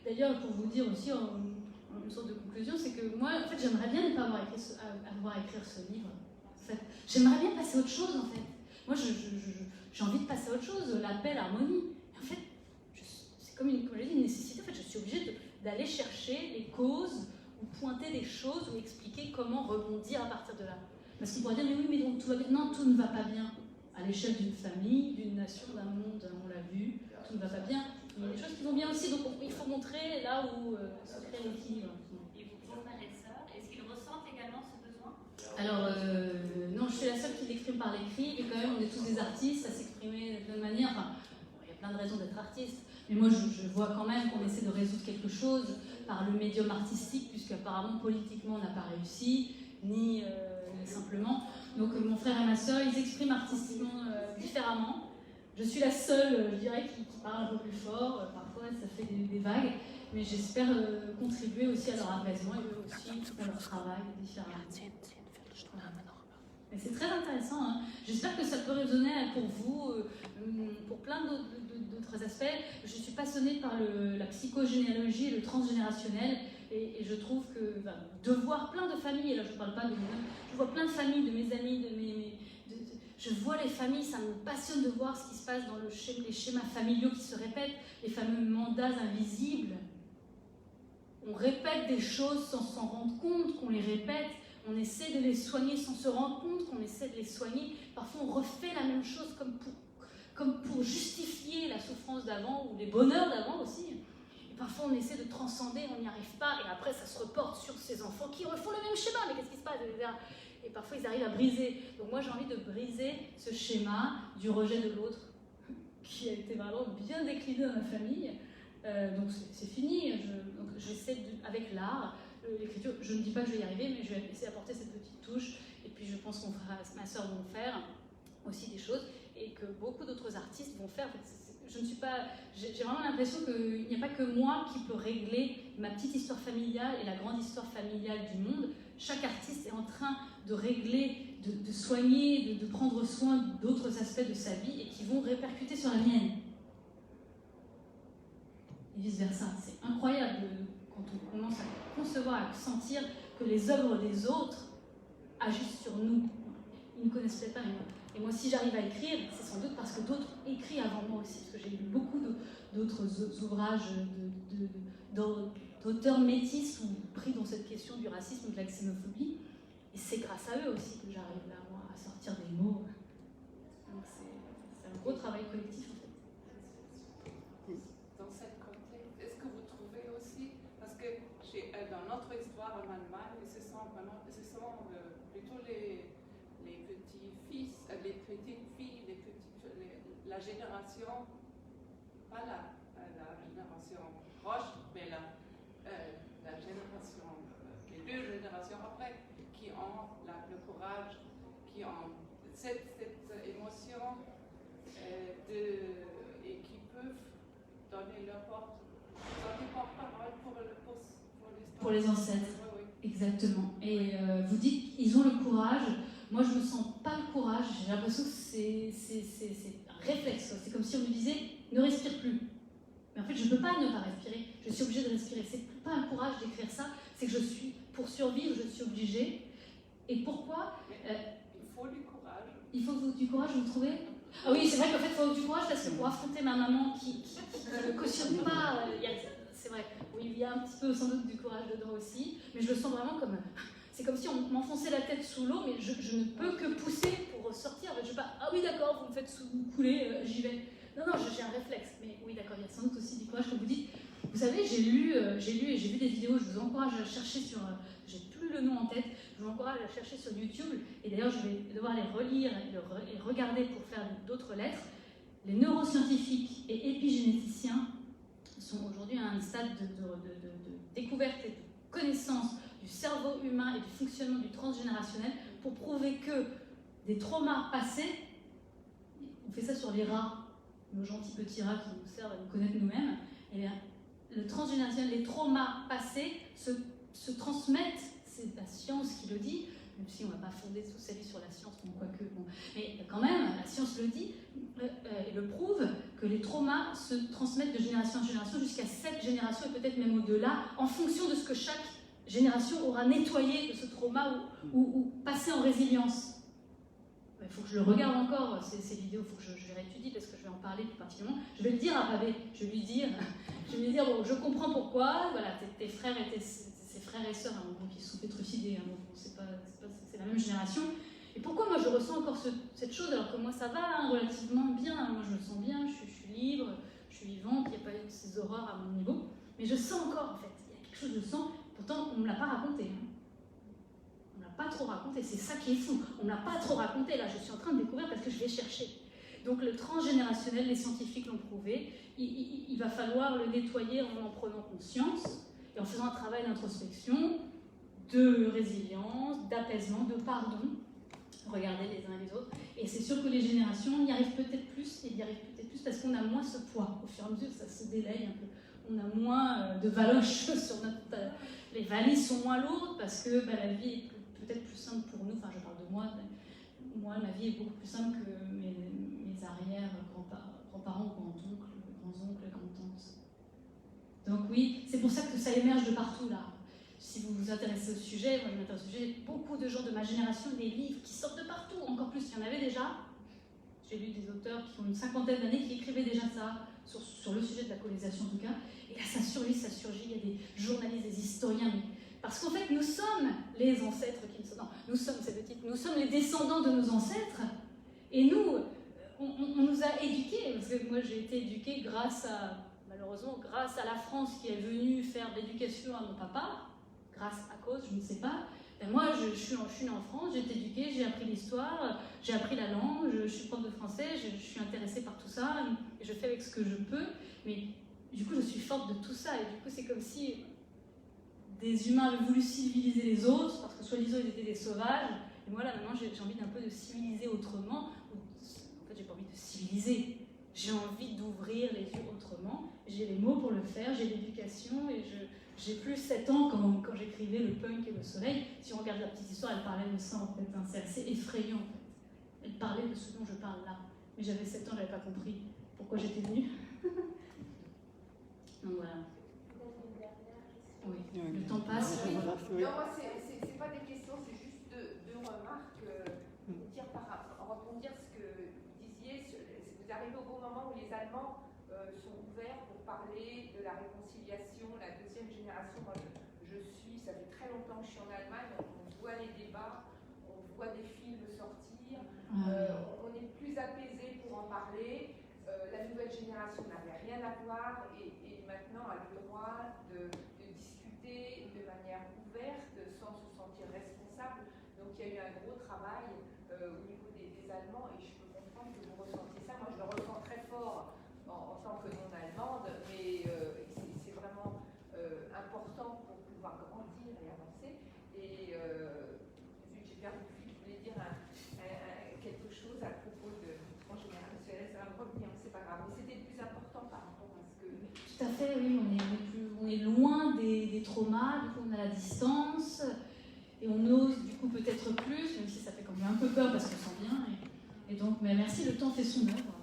D'ailleurs, pour vous dire aussi, une sorte de conclusion, c'est que moi, en fait, j'aimerais bien ne pas avoir à écrire ce livre. En fait, j'aimerais bien passer à autre chose, en fait. Moi, je j'ai envie de passer à autre chose, la paix, l'harmonie. En fait, c'est comme je l'ai dit, une nécessité. En fait, je suis obligée d'aller chercher les causes ou pointer des choses ou expliquer comment rebondir à partir de là. Parce qu'on pourrait dire, mais oui, mais donc tout va bien. Non, tout ne va pas bien. À l'échelle d'une famille, d'une nation, d'un monde, on l'a vu, tout ne va pas bien. Il y a des choses qui vont bien aussi, donc il faut montrer là où se crée l'équilibre. Et vos frères et sœurs, est-ce qu'ils ressentent également ce besoin? Alors, non, je suis la seule qui l'exprime par l'écrit, et quand même, on est tous des artistes, à s'exprimer de plein de manières. Enfin, il y a plein de raisons d'être artiste, mais moi, je vois quand même qu'on essaie de résoudre quelque chose par le médium artistique, puisque apparemment, politiquement, on n'a pas réussi, ni simplement. Donc, mon frère et ma sœur, ils expriment artistiquement différemment. Je suis la seule, je dirais, qui parle un peu plus fort. Parfois, ça fait des vagues. Mais j'espère contribuer aussi à leur apaisement et eux aussi à leur travail différemment. Mais c'est très intéressant. Hein. J'espère que ça peut résonner pour vous, pour plein d'autres aspects. Je suis passionnée par la psychogénéalogie et le transgénérationnel. Et je trouve que de voir plein de familles, et là je ne parle pas de moi, je vois plein de familles, de mes amis, je vois les familles, ça me passionne de voir ce qui se passe dans les schémas familiaux qui se répètent, les fameux mandats invisibles. On répète des choses sans s'en rendre compte qu'on les répète, on essaie de les soigner sans se rendre compte qu'on essaie de les soigner. Parfois on refait la même chose comme pour justifier la souffrance d'avant ou les bonheurs d'avant aussi. Parfois, on essaie de transcender, on n'y arrive pas, et après, ça se reporte sur ces enfants qui refont le même schéma. Mais qu'est-ce qui se passe? Et parfois, ils arrivent à briser. Donc moi, j'ai envie de briser ce schéma du rejet de l'autre, qui a été vraiment bien décliné dans ma famille. Donc c'est fini. Donc j'essaie, avec l'art, l'écriture, je ne dis pas que je vais y arriver, mais je vais essayer d'apporter cette petite touche. Et puis, je pense ma sœur vont faire aussi des choses, et que beaucoup d'autres artistes vont faire. J'ai vraiment l'impression qu'il n'y a pas que moi qui peux régler ma petite histoire familiale et la grande histoire familiale du monde. Chaque artiste est en train de régler, de soigner, de prendre soin d'autres aspects de sa vie et qui vont répercuter sur la mienne. Et vice-versa. C'est incroyable quand on commence à concevoir, à sentir que les œuvres des autres agissent sur nous. Ils ne connaissent peut-être pas, et moi, si j'arrive à écrire, c'est sans doute parce que d'autres écrivent avant moi aussi, parce que j'ai lu beaucoup d'autres ouvrages d'auteurs métis ou pris dans cette question du racisme ou de la xénophobie, et c'est grâce à eux aussi que j'arrive là, moi, à sortir des mots. Donc c'est un gros travail collectif, en fait. Dans cette contexte, est-ce que vous trouvez aussi, parce que dans notre histoire en Allemagne, ce sont plutôt les petits-fils, les petites-filles, la génération, pas la génération proche, mais la génération, les deux générations après, qui ont le courage, qui ont cette émotion et qui peuvent donner leur porte-parole pour les ancêtres. Oui, oui. Exactement. Et vous dites qu'ils ont le courage. Moi, je ne me sens pas le courage. J'ai l'impression que c'est un réflexe. C'est comme si on me disait « ne respire plus ». Mais en fait, je ne peux pas ne pas respirer. Je suis obligée de respirer. C'est pas un courage d'écrire ça. C'est que pour survivre, je suis obligée. Et pourquoi il faut du courage. Il faut du courage, vous trouvez? Ah oui, c'est vrai qu'en fait, il faut du courage parce que pour affronter ma maman qui ne cautionne pas, c'est vrai. Oui, il y a un petit peu sans doute du courage dedans aussi. Mais je le sens vraiment comme... C'est comme si on m'enfonçait la tête sous l'eau, mais je ne peux que pousser pour sortir. Je ne vais pas, ah oui d'accord, vous me faites couler, j'y vais. Non, j'ai un réflexe. Mais oui d'accord, il y a sans doute aussi du courage, comme vous dites. Vous savez, j'ai lu et j'ai vu des vidéos, je vous encourage à chercher sur, j'ai plus le nom en tête, je vous encourage à chercher sur YouTube, et d'ailleurs je vais devoir les relire et regarder pour faire d'autres lettres. Les neuroscientifiques et épigénéticiens sont aujourd'hui à un stade de découverte et de connaissance du cerveau humain et du fonctionnement du transgénérationnel pour prouver que des traumas passés, on fait ça sur les rats, nos gentils petits rats qui nous servent à nous connaître nous-mêmes, et bien, le transgénérationnel, les traumas passés se transmettent, c'est la science qui le dit, même si on ne va pas fonder toute sa vie sur la science, quoique, bon, mais quand même, la science le dit, et le prouve, que les traumas se transmettent de génération en génération jusqu'à 7 générations et peut-être même au-delà, en fonction de ce que chaque génération aura nettoyé de ce trauma ou passé en résilience. il faut que je le regarde encore, ces vidéos, il faut que je les réétudie parce que je vais en parler plus particulièrement. Je vais le dire à Pavé, je vais lui dire bon, je comprends pourquoi, voilà, tes frères et ses frères et sœurs, hein, bon, qui se sont fait trucider, hein, bon, c'est la même génération. Et pourquoi moi je ressens encore cette chose alors que moi ça va hein, relativement bien, moi je me sens bien, je suis libre, je suis vivante, il n'y a pas eu ces horreurs à mon niveau, mais je sens encore en fait, il y a quelque chose de sens, pourtant on ne me l'a pas raconté. Hein. On ne l'a pas trop raconté, c'est ça qui est fou, on ne l'a pas trop raconté, là je suis en train de découvrir parce que je vais chercher. Donc le transgénérationnel, les scientifiques l'ont prouvé, il va falloir le nettoyer en prenant conscience et en faisant un travail d'introspection, de résilience, d'apaisement, de pardon. Regardez les uns et les autres. Et c'est sûr que les générations y arrivent peut-être plus, et y arrivent peut-être plus parce qu'on a moins ce poids. Au fur et à mesure, ça se délaye un peu. On a moins de valoches sur notre... les valises sont moins lourdes parce que la vie est peut-être plus simple pour nous. Enfin, je parle de moi. Moi, ma vie est beaucoup plus simple que mes arrière-grands-parents, grands-oncles, grands-oncles, grands-tantes. Donc oui, c'est pour ça que ça émerge de partout, là. Si vous vous intéressez au sujet, moi je m'intéresse au sujet, beaucoup de gens de ma génération, des livres qui sortent de partout, encore plus, il y en avait déjà. J'ai lu des auteurs qui ont une 50aine d'années qui écrivaient déjà ça, sur le sujet de la colonisation en tout cas, et là ça surgit, il y a des journalistes, des historiens, parce qu'en fait nous sommes les ancêtres qui nous sommes, non, nous sommes, c'est le titre, nous sommes les descendants de nos ancêtres, et nous, on nous a éduqués, parce que moi j'ai été éduquée malheureusement grâce à la France qui est venue faire de l'éducation à mon papa, grâce à cause, je ne sais pas. Ben moi, je suis née en France, j'ai été éduquée, j'ai appris l'histoire, j'ai appris la langue, je suis prof de français, je suis intéressée par tout ça, et je fais avec ce que je peux. Mais du coup, je suis forte de tout ça, et du coup, c'est comme si des humains avaient voulu civiliser les autres, parce que soi-disant, ils étaient des sauvages. Et moi, là, maintenant, j'ai envie d'un peu de civiliser autrement. En fait, j'ai pas envie de civiliser. J'ai envie d'ouvrir les yeux autrement. J'ai les mots pour le faire, j'ai l'éducation, et j'ai plus 7 ans quand j'écrivais Le Punk et le Soleil. Si on regarde la petite histoire, elle parlait de ça en fait. Hein. C'est assez effrayant en fait. Elle parlait de ce dont je parle là. Mais j'avais 7 ans, je n'avais pas compris pourquoi j'étais venue. Donc voilà. Oui, le temps passe. Non, moi, c'est pas des questions, c'est juste deux remarques. Rebondir ce que vous disiez. Vous arrivez au bon moment où les Allemands sont ouverts pour parler de la réconciliation, la deuxième génération. Moi, ça fait très longtemps que je suis en Allemagne, on voit les débats, on voit des films sortir, on est plus apaisé pour en parler. La nouvelle génération n'avait rien à voir et maintenant a le droit de discuter de manière ouverte, sans se sentir responsable. Donc il y a eu un gros travail au niveau des Allemands et je peux comprendre que vous ressentiez ça. Moi, je le ressens très fort en tant que non-allemande, mais c'est vraiment important pour pouvoir grandir et avancer. Et j'ai perdu le fil, je voulais dire quelque chose à propos de transgénérationnel, ça va me revenir, c'est pas grave. Mais c'était le plus important par rapport à ce que... Tout à fait, oui, on est loin des traumas, du coup on a la distance, et on ose du coup peut-être plus, même si ça fait quand même un peu peur parce qu'on sent bien. Et donc, mais merci, le temps fait son œuvre.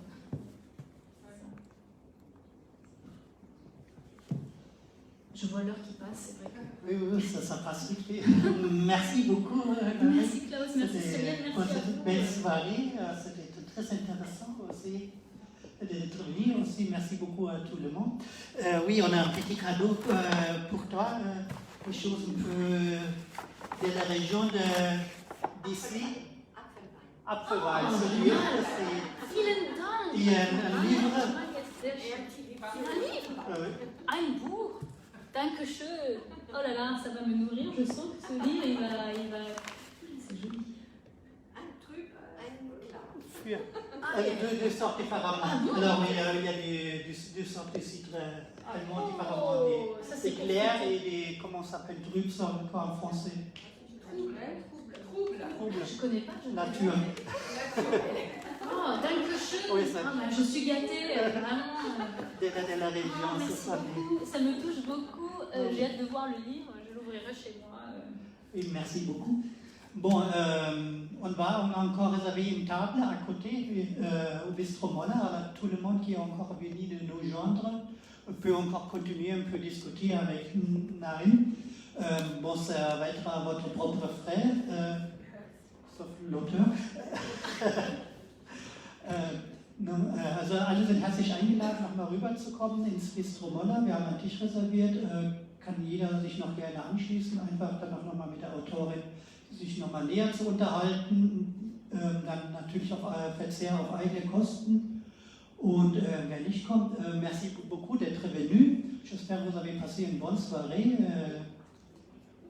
Je vois l'heure qui passe, c'est vrai que... Oui, ça passe vite. Merci beaucoup. Merci Klaus, merci Cyril, merci pour à cette vous. belle soirée. C'était très intéressant aussi d'être venu. Aussi, merci beaucoup à tout le monde. Oui, on a un petit cadeau pour toi. Quelque chose un peu de la région d'ici. Apfelwein. Vielen Dank. Il y a un livre. Un livre. Ein Buch. Dankeschön. Oh là là, ça va me nourrir. Je sens que ce livre, il va... C'est joli. Deux sortes différemment. Alors, il y a deux sortes de cidres allemands différemment. Des clairs et des, comment ça s'appelle, Trübs en français. Trouble. Je connais pas. Nature. Oh, Dankeschön. Oui, je suis gâtée, vraiment. De la région, merci c'est ça. Beaucoup. Ça me touche beaucoup. J'ai hâte de voir le livre. Je l'ouvrirai chez moi. Oui, merci beaucoup. Bon, on a encore réservé une table à côté au Bistro Molla. Alors, tout le monde qui est encore venu de nous joindre peut encore continuer un peu discuter avec Naïm. Bon, ça va être à votre propre frère. sauf l'auteur. Also alle sind herzlich eingeladen, nochmal rüberzukommen ins Bistro Moller. Wir haben einen Tisch reserviert, kann jeder sich noch gerne anschließen, einfach dann auch nochmal mit der Autorin sich nochmal näher zu unterhalten, dann natürlich auf Verzehr auf eigene Kosten. Und wer nicht kommt, merci beaucoup d'être venu. J'espère que vous avez passé une bonne soirée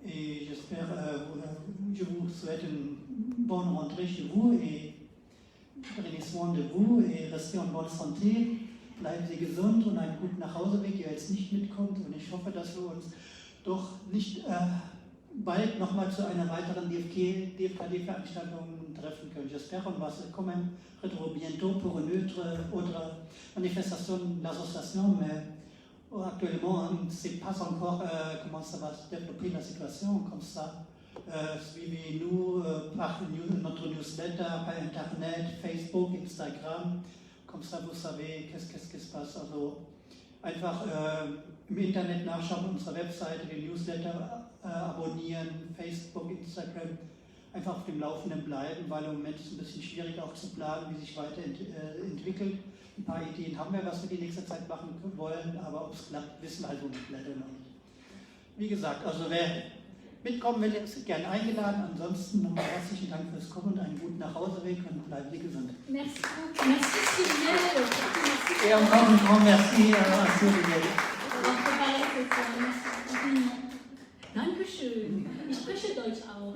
et j'espère, je vous souhaite une bonne rentrée chez vous et prenez soin de vous et restez en bonne santé. Bleiben Sie gesund und einen guten Nachhauseweg, der jetzt nicht mitkommt. Und ich hoffe, dass wir uns doch nicht bald nochmal zu einer weiteren DFKD-Veranstaltung treffen können. J'espère qu'on va se quand même retrouver bientôt pour une autre manifestation de l'association, mais actuellement, on ne sait pas encore comment ça va se développer la situation comme ça. Suivez-nous par notre newsletter, par Internet, Facebook, Instagram. Comme ça, vous savez, qu'est-ce qui se passe. Also einfach im Internet nachschauen, unsere Webseite, den Newsletter abonnieren, Facebook, Instagram. Einfach auf dem Laufenden bleiben, weil im Moment ist es ein bisschen schwierig auch zu planen, wie sich weiterentwickelt. Ein paar Ideen haben wir, was wir die nächste Zeit machen wollen, aber ob es klappt, wissen wir halt leider noch nicht. Wie gesagt, also wer mitkommen will, ist gerne eingeladen. Ansonsten nochmal herzlichen Dank fürs Kommen und einen guten Nachhauseweg und bleiben Sie gesund. Merci beaucoup. Merci Cyrielle. Et encore un grand merci à Cyrielle. Dankeschön. Ich spreche Deutsch auch.